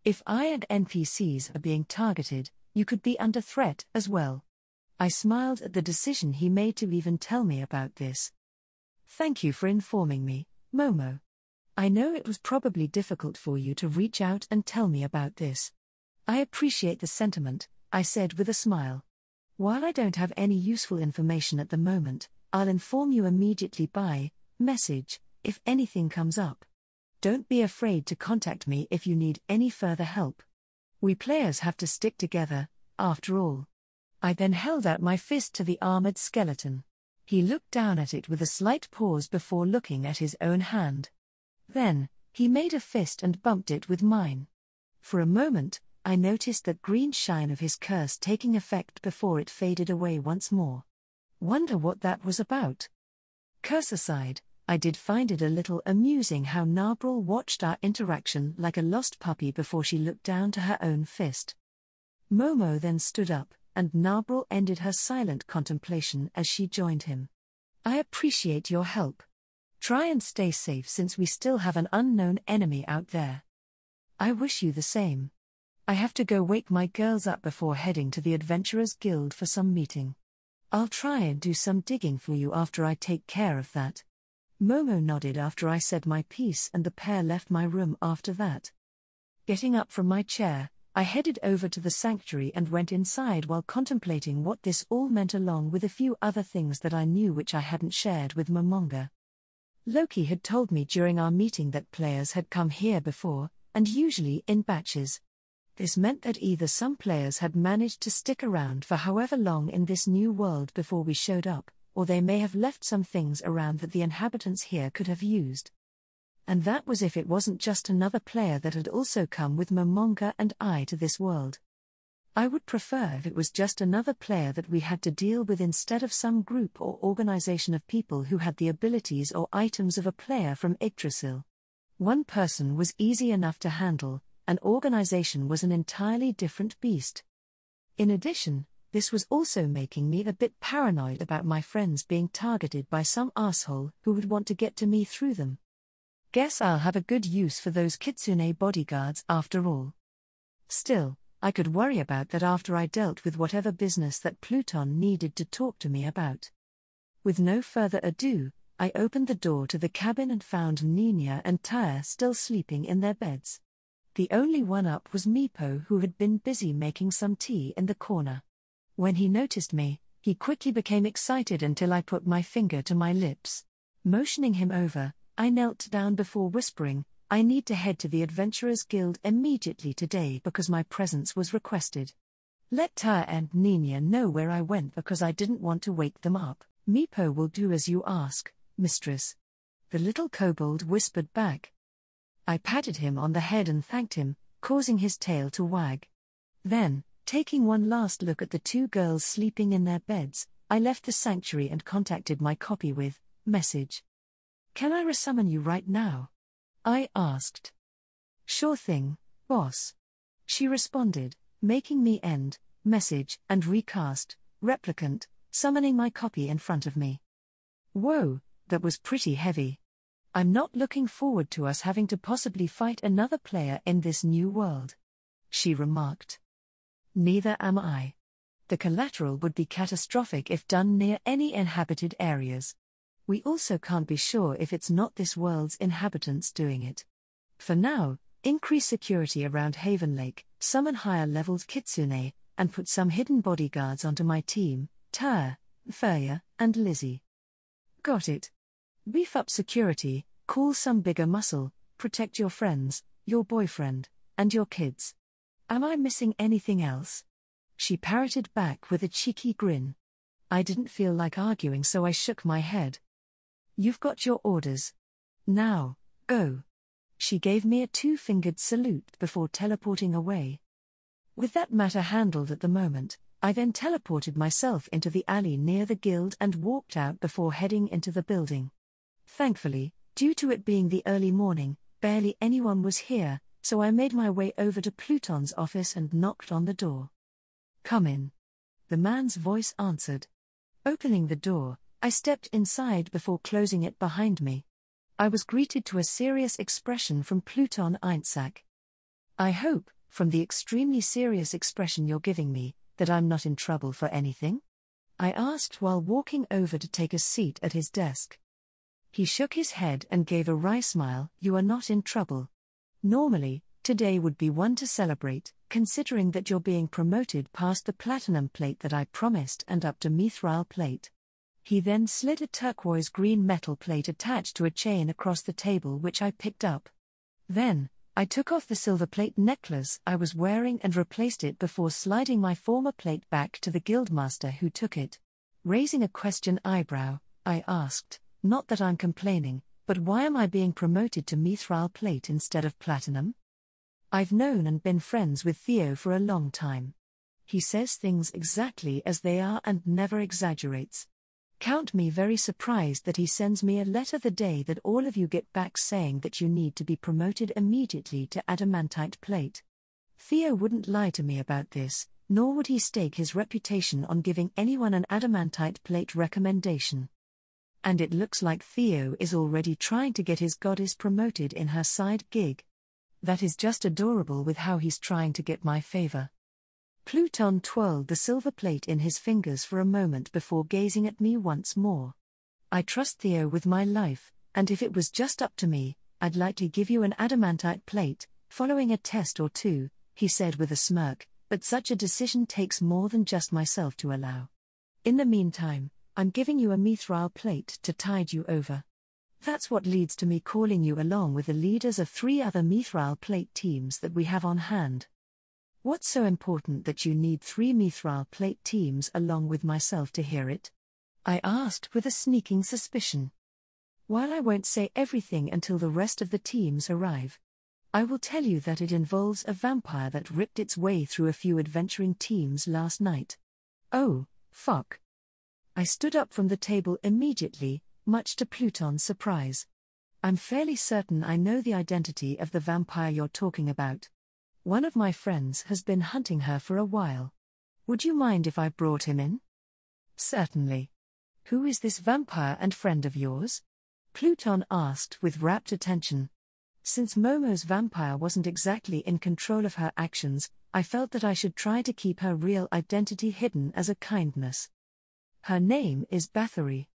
If I and NPCs are being targeted, you could be under threat as well. I smiled at the decision he made to even tell me about this. Thank you for informing me, Momo. I know it was probably difficult for you to reach out and tell me about this. I appreciate the sentiment, I said with a smile. While I don't have any useful information at the moment, I'll inform you immediately by message if anything comes up. Don't be afraid to contact me if you need any further help. We players have to stick together, after all. I then held out my fist to the armored skeleton. He looked down at it with a slight pause before looking at his own hand. Then, he made a fist and bumped it with mine. For a moment, I noticed that green shine of his curse taking effect before it faded away once more. Wonder what that was about. Curse aside, I did find it a little amusing how Narbril watched our interaction like a lost puppy before she looked down to her own fist. Momo then stood up, and Narbril ended her silent contemplation as she joined him. I appreciate your help. Try and stay safe since we still have an unknown enemy out there. I wish you the same. I have to go wake my girls up before heading to the Adventurers Guild for some meeting. I'll try and do some digging for you after I take care of that. Momo nodded after I said my piece and the pair left my room after that. Getting up from my chair, I headed over to the sanctuary and went inside while contemplating what this all meant along with a few other things that I knew which I hadn't shared with Momonga. Loki had told me during our meeting that players had come here before, and usually in batches. This meant that either some players had managed to stick around for however long in this new world before we showed up, or they may have left some things around that the inhabitants here could have used. And that was if it wasn't just another player that had also come with Momonga and I to this world. I would prefer if it was just another player that we had to deal with instead of some group or organization of people who had the abilities or items of a player from Yggdrasil. One person was easy enough to handle, an organization was an entirely different beast. In addition, this was also making me a bit paranoid about my friends being targeted by some asshole who would want to get to me through them. Guess I'll have a good use for those kitsune bodyguards after all. Still, I could worry about that after I dealt with whatever business that Pluton needed to talk to me about. With no further ado, I opened the door to the cabin and found Nina and Tyre still sleeping in their beds. The only one up was Meepo, who had been busy making some tea in the corner. When he noticed me, he quickly became excited until I put my finger to my lips. Motioning him over, I knelt down before whispering, I need to head to the Adventurers Guild immediately today because my presence was requested. Let Tyre and Nina know where I went because I didn't want to wake them up. Meepo will do as you ask, mistress. The little kobold whispered back. I patted him on the head and thanked him, causing his tail to wag. Then, taking one last look at the two girls sleeping in their beds, I left the sanctuary and contacted my copy with, message. Can I resummon you right now? I asked. Sure thing, boss. She responded, making me end, message and recast, replicant, summoning my copy in front of me. Whoa, that was pretty heavy. I'm not looking forward to us having to possibly fight another player in this new world. She remarked. Neither am I. The collateral would be catastrophic if done near any inhabited areas. We also can't be sure if it's not this world's inhabitants doing it. For now, increase security around Haven Lake, summon higher-leveled kitsune, and put some hidden bodyguards onto my team, Tyr, Furya, and Lizzie. Got it. Beef up security, call some bigger muscle, protect your friends, your boyfriend, and your kids. Am I missing anything else? She parroted back with a cheeky grin. I didn't feel like arguing, so I shook my head. You've got your orders. Now, go. She gave me a two-fingered salute before teleporting away. With that matter handled at the moment, I then teleported myself into the alley near the guild and walked out before heading into the building. Thankfully, due to it being the early morning, barely anyone was here, so I made my way over to Pluton's office and knocked on the door. Come in. The man's voice answered. Opening the door, I stepped inside before closing it behind me. I was greeted to a serious expression from Pluton Einsack. I hope, from the extremely serious expression you're giving me, that I'm not in trouble for anything? I asked while walking over to take a seat at his desk. He shook his head and gave a wry smile. You are not in trouble. Normally, today would be one to celebrate, considering that you're being promoted past the platinum plate that I promised and up to mithril plate. He then slid a turquoise-green metal plate attached to a chain across the table, which I picked up. Then, I took off the silver plate necklace I was wearing and replaced it before sliding my former plate back to the guildmaster who took it. Raising a question eyebrow, I asked, not that I'm complaining, but why am I being promoted to mithril plate instead of platinum? I've known and been friends with Theo for a long time. He says things exactly as they are and never exaggerates. Count me very surprised that he sends me a letter the day that all of you get back saying that you need to be promoted immediately to adamantite plate. Theo wouldn't lie to me about this, nor would he stake his reputation on giving anyone an adamantite plate recommendation. And it looks like Theo is already trying to get his goddess promoted in her side gig. That is just adorable with how he's trying to get my favor. Pluton twirled the silver plate in his fingers for a moment before gazing at me once more. I trust Theo with my life, and if it was just up to me, I'd likely give you an adamantite plate, following a test or two, he said with a smirk, but such a decision takes more than just myself to allow. In the meantime, I'm giving you a mithril plate to tide you over. That's what leads to me calling you along with the leaders of 3 other mithril plate teams that we have on hand. What's so important that you need 3 mithril plate teams along with myself to hear it? I asked with a sneaking suspicion. While I won't say everything until the rest of the teams arrive, I will tell you that it involves a vampire that ripped its way through a few adventuring teams last night. Oh, fuck. I stood up from the table immediately, much to Pluton's surprise. I'm fairly certain I know the identity of the vampire you're talking about. One of my friends has been hunting her for a while. Would you mind if I brought him in? Certainly. Who is this vampire and friend of yours? Pluton asked with rapt attention. Since Momo's vampire wasn't exactly in control of her actions, I felt that I should try to keep her real identity hidden as a kindness. Her name is Bathory.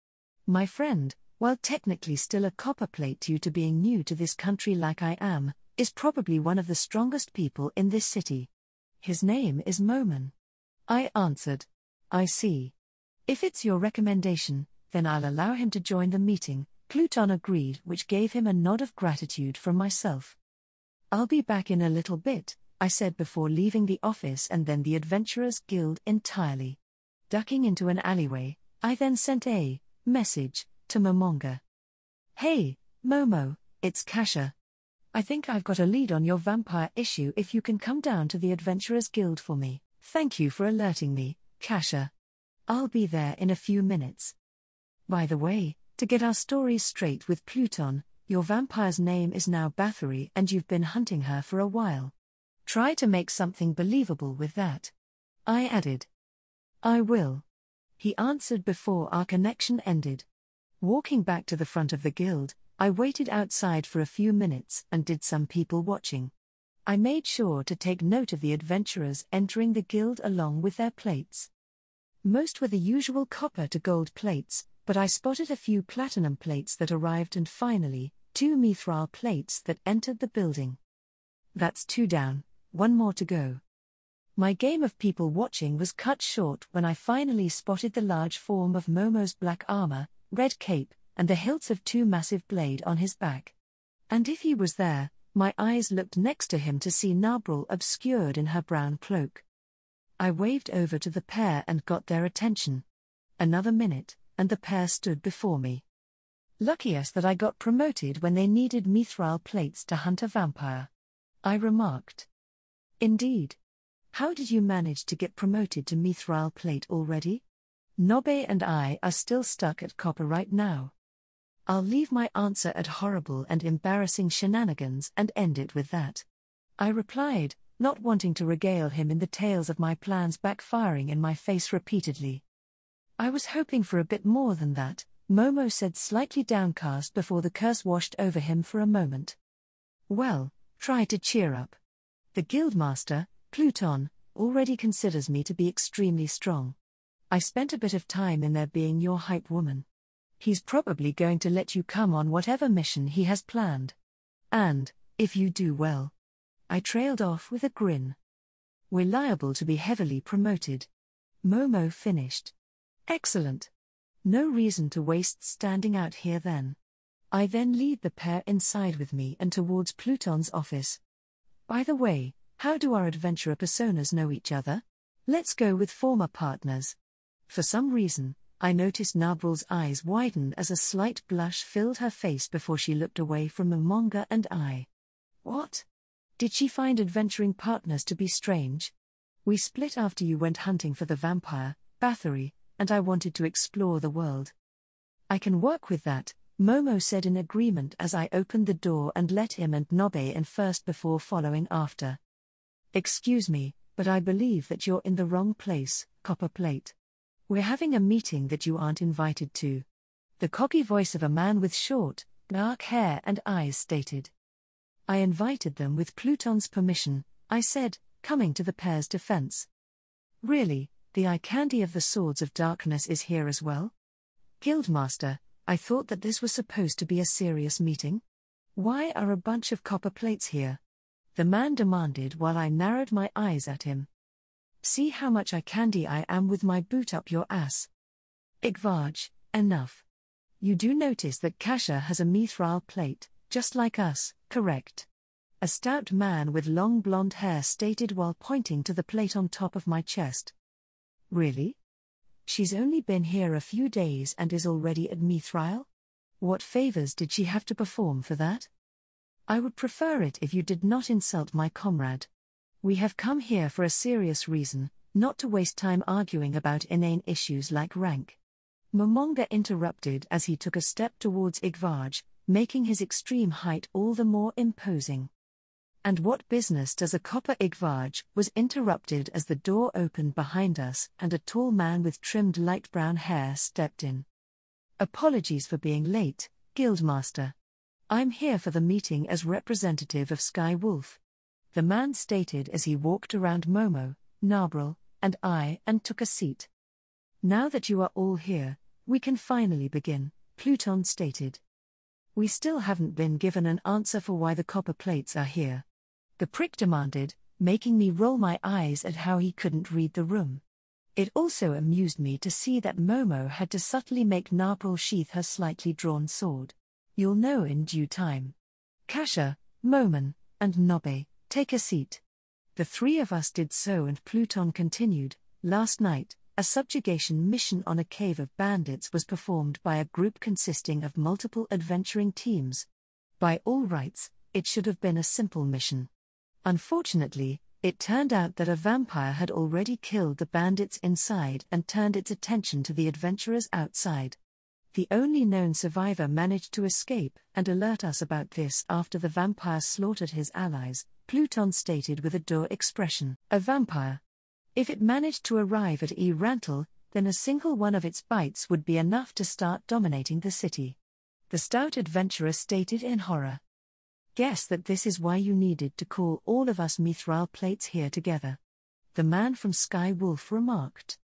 My friend, while technically still a copperplate due to being new to this country like I am, is probably one of the strongest people in this city. His name is Momon. I answered. I see. If it's your recommendation, then I'll allow him to join the meeting, Pluton agreed, which gave him a nod of gratitude from myself. I'll be back in a little bit, I said before leaving the office and then the Adventurers Guild entirely. Ducking into an alleyway, I then sent a message to Momonga. Hey, Momo, it's Kasha. I think I've got a lead on your vampire issue if you can come down to the Adventurers Guild for me. Thank you for alerting me, Kasha. I'll be there in a few minutes. By the way, to get our stories straight with Pluton, your vampire's name is now Bathory and you've been hunting her for a while. Try to make something believable with that. I added. I will. He answered before our connection ended. Walking back to the front of the guild, I waited outside for a few minutes and did some people watching. I made sure to take note of the adventurers entering the guild along with their plates. Most were the usual copper to gold plates, but I spotted a few platinum plates that arrived and finally, 2 mithril plates that entered the building. That's 2 down, 1 more to go. My game of people watching was cut short when I finally spotted the large form of Momo's black armor, red cape, and the hilts of 2 massive blades on his back. And if he was there, my eyes looked next to him to see Nabril obscured in her brown cloak. I waved over to the pair and got their attention. Another minute, and the pair stood before me. Lucky us that I got promoted when they needed mithril plates to hunt a vampire, I remarked. Indeed. How did you manage to get promoted to mithril plate already? Nobe and I are still stuck at copper right now. I'll leave my answer at horrible and embarrassing shenanigans and end it with that, I replied, not wanting to regale him in the tales of my plans backfiring in my face repeatedly. I was hoping for a bit more than that, Momo said, slightly downcast before the curse washed over him for a moment. Well, try to cheer up. The guildmaster, Pluton, already considers me to be extremely strong. I spent a bit of time in there being your hype woman. He's probably going to let you come on whatever mission he has planned. And, if you do well. I trailed off with a grin. We're liable to be heavily promoted. Momo finished. Excellent. No reason to waste standing out here then. I then lead the pair inside with me and towards Pluton's office. By the way, how do our adventurer personas know each other? Let's go with former partners. For some reason, I noticed Nabril's eyes widen as a slight blush filled her face before she looked away from Momonga and I. What? Did she find adventuring partners to be strange? We split after you went hunting for the vampire, Bathory, and I wanted to explore the world. I can work with that, Momo said in agreement as I opened the door and let him and Nobe in first before following after. Excuse me, but I believe that you're in the wrong place, Copper Plate. We're having a meeting that you aren't invited to. The cocky voice of a man with short, dark hair and eyes stated. I invited them with Pluton's permission, I said, coming to the pair's defense. Really, the eye candy of the Swords of Darkness is here as well? Guildmaster, I thought that this was supposed to be a serious meeting. Why are a bunch of copper plates here? The man demanded while I narrowed my eyes at him. See how much eye candy I am with my boot up your ass. Igvaj, enough. You do notice that Kasha has a mithril plate, just like us, correct? A stout man with long blonde hair stated while pointing to the plate on top of my chest. Really? She's only been here a few days and is already at mithril? What favors did she have to perform for that? I would prefer it if you did not insult my comrade. We have come here for a serious reason, not to waste time arguing about inane issues like rank. Momonga interrupted as he took a step towards Igvaj, making his extreme height all the more imposing. And what business does a copper? Igvaj was interrupted as the door opened behind us and a tall man with trimmed light brown hair stepped in. Apologies for being late, Guildmaster. I'm here for the meeting as representative of Sky Wolf. The man stated as he walked around Momo, Nabril, and I and took a seat. Now that you are all here, we can finally begin, Pluton stated. We still haven't been given an answer for why the copper plates are here. The prick demanded, making me roll my eyes at how he couldn't read the room. It also amused me to see that Momo had to subtly make Nabril sheath her slightly drawn sword. You'll know in due time. Kasha, Momon, and Nobe, take a seat. The three of us did so and Pluton continued. Last night, a subjugation mission on a cave of bandits was performed by a group consisting of multiple adventuring teams. By all rights, it should have been a simple mission. Unfortunately, it turned out that a vampire had already killed the bandits inside and turned its attention to the adventurers outside. The only known survivor managed to escape and alert us about this after the vampire slaughtered his allies, Pluton stated with a dour expression. A vampire. If it managed to arrive at Rantel, then a single one of its bites would be enough to start dominating the city. The stout adventurer stated in horror. Guess that this is why you needed to call all of us mithril plates here together. The man from Sky Wolf remarked.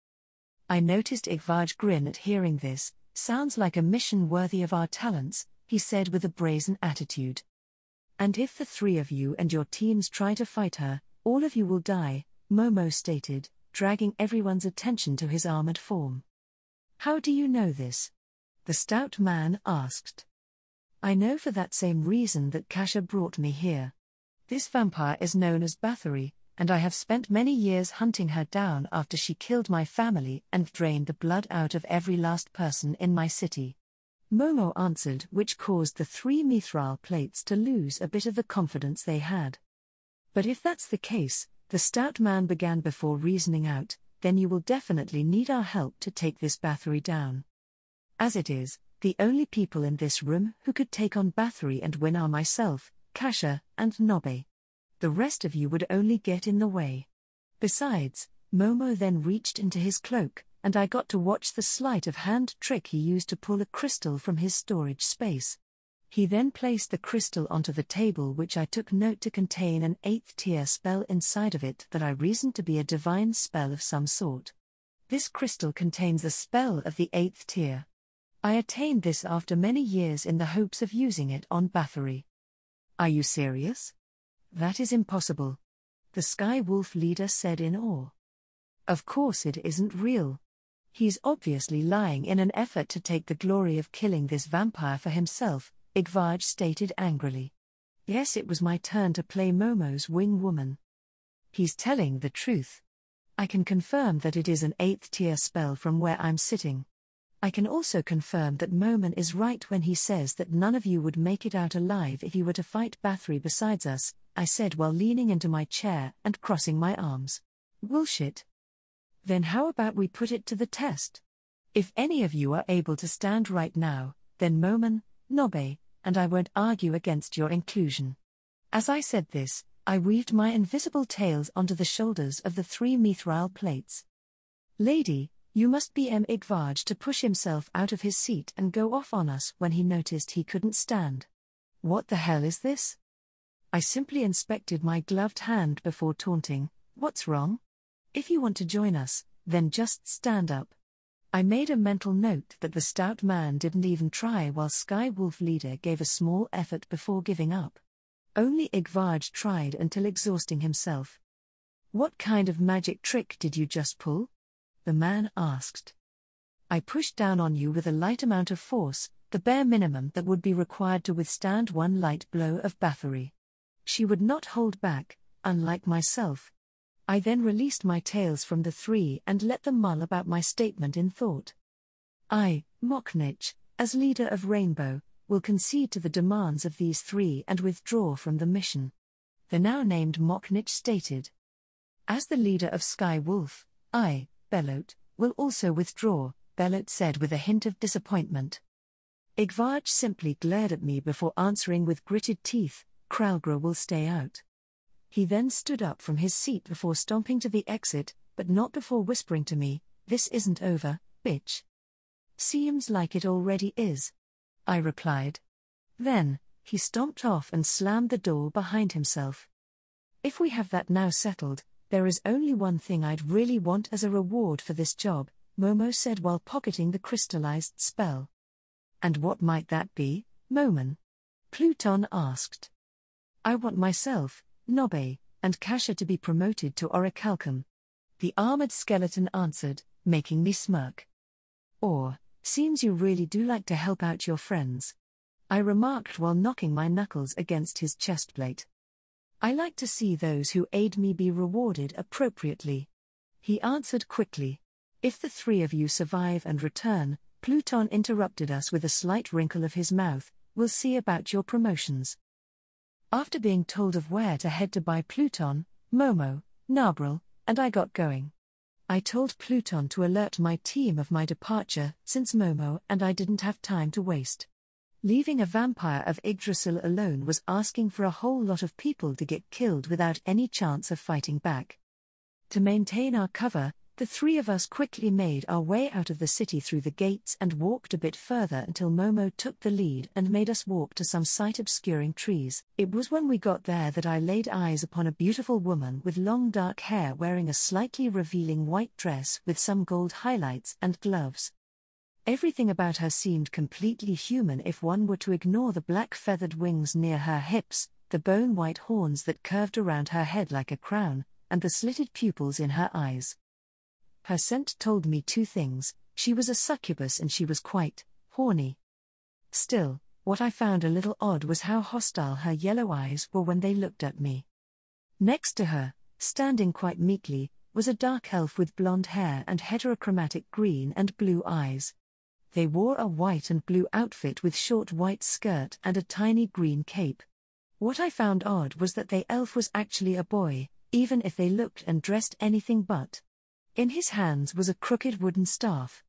I noticed Igvaj grin at hearing this, Sounds like a mission worthy of our talents, he said with a brazen attitude. And if the three of you and your teams try to fight her, all of you will die, Momo stated, dragging everyone's attention to his armored form. How do you know this? The stout man asked. I know for that same reason that Kasha brought me here. This vampire is known as Bathory, and I have spent many years hunting her down after she killed my family and drained the blood out of every last person in my city. Momo answered, which caused the three mithril plates to lose a bit of the confidence they had. But if that's the case, the stout man began before reasoning out, then you will definitely need our help to take this Bathory down. As it is, the only people in this room who could take on Bathory and win are myself, Kasha, and Nobe. The rest of you would only get in the way. Besides, Momo then reached into his cloak, and I got to watch the sleight of hand trick he used to pull a crystal from his storage space. He then placed the crystal onto the table, which I took note to contain an 8th tier spell inside of it that I reasoned to be a divine spell of some sort. This crystal contains the spell of the 8th tier. I attained this after many years in the hopes of using it on Bathory. Are you serious? That is impossible. The Sky Wolf leader said in awe. Of course it isn't real. He's obviously lying in an effort to take the glory of killing this vampire for himself, Igvaj stated angrily. Yes, it was my turn to play Momo's wing woman. He's telling the truth. I can confirm that it is an 8th tier spell from where I'm sitting. I can also confirm that Moman is right when he says that none of you would make it out alive if you were to fight Bathory besides us, I said while leaning into my chair and crossing my arms. Bullshit. Then how about we put it to the test? If any of you are able to stand right now, then Moman, Nobe, and I won't argue against your inclusion. As I said this, I weaved my invisible tails onto the shoulders of the three mithril plates. Lady, you must be Igvaj to push himself out of his seat and go off on us when he noticed he couldn't stand. What the hell is this? I simply inspected my gloved hand before taunting, what's wrong? If you want to join us, then just stand up. I made a mental note that the stout man didn't even try while Sky Wolf leader gave a small effort before giving up. Only Igvaj tried until exhausting himself. What kind of magic trick did you just pull? The man asked. I pushed down on you with a light amount of force, the bare minimum that would be required to withstand one light blow of Bathory. She would not hold back, unlike myself. I then released my tails from the three and let them mull about my statement in thought. I, Moknich, as leader of Rainbow, will concede to the demands of these three and withdraw from the mission. The now named Moknich stated. As the leader of Sky Wolf, I, Belot, will also withdraw, Belot said with a hint of disappointment. Igvaj simply glared at me before answering with gritted teeth, Kralgra will stay out. He then stood up from his seat before stomping to the exit, but not before whispering to me, this isn't over, bitch. Seems like it already is. I replied. Then, he stomped off and slammed the door behind himself. If we have that now settled, there is only one thing I'd really want as a reward for this job, Momo said while pocketing the crystallized spell. And what might that be, Moman? Pluton asked. I want myself, Nobe, and Kasha to be promoted to Orichalcum. The armored skeleton answered, making me smirk. Or, seems you really do like to help out your friends. I remarked while knocking my knuckles against his chestplate. I like to see those who aid me be rewarded appropriately. He answered quickly. If the three of you survive and return, Pluton interrupted us with a slight wrinkle of his mouth, we'll see about your promotions. After being told of where to head to buy Pluton, Momo, Nabril, and I got going. I told Pluton to alert my team of my departure, since Momo and I didn't have time to waste. Leaving a vampire of Yggdrasil alone was asking for a whole lot of people to get killed without any chance of fighting back. To maintain our cover, the three of us quickly made our way out of the city through the gates and walked a bit further until Momo took the lead and made us walk to some sight-obscuring trees. It was when we got there that I laid eyes upon a beautiful woman with long dark hair wearing a slightly revealing white dress with some gold highlights and gloves. Everything about her seemed completely human if one were to ignore the black feathered wings near her hips, the bone-white horns that curved around her head like a crown, and the slitted pupils in her eyes. Her scent told me two things: she was a succubus and she was quite horny. Still, what I found a little odd was how hostile her yellow eyes were when they looked at me. Next to her, standing quite meekly, was a dark elf with blonde hair and heterochromatic green and blue eyes. They wore a white and blue outfit with short white skirt and a tiny green cape. What I found odd was that the elf was actually a boy, even if they looked and dressed anything but. In his hands was a crooked wooden staff.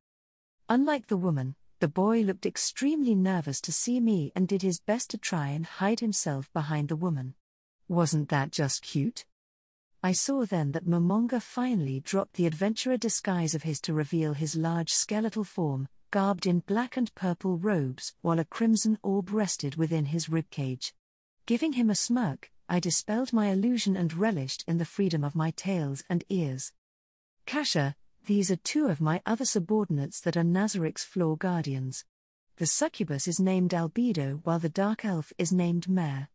Unlike the woman, the boy looked extremely nervous to see me and did his best to try and hide himself behind the woman. Wasn't that just cute? I saw then that Momonga finally dropped the adventurer disguise of his to reveal his large skeletal form, garbed in black and purple robes, while a crimson orb rested within his ribcage. Giving him a smirk, I dispelled my illusion and relished in the freedom of my tails and ears. Kasha, these are two of my other subordinates that are Nazarik's floor guardians. The succubus is named Albedo while the dark elf is named Mare.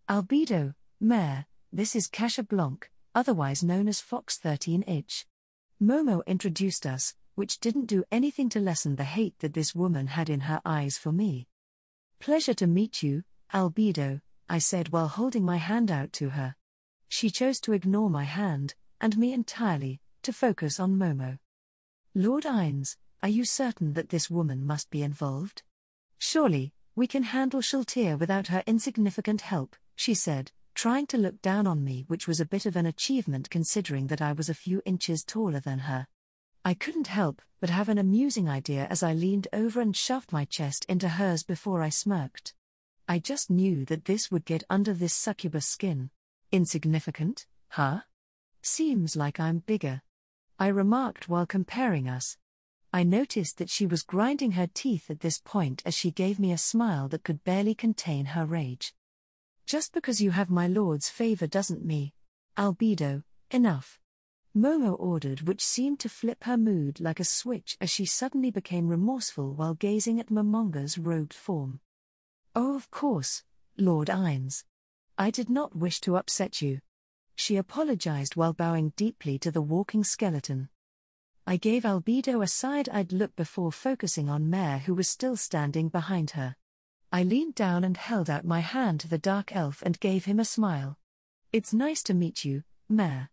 Albedo, Mare, this is Kasha Blanc, otherwise known as Fox 13-inch. Momo introduced us, which didn't do anything to lessen the hate that this woman had in her eyes for me. Pleasure to meet you, Albedo, I said while holding my hand out to her. She chose to ignore my hand, and me entirely, to focus on Momo. Lord Ines, are you certain that this woman must be involved? Surely, we can handle Shaltir without her insignificant help, she said, trying to look down on me, which was a bit of an achievement considering that I was a few inches taller than her. I couldn't help but have an amusing idea as I leaned over and shoved my chest into hers before I smirked. I just knew that this would get under this succubus skin. Insignificant, huh? Seems like I'm bigger, I remarked while comparing us. I noticed that she was grinding her teeth at this point as she gave me a smile that could barely contain her rage. Just because you have my lord's favor doesn't mean, Albedo, enough. Momo ordered, which seemed to flip her mood like a switch as she suddenly became remorseful while gazing at Momonga's robed form. Oh, of course, Lord Ines. I did not wish to upset you. She apologized while bowing deeply to the walking skeleton. I gave Albedo a side-eyed look before focusing on Mare, who was still standing behind her. I leaned down and held out my hand to the dark elf and gave him a smile. It's nice to meet you, Mare.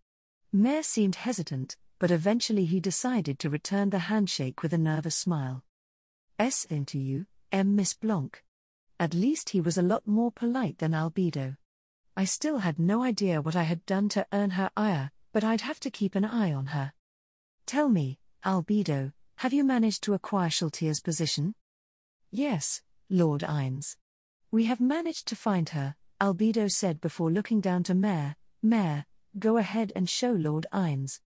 Mare seemed hesitant, but eventually he decided to return the handshake with a nervous smile. Into you, Miss Blanc. At least he was a lot more polite than Albedo. I still had no idea what I had done to earn her ire, but I'd have to keep an eye on her. Tell me, Albedo, have you managed to acquire Shaltir's position? Yes, Lord Ines. We have managed to find her, Albedo said before looking down to Mare. Mare, go ahead and show Lord Ines.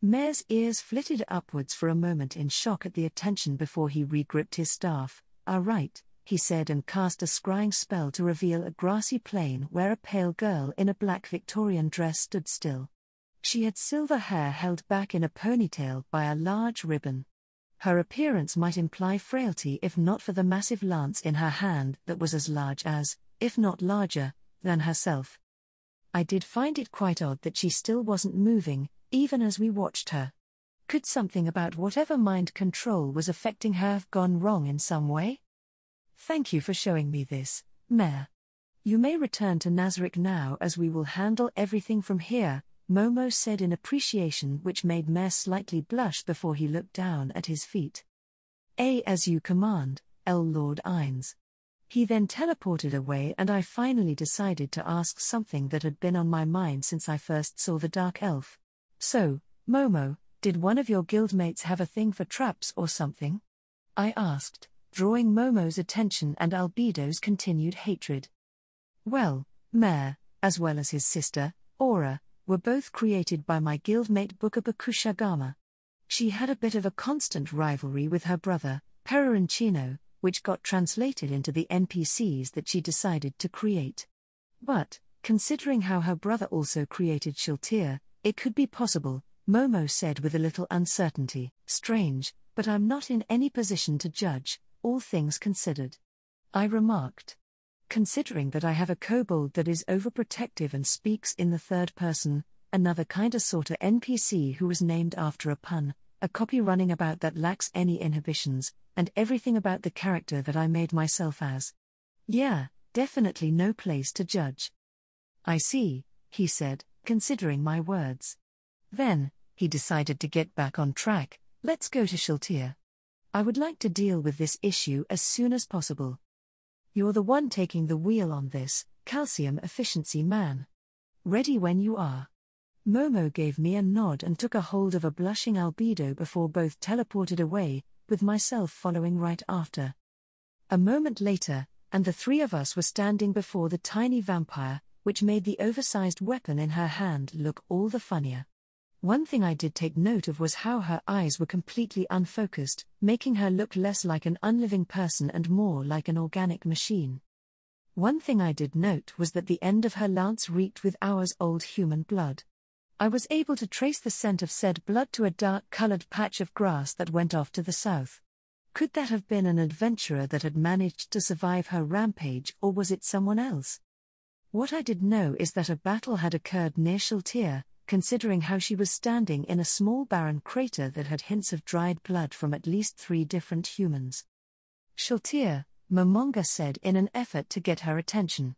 Mare's ears flitted upwards for a moment in shock at the attention before he regripped his staff. Right, he said, and cast a scrying spell to reveal a grassy plain where a pale girl in a black Victorian dress stood still. She had silver hair held back in a ponytail by a large ribbon. Her appearance might imply frailty if not for the massive lance in her hand that was as large as, if not larger, than herself. I did find it quite odd that she still wasn't moving, even as we watched her. Could something about whatever mind control was affecting her have gone wrong in some way? Thank you for showing me this, Mare. You may return to Nazarik now as we will handle everything from here, Momo said in appreciation, which made Mare slightly blush before he looked down at his feet. As you command, Lord Ines. He then teleported away and I finally decided to ask something that had been on my mind since I first saw the dark elf. So, Momo, did one of your guildmates have a thing for traps or something? I asked, drawing Momo's attention and Albedo's continued hatred. Well, Mare, as well as his sister, Aura, were both created by my guildmate Bukaba Kushagama. She had a bit of a constant rivalry with her brother, Perurincino, which got translated into the NPCs that she decided to create. But, considering how her brother also created Shaltir, it could be possible, Momo said with a little uncertainty. Strange, but I'm not in any position to judge, all things considered. I remarked. Considering that I have a kobold that is overprotective and speaks in the third person, another kinda sorta NPC who was named after a pun, a copy running about that lacks any inhibitions, and everything about the character that I made myself as. Yeah, definitely no place to judge. I see, he said, considering my words. Then, he decided to get back on track. Let's go to Shiltir. I would like to deal with this issue as soon as possible. You're the one taking the wheel on this, calcium efficiency man. Ready when you are. Momo gave me a nod and took a hold of a blushing albedo before both teleported away, with myself following right after. A moment later, and the three of us were standing before the tiny vampire, which made the oversized weapon in her hand look all the funnier. One thing I did take note of was how her eyes were completely unfocused, making her look less like an unliving person and more like an organic machine. One thing I did note was that the end of her lance reeked with hours-old human blood. I was able to trace the scent of said blood to a dark-colored patch of grass that went off to the south. Could that have been an adventurer that had managed to survive her rampage, or was it someone else? What I did know is that a battle had occurred near Shiltir, considering how she was standing in a small barren crater that had hints of dried blood from at least 3 different humans. Shiltir, Momonga said in an effort to get her attention.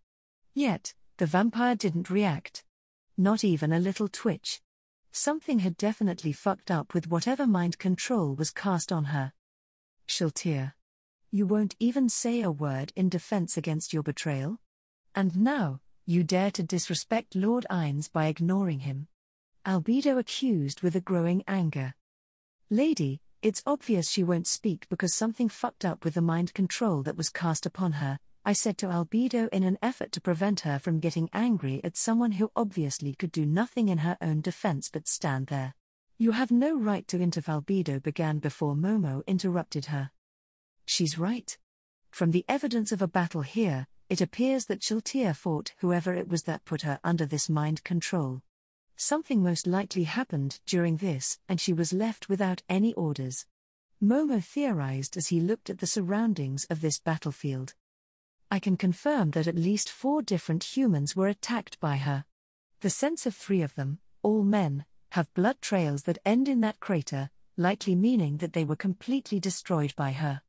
Yet, the vampire didn't react. Not even a little twitch. Something had definitely fucked up with whatever mind control was cast on her. Shiltir. You won't even say a word in defense against your betrayal? And now, you dare to disrespect Lord Ainz by ignoring him. Albedo accused with a growing anger. Lady, it's obvious she won't speak because something fucked up with the mind control that was cast upon her, I said to Albedo in an effort to prevent her from getting angry at someone who obviously could do nothing in her own defense but stand there. You have no right to interfere. Albedo began before Momo interrupted her. She's right. From the evidence of a battle here, it appears that Shiltir fought whoever it was that put her under this mind control. Something most likely happened during this, and she was left without any orders. Momo theorized as he looked at the surroundings of this battlefield. I can confirm that at least 4 different humans were attacked by her. The sense of 3 of them, all men, have blood trails that end in that crater, likely meaning that they were completely destroyed by her.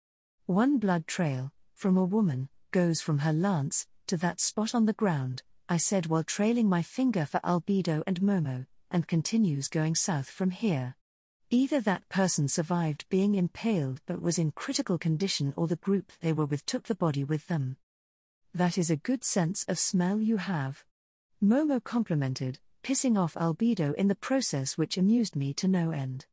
One blood trail, from a woman, goes from her lance to that spot on the ground, I said while trailing my finger for Albedo and Momo, and continues going south from here. Either that person survived being impaled but was in critical condition, or the group they were with took the body with them. That is a good sense of smell you have. Momo complimented, pissing off Albedo in the process, which amused me to no end.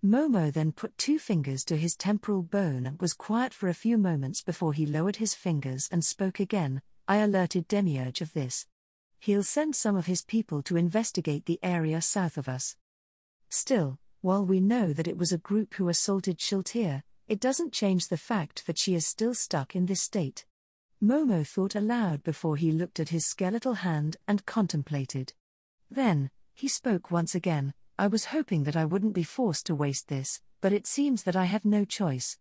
Momo then put 2 fingers to his temporal bone and was quiet for a few moments before he lowered his fingers and spoke again. I alerted Demiurge of this. He'll send some of his people to investigate the area south of us. Still, while we know that it was a group who assaulted Shiltir, it doesn't change the fact that she is still stuck in this state. Momo thought aloud before he looked at his skeletal hand and contemplated. Then, he spoke once again. I was hoping that I wouldn't be forced to waste this, but it seems that I have no choice.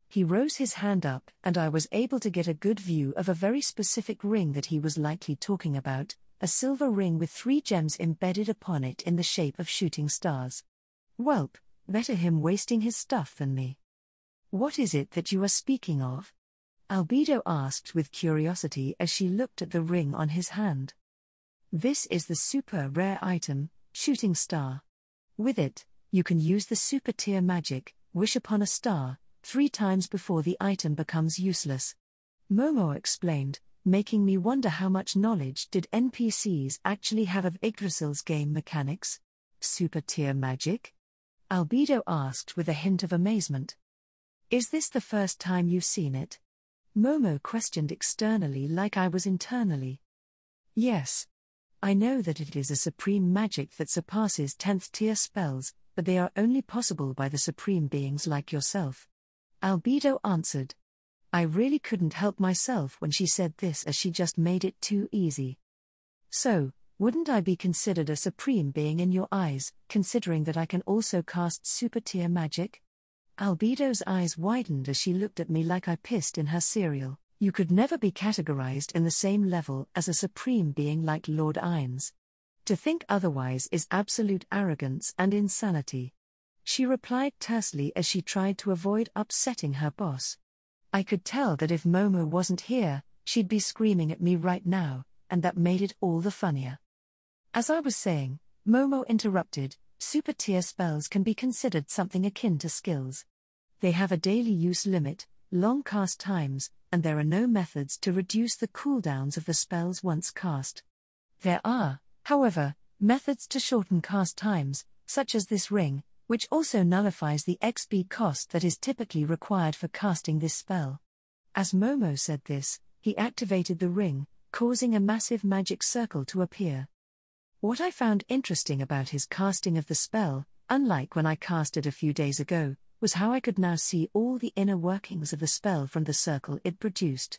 He rose his hand up, and I was able to get a good view of a very specific ring that he was likely talking about, a silver ring with 3 gems embedded upon it in the shape of shooting stars. Welp, better him wasting his stuff than me. What is it that you are speaking of? Albedo asked with curiosity as she looked at the ring on his hand. This is the super rare item, Shooting Star. With it, you can use the super tier magic, Wish upon a Star, 3 times before the item becomes useless. Momo explained, making me wonder how much knowledge did NPCs actually have of Yggdrasil's game mechanics? Super tier magic? Albedo asked with a hint of amazement. Is this the first time you've seen it? Momo questioned externally like I was internally. Yes. I know that it is a supreme magic that surpasses 10th tier spells, but they are only possible by the supreme beings like yourself. Albedo answered. I really couldn't help myself when she said this, as she just made it too easy. So, wouldn't I be considered a supreme being in your eyes, considering that I can also cast super tier magic? Albedo's eyes widened as she looked at me like I pissed in her cereal. You could never be categorized in the same level as a supreme being like Lord Ines. To think otherwise is absolute arrogance and insanity. She replied tersely as she tried to avoid upsetting her boss. I could tell that if Momo wasn't here, she'd be screaming at me right now, and that made it all the funnier. As I was saying, Momo interrupted, super tier spells can be considered something akin to skills. They have a daily use limit, long cast times, and there are no methods to reduce the cooldowns of the spells once cast. There are, however, methods to shorten cast times, such as this ring, which also nullifies the XP cost that is typically required for casting this spell. As Momo said this, he activated the ring, causing a massive magic circle to appear. What I found interesting about his casting of the spell, unlike when I cast it a few days ago, was how I could now see all the inner workings of the spell from the circle it produced.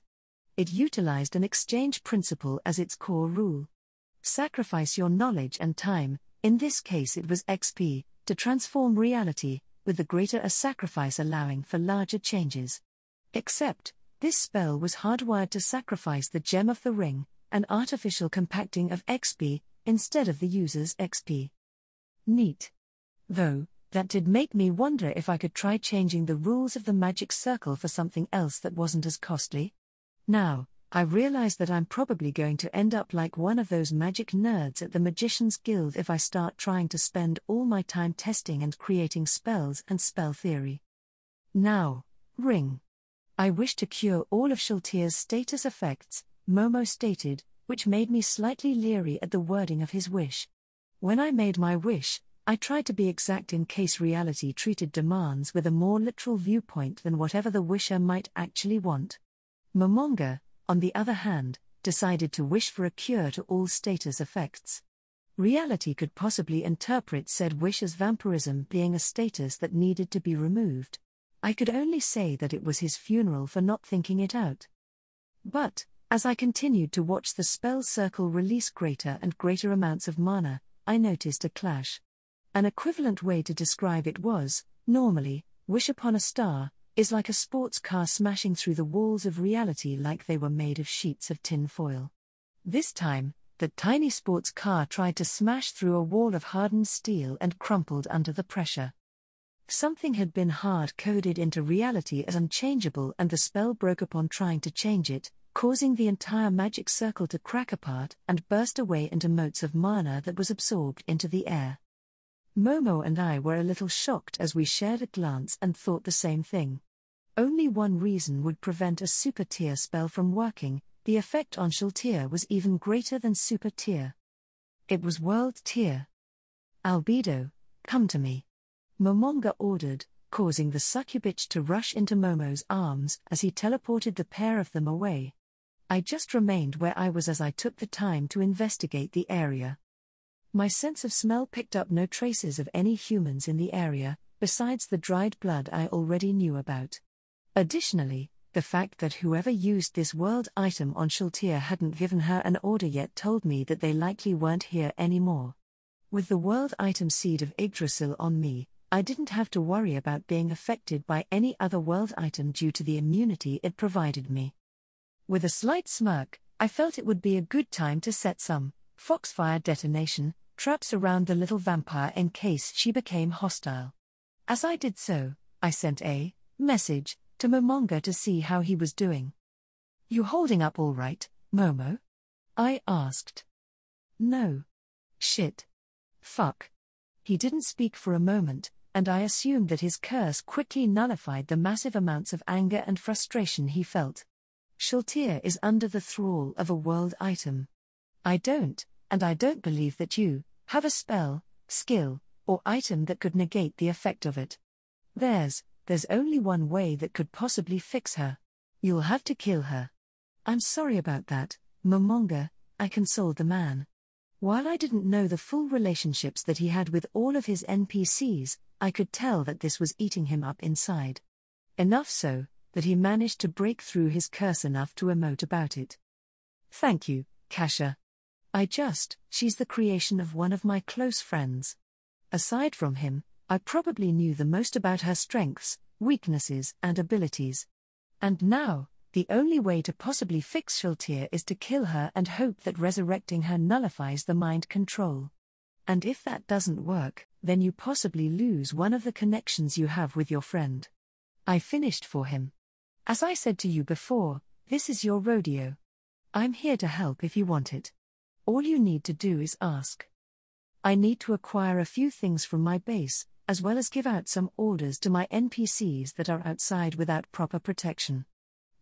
It utilized an exchange principle as its core rule. Sacrifice your knowledge and time, in this case it was XP, to transform reality, with the greater a sacrifice allowing for larger changes. Except, this spell was hardwired to sacrifice the gem of the ring, an artificial compacting of XP, instead of the user's XP. Neat. Though, that did make me wonder if I could try changing the rules of the magic circle for something else that wasn't as costly. Now, I realize that I'm probably going to end up like one of those magic nerds at the Magician's Guild if I start trying to spend all my time testing and creating spells and spell theory. Now, ring. I wish to cure all of Shaltier's status effects, Momo stated, which made me slightly leery at the wording of his wish. When I made my wish, I tried to be exact in case reality treated demands with a more literal viewpoint than whatever the wisher might actually want. Momonga, on the other hand, decided to wish for a cure to all status effects. Reality could possibly interpret said wish as vampirism being a status that needed to be removed. I could only say that it was his funeral for not thinking it out. But, as I continued to watch the spell circle release greater and greater amounts of mana, I noticed a clash. An equivalent way to describe it was, normally, wish upon a star is like a sports car smashing through the walls of reality like they were made of sheets of tin foil. This time, the tiny sports car tried to smash through a wall of hardened steel and crumpled under the pressure. Something had been hard-coded into reality as unchangeable, and the spell broke upon trying to change it, causing the entire magic circle to crack apart and burst away into motes of mana that was absorbed into the air. Momo and I were a little shocked as we shared a glance and thought the same thing. Only one reason would prevent a super tier spell from working: the effect on Shaltier was even greater than super tier. It was world tier. Albedo, come to me. Momonga ordered, causing the succubitch to rush into Momo's arms as he teleported the pair of them away. I just remained where I was as I took the time to investigate the area. My sense of smell picked up no traces of any humans in the area, besides the dried blood I already knew about. Additionally, the fact that whoever used this world item on Shaltier hadn't given her an order yet told me that they likely weren't here anymore. With the world item Seed of Yggdrasil on me, I didn't have to worry about being affected by any other world item due to the immunity it provided me. With a slight smirk, I felt it would be a good time to set some foxfire detonation traps around the little vampire in case she became hostile. As I did so, I sent a message to Momonga to see how he was doing. "You holding up all right, Momo?" I asked. "No. Shit. Fuck." He didn't speak for a moment, and I assumed that his curse quickly nullified the massive amounts of anger and frustration he felt. Shaltier is under the thrall of a world item. I don't believe that you have a spell, skill, or item that could negate the effect of it. There's only one way that could possibly fix her. You'll have to kill her. I'm sorry about that, Momonga, I consoled the man. While I didn't know the full relationships that he had with all of his NPCs, I could tell that this was eating him up inside. Enough so, that he managed to break through his curse enough to emote about it. "Thank you, Kasha. She's the creation of one of my close friends. Aside from him, I probably knew the most about her strengths, weaknesses and abilities. And now, the only way to possibly fix Shultir is to kill her and hope that resurrecting her nullifies the mind control. And if that doesn't work, then you possibly lose one of the connections you have with your friend. I finished for him. As I said to you before, this is your rodeo. I'm here to help if you want it. All you need to do is ask. I need to acquire a few things from my base, as well as give out some orders to my NPCs that are outside without proper protection.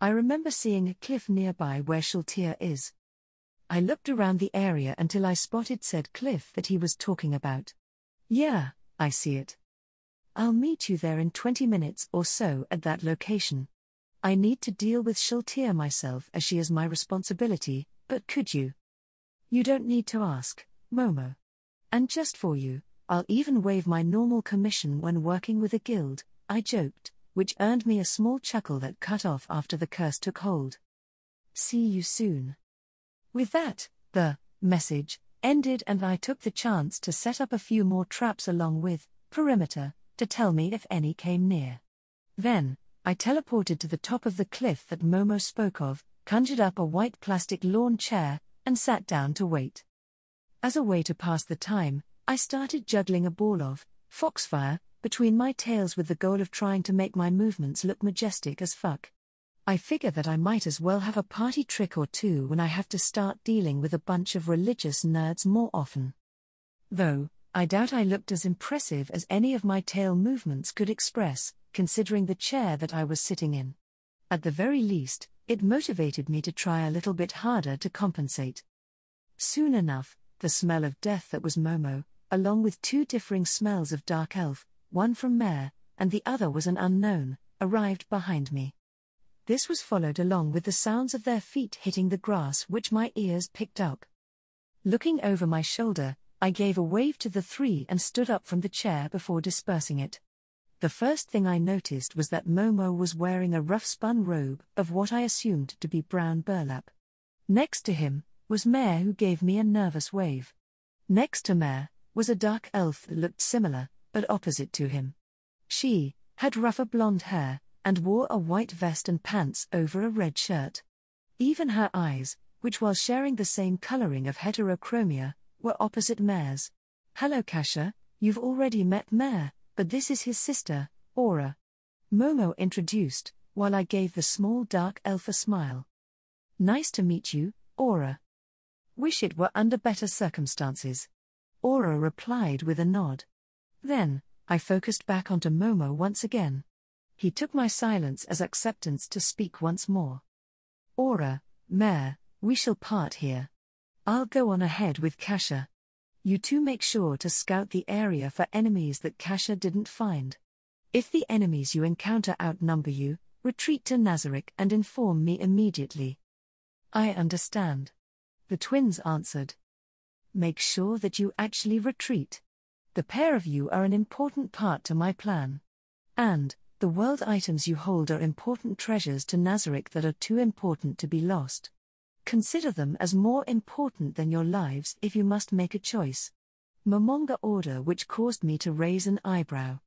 I remember seeing a cliff nearby where Shultir is. I looked around the area until I spotted said cliff that he was talking about. Yeah, I see it. I'll meet you there in 20 minutes or so at that location. I need to deal with Shultir myself as she is my responsibility, but could you? You don't need to ask, Momo. And just for you, I'll even waive my normal commission when working with a guild, I joked, which earned me a small chuckle that cut off after the curse took hold. See you soon. With that, the message ended and I took the chance to set up a few more traps along with perimeter to tell me if any came near. Then, I teleported to the top of the cliff that Momo spoke of, conjured up a white plastic lawn chair, and sat down to wait. As a way to pass the time, I started juggling a ball of foxfire between my tails with the goal of trying to make my movements look majestic as fuck. I figure that I might as well have a party trick or two when I have to start dealing with a bunch of religious nerds more often. Though, I doubt I looked as impressive as any of my tail movements could express, considering the chair that I was sitting in. At the very least, it motivated me to try a little bit harder to compensate. Soon enough, the smell of death that was Momo, along with two differing smells of dark elf, one from Mare, and the other was an unknown, arrived behind me. This was followed along with the sounds of their feet hitting the grass which my ears picked up. Looking over my shoulder, I gave a wave to the three and stood up from the chair before dispersing it. The first thing I noticed was that Momo was wearing a rough-spun robe of what I assumed to be brown burlap. Next to him was Mare, who gave me a nervous wave. Next to Mare was a dark elf that looked similar, but opposite to him. She had rougher blonde hair, and wore a white vest and pants over a red shirt. Even her eyes, which while sharing the same coloring of heterochromia, were opposite Mare's. Hello Kasha, you've already met Mare, but this is his sister, Aura. Momo introduced, while I gave the small dark elf a smile. Nice to meet you, Aura. Wish it were under better circumstances. Aura replied with a nod. Then, I focused back onto Momo once again. He took my silence as acceptance to speak once more. Aura, Mare, we shall part here. I'll go on ahead with Kasha. You two make sure to scout the area for enemies that Kasha didn't find. If the enemies you encounter outnumber you, retreat to Nazarick and inform me immediately. I understand. The twins answered. Make sure that you actually retreat. The pair of you are an important part to my plan. And, the world items you hold are important treasures to Nazarick that are too important to be lost. Consider them as more important than your lives if you must make a choice. Momonga order which caused me to raise an eyebrow.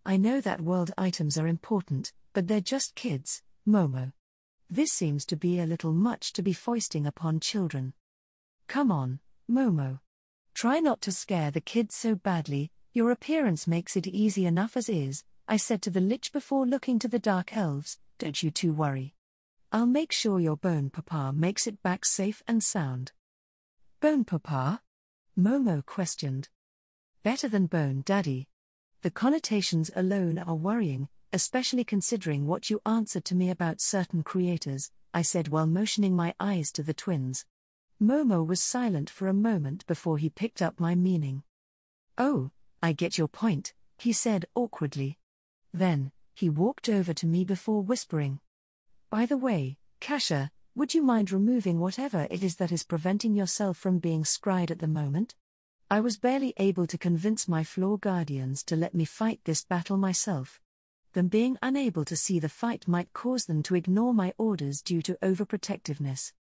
I know that world items are important, but they're just kids, Momo. This seems to be a little much to be foisting upon children. Come on, Momo. Try not to scare the kids so badly, your appearance makes it easy enough as is, I said to the Lich before looking to the Dark Elves, don't you two worry. I'll make sure your Bone Papa makes it back safe and sound. Bone Papa? Momo questioned. Better than Bone Daddy. The connotations alone are worrying, especially considering what you answered to me about certain creators, I said while motioning my eyes to the twins. Momo was silent for a moment before he picked up my meaning. Oh, I get your point, he said awkwardly. Then, he walked over to me before whispering. By the way, Kasha, would you mind removing whatever it is that is preventing yourself from being scryed at the moment? I was barely able to convince my floor guardians to let me fight this battle myself. Them being unable to see the fight might cause them to ignore my orders due to overprotectiveness.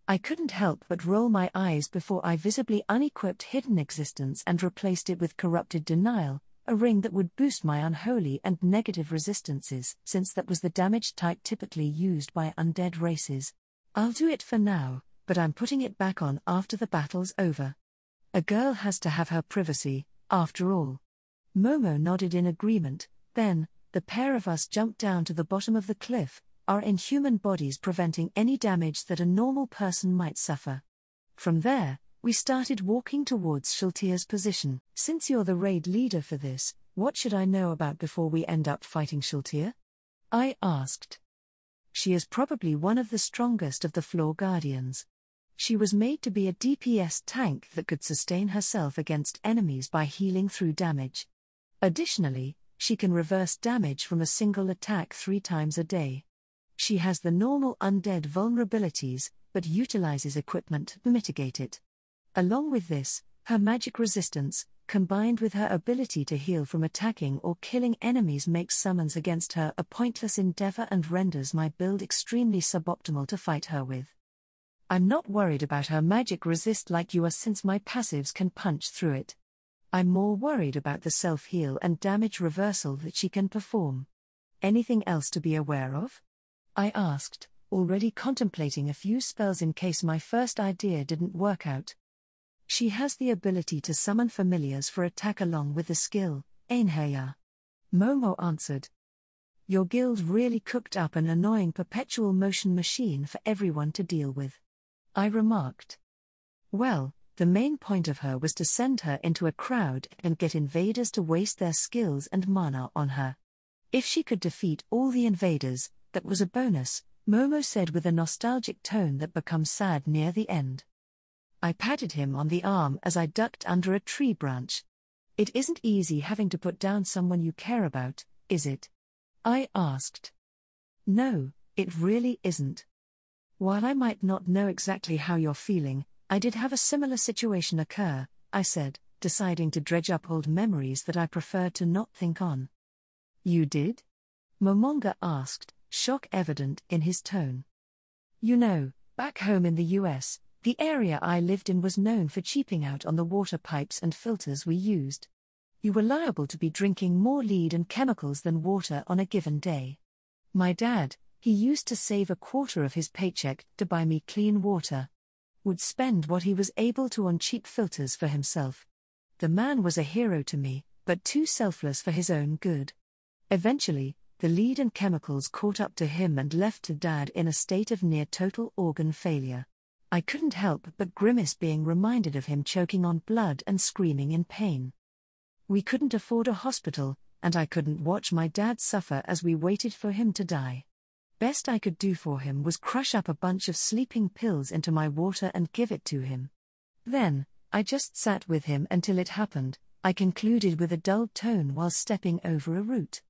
I couldn't help but roll my eyes before I visibly unequipped Hidden Existence and replaced it with Corrupted Denial, a ring that would boost my unholy and negative resistances, since that was the damage type typically used by undead races. I'll do it for now, but I'm putting it back on after the battle's over. A girl has to have her privacy, after all. Momo nodded in agreement. Then, the pair of us jumped down to the bottom of the cliff, our inhuman bodies preventing any damage that a normal person might suffer. From there, we started walking towards Shultia's position. Since you're the raid leader for this, what should I know about before we end up fighting Shultia? I asked. She is probably one of the strongest of the Floor Guardians. She was made to be a DPS tank that could sustain herself against enemies by healing through damage. Additionally, she can reverse damage from a single attack 3 times a day. She has the normal undead vulnerabilities, but utilizes equipment to mitigate it. Along with this, her magic resistance, combined with her ability to heal from attacking or killing enemies, makes summons against her a pointless endeavor and renders my build extremely suboptimal to fight her with. I'm not worried about her magic resist like you are, since my passives can punch through it. I'm more worried about the self-heal and damage reversal that she can perform. Anything else to be aware of? I asked, already contemplating a few spells in case my first idea didn't work out. She has the ability to summon familiars for attack along with the skill, Einherjar. Momo answered. Your guild really cooked up an annoying perpetual motion machine for everyone to deal with. I remarked. Well, the main point of her was to send her into a crowd and get invaders to waste their skills and mana on her. If she could defeat all the invaders, that was a bonus, Momo said with a nostalgic tone that becomes sad near the end. I patted him on the arm as I ducked under a tree branch. It isn't easy having to put down someone you care about, is it? I asked. No, it really isn't. While I might not know exactly how you're feeling, I did have a similar situation occur, I said, deciding to dredge up old memories that I preferred to not think on. You did? Momonga asked, shock evident in his tone. You know, back home in the US, the area I lived in was known for cheaping out on the water pipes and filters we used. You were liable to be drinking more lead and chemicals than water on a given day. My dad, he used to save a quarter of his paycheck to buy me clean water. Would spend what he was able to on cheap filters for himself. The man was a hero to me, but too selfless for his own good. Eventually, the lead and chemicals caught up to him and left to Dad in a state of near total organ failure. I couldn't help but grimace being reminded of him choking on blood and screaming in pain. We couldn't afford a hospital, and I couldn't watch my dad suffer as we waited for him to die. Best I could do for him was crush up a bunch of sleeping pills into my water and give it to him. Then, I just sat with him until it happened, I concluded with a dulled tone while stepping over a root.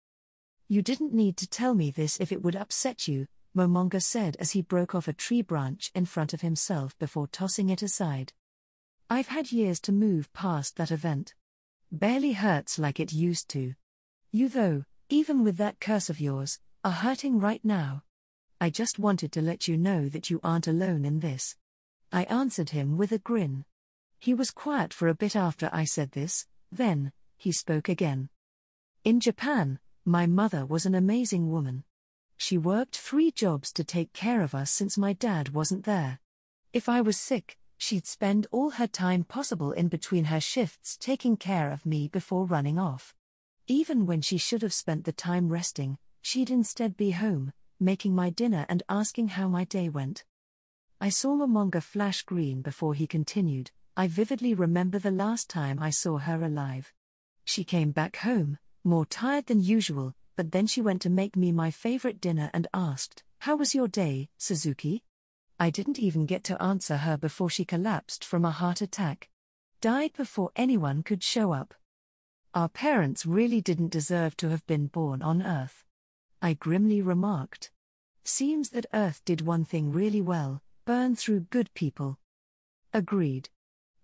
You didn't need to tell me this if it would upset you, Momonga said as he broke off a tree branch in front of himself before tossing it aside. I've had years to move past that event. Barely hurts like it used to. You though, even with that curse of yours, are hurting right now. I just wanted to let you know that you aren't alone in this. I answered him with a grin. He was quiet for a bit after I said this, then, he spoke again. In Japan, my mother was an amazing woman. She worked 3 jobs to take care of us since my dad wasn't there. If I was sick, she'd spend all her time possible in between her shifts taking care of me before running off. Even when she should have spent the time resting, she'd instead be home, making my dinner and asking how my day went. I saw Momonga flash green before he continued. I vividly remember the last time I saw her alive. She came back home, more tired than usual, but then she went to make me my favorite dinner and asked, "How was your day, Suzuki?" I didn't even get to answer her before she collapsed from a heart attack. Died before anyone could show up. Our parents really didn't deserve to have been born on Earth. I grimly remarked. Seems that Earth did one thing really well, burn through good people. Agreed.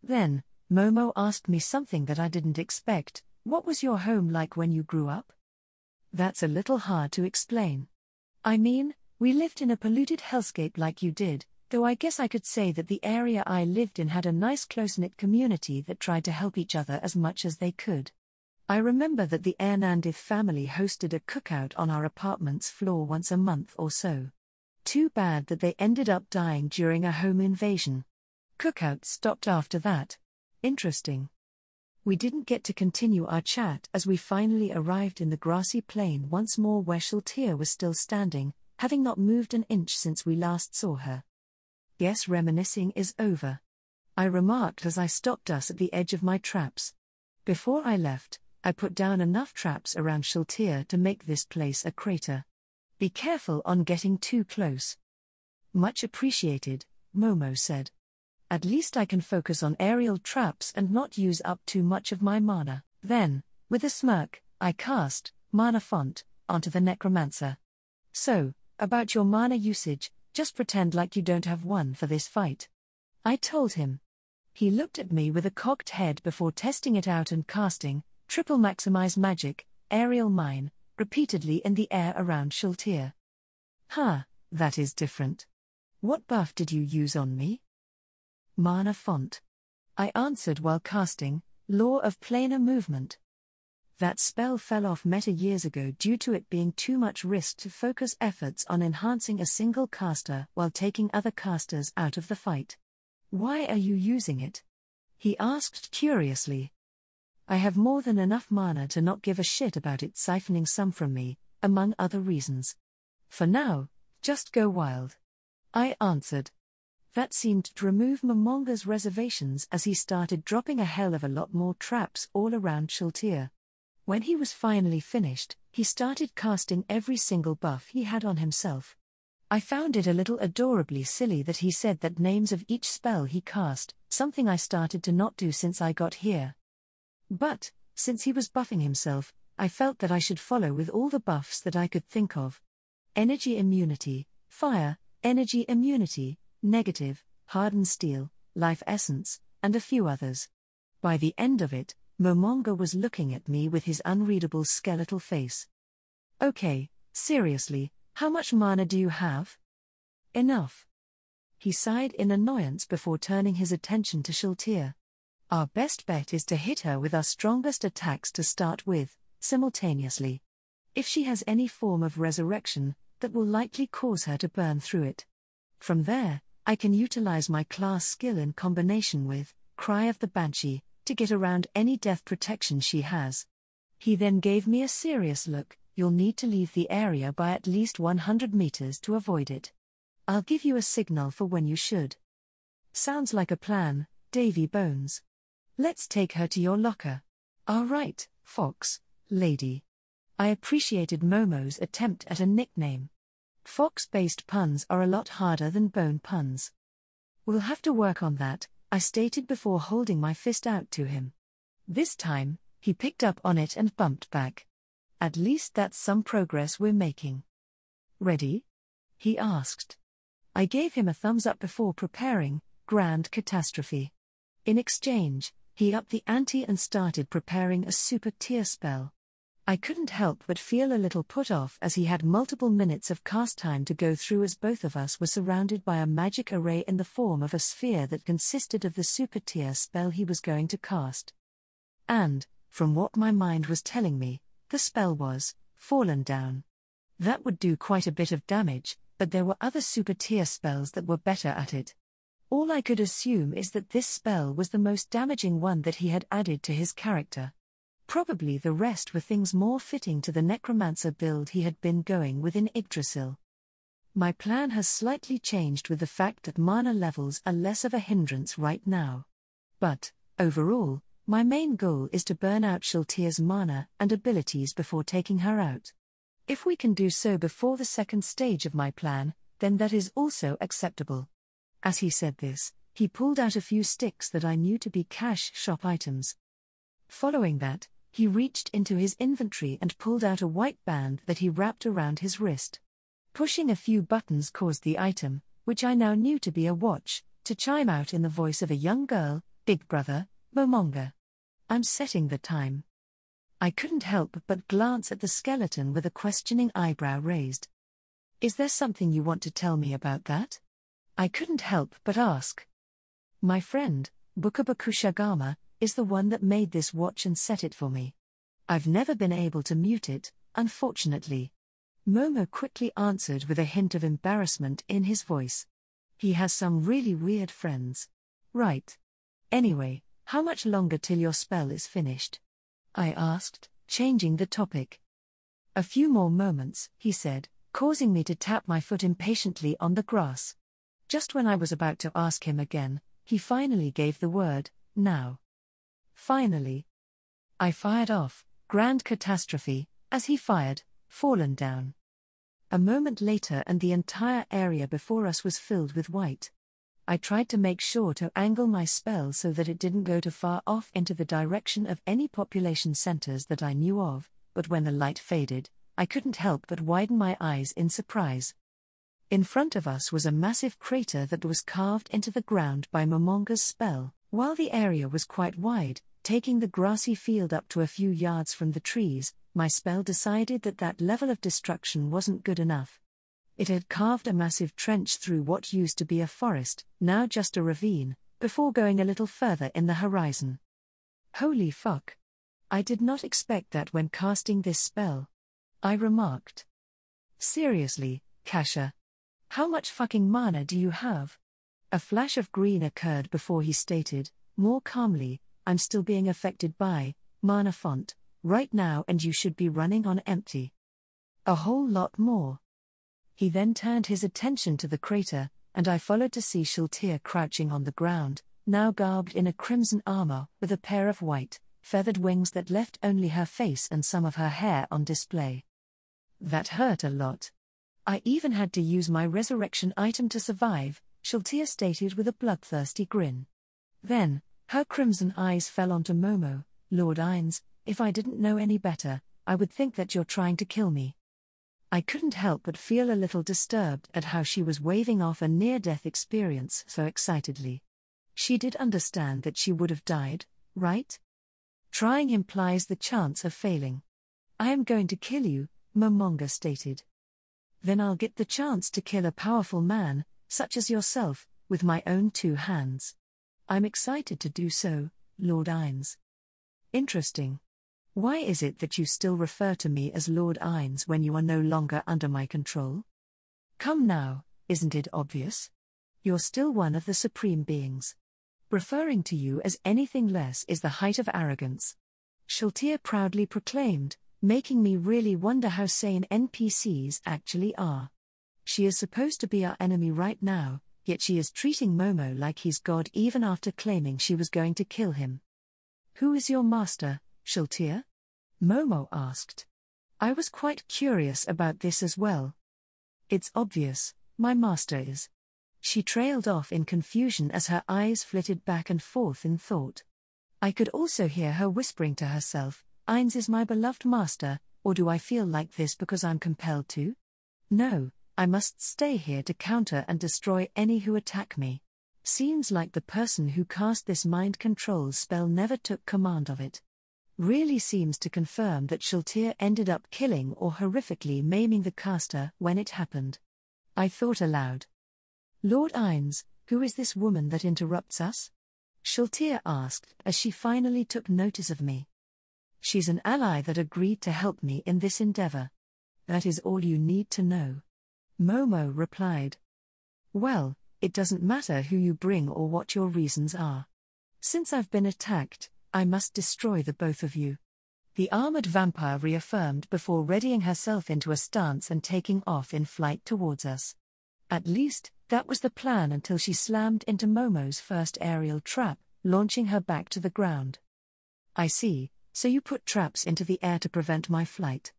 Then, Momo asked me something that I didn't expect. What was your home like when you grew up? That's a little hard to explain. I mean, we lived in a polluted hellscape like you did, though I guess I could say that the area I lived in had a nice close-knit community that tried to help each other as much as they could. I remember that the Ernandez family hosted a cookout on our apartment's floor once a month or so. Too bad that they ended up dying during a home invasion. Cookouts stopped after that. Interesting. We didn't get to continue our chat as we finally arrived in the grassy plain once more where Shaltir was still standing, having not moved an inch since we last saw her. Guess reminiscing is over, I remarked as I stopped us at the edge of my traps. Before I left, I put down enough traps around Shaltir to make this place a crater. Be careful on getting too close. Much appreciated, Momo said. At least I can focus on aerial traps and not use up too much of my mana. Then, with a smirk, I cast Mana Font onto the necromancer. So, about your mana usage, just pretend like you don't have one for this fight, I told him. He looked at me with a cocked head before testing it out and casting Triple Maximize Magic, Aerial Mine, repeatedly in the air around Shaltir. That is different. What buff did you use on me? Mana Font, I answered while casting Law of Planar Movement. That spell fell off meta years ago due to it being too much risk to focus efforts on enhancing a single caster while taking other casters out of the fight. Why are you using it? He asked curiously. I have more than enough mana to not give a shit about it siphoning some from me, among other reasons. For now, just go wild, I answered. That seemed to remove Momonga's reservations as he started dropping a hell of a lot more traps all around Shaltir. When he was finally finished, he started casting every single buff he had on himself. I found it a little adorably silly that he said that names of each spell he cast, something I started to not do since I got here. But, since he was buffing himself, I felt that I should follow with all the buffs that I could think of. Energy Immunity, Fire, Energy Immunity, Negative, Hardened Steel, Life Essence, and a few others. By the end of it, Momonga was looking at me with his unreadable skeletal face. Okay, seriously, how much mana do you have? Enough. He sighed in annoyance before turning his attention to Shaltir. Our best bet is to hit her with our strongest attacks to start with, simultaneously. If she has any form of resurrection, that will likely cause her to burn through it. From there, I can utilize my class skill in combination with Cry of the Banshee to get around any death protection she has. He then gave me a serious look. You'll need to leave the area by at least 100 meters to avoid it. I'll give you a signal for when you should. Sounds like a plan, Davy Bones. Let's take her to your locker. All right, Fox, lady. I appreciated Momo's attempt at a nickname. Fox-based puns are a lot harder than bone puns. We'll have to work on that, I stated before holding my fist out to him. This time, he picked up on it and bumped back. At least that's some progress we're making. Ready? He asked. I gave him a thumbs up before preparing Grand Catastrophe. In exchange, he upped the ante and started preparing a super tier spell. I couldn't help but feel a little put off as he had multiple minutes of cast time to go through as both of us were surrounded by a magic array in the form of a sphere that consisted of the super tier spell he was going to cast. And, from what my mind was telling me, the spell was Fallen Down. That would do quite a bit of damage, but there were other super tier spells that were better at it. All I could assume is that this spell was the most damaging one that he had added to his character. Probably the rest were things more fitting to the necromancer build he had been going with in Yggdrasil. My plan has slightly changed with the fact that mana levels are less of a hindrance right now. But, overall, my main goal is to burn out Shaltir's mana and abilities before taking her out. If we can do so before the second stage of my plan, then that is also acceptable. As he said this, he pulled out a few sticks that I knew to be cash shop items. Following that, he reached into his inventory and pulled out a white band that he wrapped around his wrist. Pushing a few buttons caused the item, which I now knew to be a watch, to chime out in the voice of a young girl, Big Brother, Momonga. I'm setting the time. I couldn't help but glance at the skeleton with a questioning eyebrow raised. Is there something you want to tell me about that? I couldn't help but ask. My friend, Bukabakushagama, is the one that made this watch and set it for me. I've never been able to mute it, unfortunately. Momo quickly answered with a hint of embarrassment in his voice. He has some really weird friends. Right. Anyway, how much longer till your spell is finished? I asked, changing the topic. A few more moments, he said, causing me to tap my foot impatiently on the grass. Just when I was about to ask him again, he finally gave the word, now. Finally. I fired off, grand catastrophe, as he fired, fallen down. A moment later and the entire area before us was filled with white. I tried to make sure to angle my spell so that it didn't go too far off into the direction of any population centers that I knew of, but when the light faded, I couldn't help but widen my eyes in surprise. In front of us was a massive crater that was carved into the ground by Momonga's spell, while the area was quite wide, taking the grassy field up to a few yards from the trees. My spell decided that that level of destruction wasn't good enough. It had carved a massive trench through what used to be a forest, now just a ravine, before going a little further in the horizon. Holy fuck. I did not expect that when casting this spell. I remarked. Seriously, Kasha. How much fucking mana do you have? A flash of green occurred before he stated, more calmly, I'm still being affected by mana font right now and you should be running on empty. A whole lot more. He then turned his attention to the crater, and I followed to see Shultir crouching on the ground, now garbed in a crimson armor with a pair of white, feathered wings that left only her face and some of her hair on display. That hurt a lot. I even had to use my resurrection item to survive, Shultir stated with a bloodthirsty grin. Then, her crimson eyes fell onto Momo. Lord Ines, if I didn't know any better, I would think that you're trying to kill me. I couldn't help but feel a little disturbed at how she was waving off a near-death experience so excitedly. She did understand that she would have died, right? Trying implies the chance of failing. I am going to kill you, Momonga stated. Then I'll get the chance to kill a powerful man, such as yourself, with my own 2 hands. I'm excited to do so, Lord Ines. Interesting. Why is it that you still refer to me as Lord Ines when you are no longer under my control? Come now, isn't it obvious? You're still one of the supreme beings. Referring to you as anything less is the height of arrogance. Shultir proudly proclaimed, making me really wonder how sane NPCs actually are. She is supposed to be our enemy right now, yet she is treating Momo like he's God even after claiming she was going to kill him. Who is your master, Shultir? Momo asked. I was quite curious about this as well. It's obvious, my master is. She trailed off in confusion as her eyes flitted back and forth in thought. I could also hear her whispering to herself, Ines is my beloved master, or do I feel like this because I'm compelled to? No, I must stay here to counter and destroy any who attack me. Seems like the person who cast this mind control spell never took command of it. Really seems to confirm that Shultir ended up killing or horrifically maiming the caster when it happened. I thought aloud. Lord Ines, who is this woman that interrupts us? Shultir asked as she finally took notice of me. She's an ally that agreed to help me in this endeavor. That is all you need to know. Momo replied. Well, it doesn't matter who you bring or what your reasons are. Since I've been attacked, I must destroy the both of you. The armored vampire reaffirmed before readying herself into a stance and taking off in flight towards us. At least, that was the plan until she slammed into Momo's first aerial trap, launching her back to the ground. I see, so you put traps into the air to prevent my flight.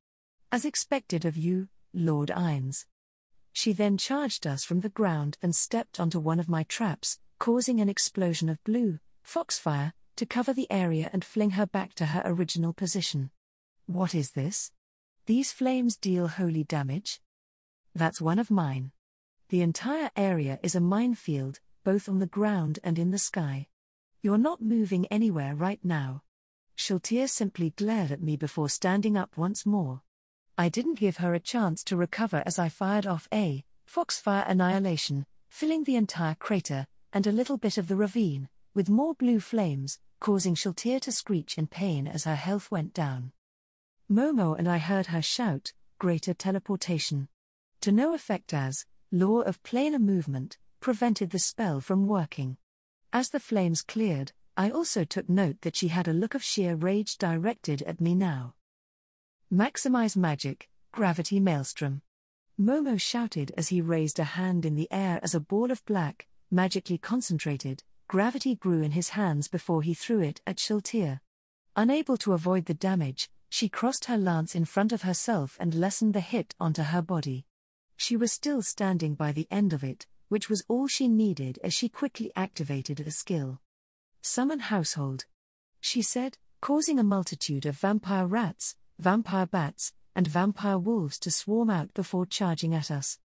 As expected of you, Lord Ines. She then charged us from the ground and stepped onto one of my traps, causing an explosion of blue foxfire to cover the area and fling her back to her original position. What is this? These flames deal holy damage? That's one of mine. The entire area is a minefield, both on the ground and in the sky. You're not moving anywhere right now. Shultir simply glared at me before standing up once more. I didn't give her a chance to recover as I fired off a foxfire annihilation, filling the entire crater, and a little bit of the ravine, with more blue flames, causing Shultir to screech in pain as her health went down. Momo and I heard her shout, "Greater teleportation!" To no effect as, law of planar movement, prevented the spell from working. As the flames cleared, I also took note that she had a look of sheer rage directed at me now. Maximize magic, gravity maelstrom. Momo shouted as he raised a hand in the air as a ball of black, magically concentrated, gravity grew in his hands before he threw it at Shiltir. Unable to avoid the damage, she crossed her lance in front of herself and lessened the hit onto her body. She was still standing by the end of it, which was all she needed as she quickly activated a skill. Summon household, she said, causing a multitude of vampire rats, vampire bats, and vampire wolves to swarm out before charging at us.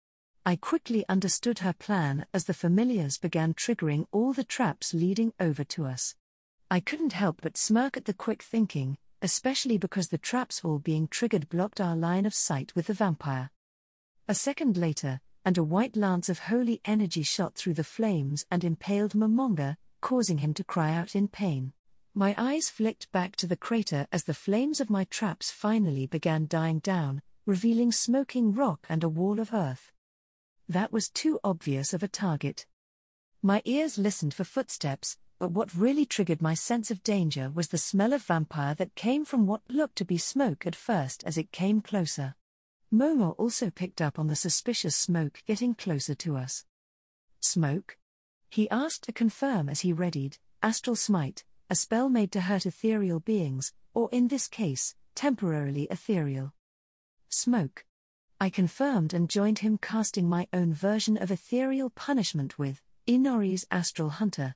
I quickly understood her plan as the familiars began triggering all the traps leading over to us. I couldn't help but smirk at the quick thinking, especially because the traps all being triggered blocked our line of sight with the vampire. A second later, and a white lance of holy energy shot through the flames and impaled Momonga, causing him to cry out in pain. My eyes flicked back to the crater as the flames of my traps finally began dying down, revealing smoking rock and a wall of earth. That was too obvious of a target. My ears listened for footsteps, but what really triggered my sense of danger was the smell of vampire that came from what looked to be smoke at first as it came closer. Momo also picked up on the suspicious smoke getting closer to us. "Smoke?" he asked to confirm as he readied Astral Smite, a spell made to hurt ethereal beings, or in this case, temporarily ethereal. "Smoke." I confirmed and joined him, casting my own version of ethereal punishment with Inori's Astral Hunter.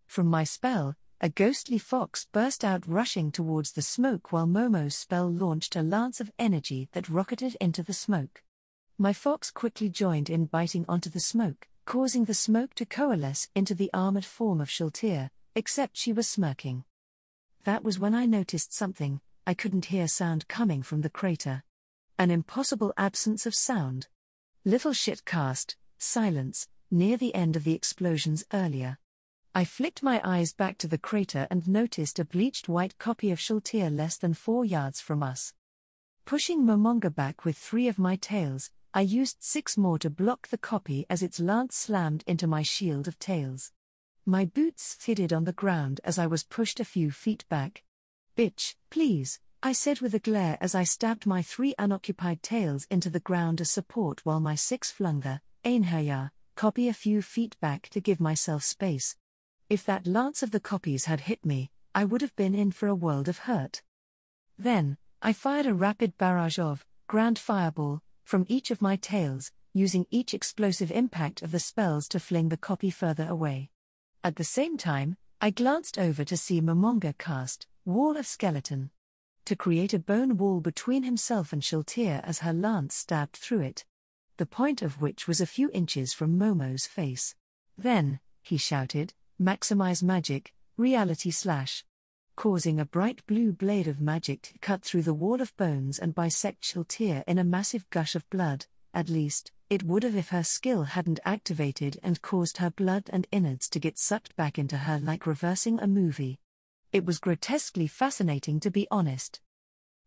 From my spell, a ghostly fox burst out rushing towards the smoke while Momo's spell launched a lance of energy that rocketed into the smoke. My fox quickly joined in biting onto the smoke, causing the smoke to coalesce into the armored form of Shiltir, except she was smirking. That was when I noticed something. I couldn't hear sound coming from the crater. An impossible absence of sound. Little shit cast, silence, near the end of the explosions earlier. I flicked my eyes back to the crater and noticed a bleached white copy of Shiltir less than 4 yards from us. Pushing Momonga back with 3 of my tails, I used 6 more to block the copy as its lance slammed into my shield of tails. My boots skidded on the ground as I was pushed a few feet back. "Bitch, please," I said with a glare as I stabbed my 3 unoccupied tails into the ground as support while my 6 flung the Einherjar copy a few feet back to give myself space. If that lance of the copies had hit me, I would have been in for a world of hurt. Then, I fired a rapid barrage of Grand Fireball from each of my tails, using each explosive impact of the spells to fling the copy further away. At the same time, I glanced over to see Momonga cast Wall of Skeleton, to create a bone wall between himself and Shiltir as her lance stabbed through it, the point of which was a few inches from Momo's face. Then, he shouted, "Maximize magic, reality slash," causing a bright blue blade of magic to cut through the wall of bones and bisect Shiltir in a massive gush of blood. At least, it would have if her skill hadn't activated and caused her blood and innards to get sucked back into her like reversing a movie. It was grotesquely fascinating, to be honest.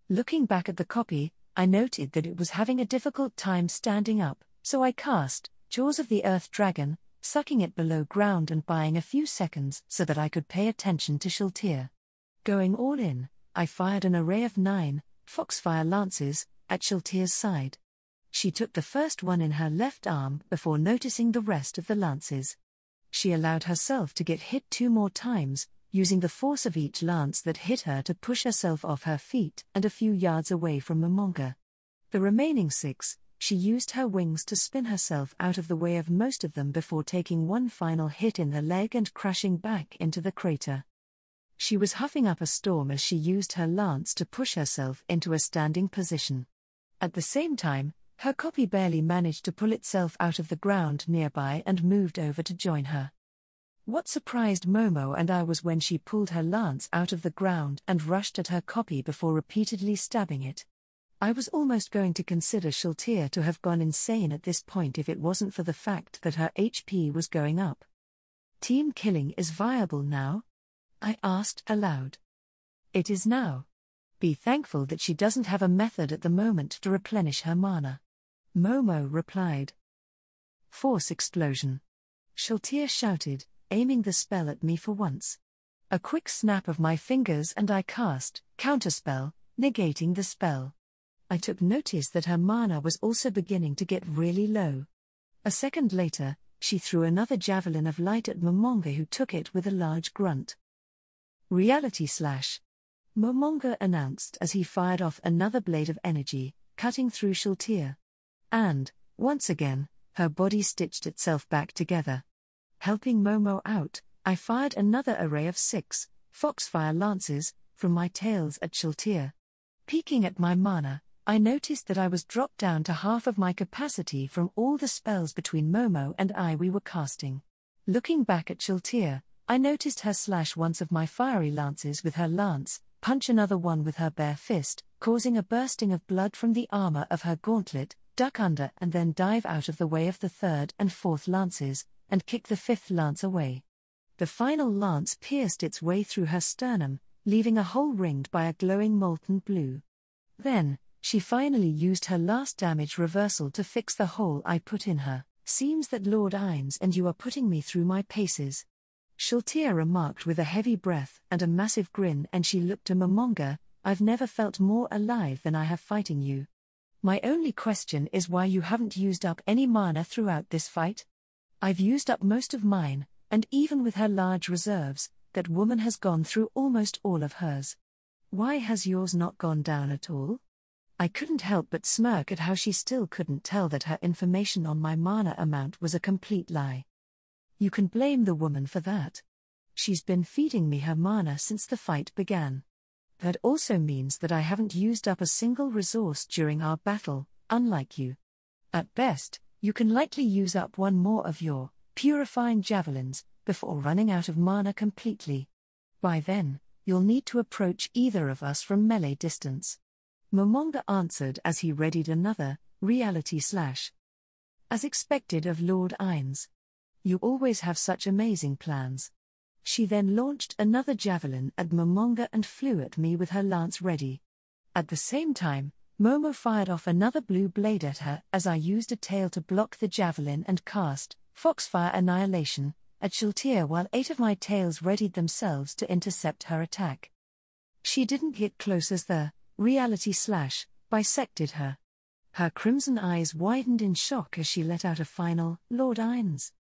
Looking back at the copy, I noted that it was having a difficult time standing up, so I cast Jaws of the Earth Dragon, sucking it below ground and buying a few seconds so that I could pay attention to Shiltir. Going all in, I fired an array of 9 Foxfire lances at Shiltir's side. She took the first one in her left arm before noticing the rest of the lances. She allowed herself to get hit 2 more times, using the force of each lance that hit her to push herself off her feet and a few yards away from Momonga. The remaining 6, she used her wings to spin herself out of the way of most of them before taking one final hit in the leg and crashing back into the crater. She was huffing up a storm as she used her lance to push herself into a standing position. At the same time, her copy barely managed to pull itself out of the ground nearby and moved over to join her. What surprised Momo and I was when she pulled her lance out of the ground and rushed at her copy before repeatedly stabbing it. I was almost going to consider Shiltir to have gone insane at this point if it wasn't for the fact that her HP was going up. "Team killing is viable now?" I asked aloud. "It is now," Be thankful that she doesn't have a method at the moment to replenish her mana. Momo replied. Force explosion. Shaltir shouted, aiming the spell at me for once. A quick snap of my fingers and I cast Counterspell, negating the spell. I took notice that her mana was also beginning to get really low. A second later, she threw another javelin of light at Momonga, who took it with a large grunt. Reality slash. Momonga announced as he fired off another blade of energy, cutting through Shaltir. And, once again, her body stitched itself back together. Helping Momo out, I fired another array of 6 Foxfire lances from my tails at Shaltir. Peeking at my mana, I noticed that I was dropped down to half of my capacity from all the spells between Momo and I we were casting. Looking back at Shaltir, I noticed her slash once of my fiery lances with her lance, punch another one with her bare fist, causing a bursting of blood from the armor of her gauntlet, duck under and then dive out of the way of the third and fourth lances, and kick the fifth lance away. The final lance pierced its way through her sternum, leaving a hole ringed by a glowing molten blue. Then, she finally used her last damage reversal to fix the hole I put in her. Seems that Lord Ines and you are putting me through my paces. Shaltir remarked with a heavy breath and a massive grin, and she looked to Momonga. I've never felt more alive than I have fighting you. My only question is why you haven't used up any mana throughout this fight? I've used up most of mine, and even with her large reserves, that woman has gone through almost all of hers. Why has yours not gone down at all? I couldn't help but smirk at how she still couldn't tell that her information on my mana amount was a complete lie. You can blame the woman for that. She's been feeding me her mana since the fight began. That also means that I haven't used up a single resource during our battle, unlike you. At best, you can likely use up one more of your purifying javelins before running out of mana completely. By then, you'll need to approach either of us from melee distance. Momonga answered as he readied another reality slash. As expected of Lord Ines. You always have such amazing plans. She then launched another javelin at Momonga and flew at me with her lance ready. At the same time, Momo fired off another blue blade at her as I used a tail to block the javelin and cast Foxfire Annihilation at Shaltir while 8 of my tails readied themselves to intercept her attack. She didn't get close as the reality slash bisected her. Her crimson eyes widened in shock as she let out a final Lord Ines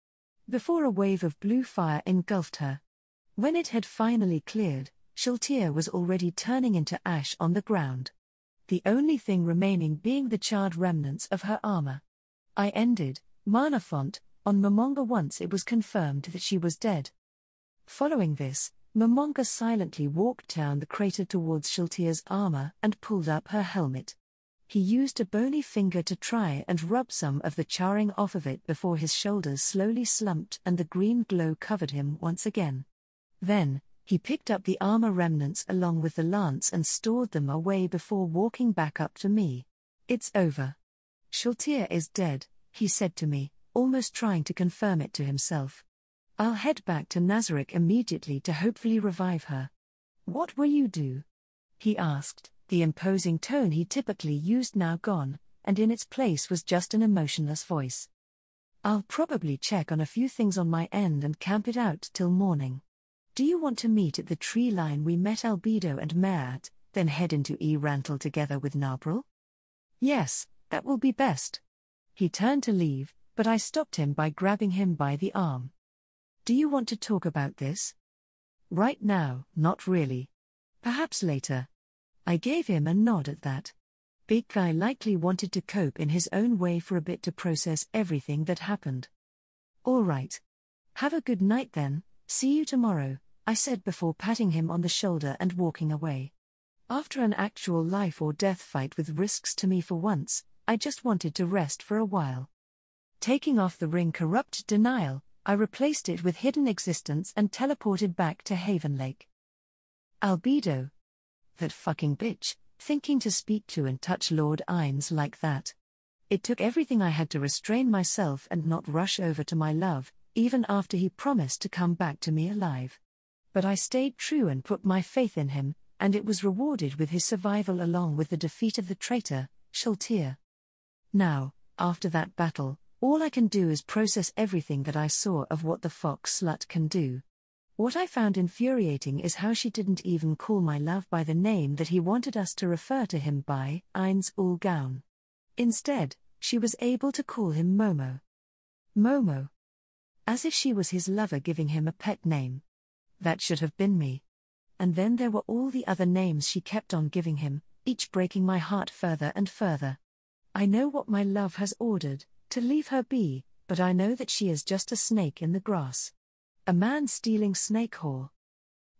before a wave of blue fire engulfed her. When it had finally cleared, Shaltir was already turning into ash on the ground. The only thing remaining being the charred remnants of her armor. I ended mana font on Momonga once it was confirmed that she was dead. Following this, Momonga silently walked down the crater towards Shaltir's armor and pulled up her helmet. He used a bony finger to try and rub some of the charring off of it before his shoulders slowly slumped and the green glow covered him once again. Then, he picked up the armor remnants along with the lance and stored them away before walking back up to me. It's over. Shaltir is dead, he said to me, almost trying to confirm it to himself. I'll head back to Nazarick immediately to hopefully revive her. What will you do? He asked, the imposing tone he typically used now gone, and in its place was just an emotionless voice. I'll probably check on a few things on my end and camp it out till morning. Do you want to meet at the tree line we met Albedo and Mare at, then head into Rantel together with Nabril? Yes, that will be best. He turned to leave, but I stopped him by grabbing him by the arm. Do you want to talk about this? Right now, not really. Perhaps later. I gave him a nod at that. Big guy likely wanted to cope in his own way for a bit to process everything that happened. All right. Have a good night then, see you tomorrow, I said before patting him on the shoulder and walking away. After an actual life or death fight with risks to me for once, I just wanted to rest for a while. Taking off the ring Corrupt Denial, I replaced it with Hidden Existence and teleported back to Haven Lake. Albedo. That fucking bitch, thinking to speak to and touch Lord Ines like that. It took everything I had to restrain myself and not rush over to my love, even after he promised to come back to me alive. But I stayed true and put my faith in him, and it was rewarded with his survival along with the defeat of the traitor, Shaltir. Now, after that battle, all I can do is process everything that I saw of what the fox slut can do. What I found infuriating is how she didn't even call my love by the name that he wanted us to refer to him by, Eins ul Gaun. Instead, she was able to call him Momo. Momo. As if she was his lover giving him a pet name. That should have been me. And then there were all the other names she kept on giving him, each breaking my heart further and further. I know what my love has ordered, to leave her be, but I know that she is just a snake in the grass. A man-stealing snake whore.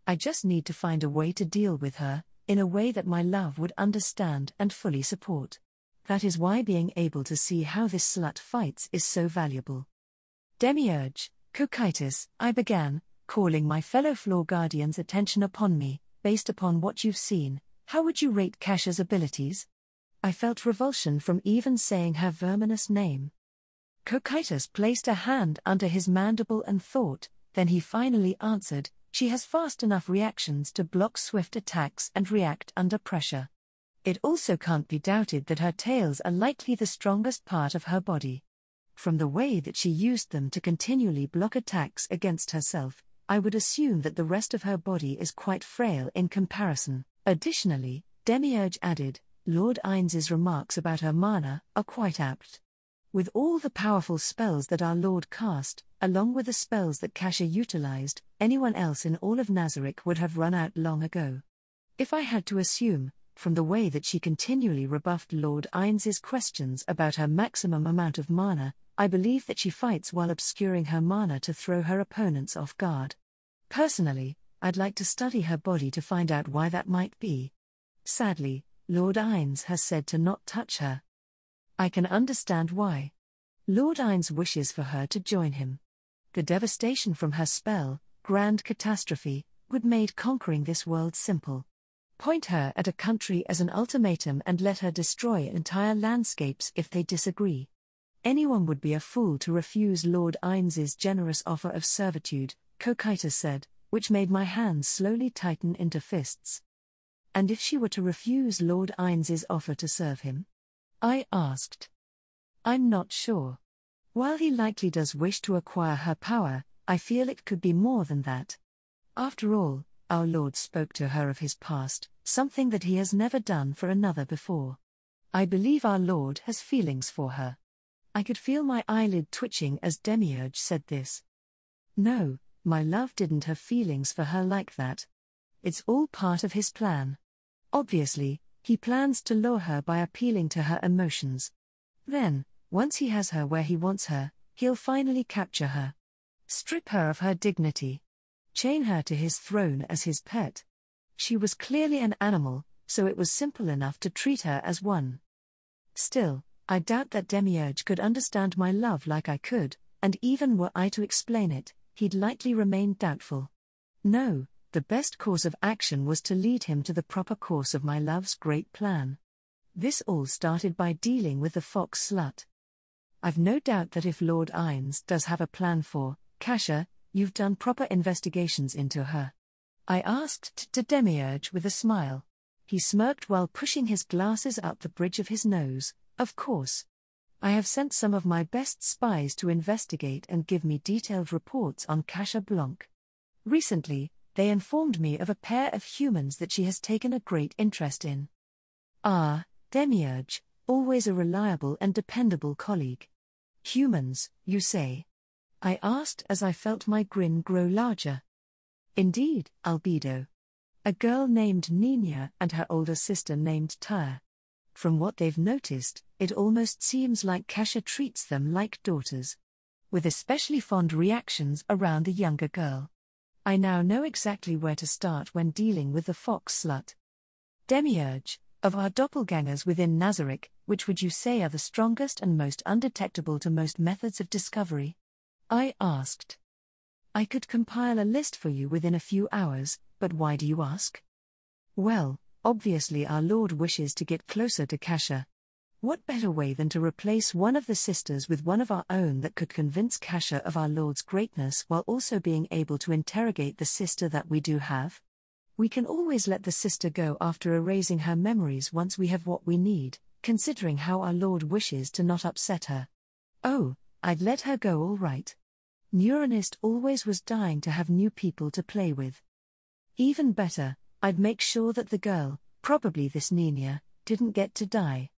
I just need to find a way to deal with her, in a way that my love would understand and fully support. That is why being able to see how this slut fights is so valuable. Demiurge, Cocytus, I began, calling my fellow Floor Guardians' attention upon me. Based upon what you've seen, how would you rate Kasha's abilities? I felt revulsion from even saying her verminous name. Cocytus placed a hand under his mandible and thought, then he finally answered, she has fast enough reactions to block swift attacks and react under pressure. It also can't be doubted that her tails are likely the strongest part of her body. From the way that she used them to continually block attacks against herself, I would assume that the rest of her body is quite frail in comparison. Additionally, Demiurge added, Lord Ains's remarks about her mana are quite apt. With all the powerful spells that our Lord cast, along with the spells that Kasha utilized, anyone else in all of Nazarick would have run out long ago. If I had to assume, from the way that she continually rebuffed Lord Ains's questions about her maximum amount of mana, I believe that she fights while obscuring her mana to throw her opponents off guard. Personally, I'd like to study her body to find out why that might be. Sadly, Lord Ains has said to not touch her. I can understand why. Lord Ains wishes for her to join him. The devastation from her spell, Grand Catastrophe, would make conquering this world simple. Point her at a country as an ultimatum and let her destroy entire landscapes if they disagree. Anyone would be a fool to refuse Lord Ains's generous offer of servitude, Cocytus said, which made my hands slowly tighten into fists. And if she were to refuse Lord Ains's offer to serve him? I asked. I'm not sure. While he likely does wish to acquire her power, I feel it could be more than that. After all, our Lord spoke to her of his past, something that he has never done for another before. I believe our Lord has feelings for her. I could feel my eyelid twitching as Demiurge said this. No, my love didn't have feelings for her like that. It's all part of his plan. Obviously, he plans to lure her by appealing to her emotions. Then, once he has her where he wants her, he'll finally capture her. Strip her of her dignity. Chain her to his throne as his pet. She was clearly an animal, so it was simple enough to treat her as one. Still, I doubt that Demiurge could understand my love like I could, and even were I to explain it, he'd likely remain doubtful. No, the best course of action was to lead him to the proper course of my love's great plan. This all started by dealing with the fox slut. I've no doubt that if Lord Ains does have a plan for Kasha, you've done proper investigations into her. I asked to Demiurge with a smile. He smirked while pushing his glasses up the bridge of his nose. Of course. I have sent some of my best spies to investigate and give me detailed reports on Kasha Blanc. Recently, they informed me of a pair of humans that she has taken a great interest in. Ah, Demiurge, always a reliable and dependable colleague. Humans, you say? I asked as I felt my grin grow larger. Indeed, Albedo. A girl named Nina and her older sister named Tyre. From what they've noticed, it almost seems like Kasha treats them like daughters. With especially fond reactions around the younger girl. I now know exactly where to start when dealing with the fox slut. Demiurge, of our doppelgangers within Nazarick, which would you say are the strongest and most undetectable to most methods of discovery? I asked. I could compile a list for you within a few hours, but why do you ask? Well, obviously our Lord wishes to get closer to Kasha. What better way than to replace one of the sisters with one of our own that could convince Kasha of our Lord's greatness while also being able to interrogate the sister that we do have? We can always let the sister go after erasing her memories once we have what we need, considering how our Lord wishes to not upset her. Oh, I'd let her go all right. Neuronist always was dying to have new people to play with. Even better, I'd make sure that the girl, probably this Nina, didn't get to die.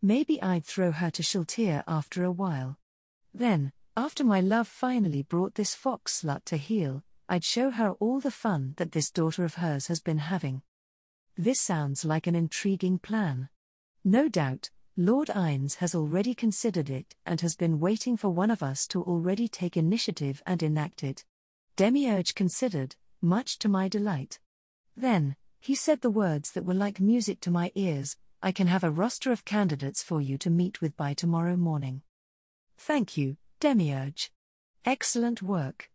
Maybe I'd throw her to Shaltir after a while. Then, after my love finally brought this fox slut to heel, I'd show her all the fun that this daughter of hers has been having. This sounds like an intriguing plan. No doubt, Lord Ines has already considered it and has been waiting for one of us to already take initiative and enact it. Demiurge considered, much to my delight. Then, he said the words that were like music to my ears: I can have a roster of candidates for you to meet with by tomorrow morning. Thank you, Demiurge. Excellent work.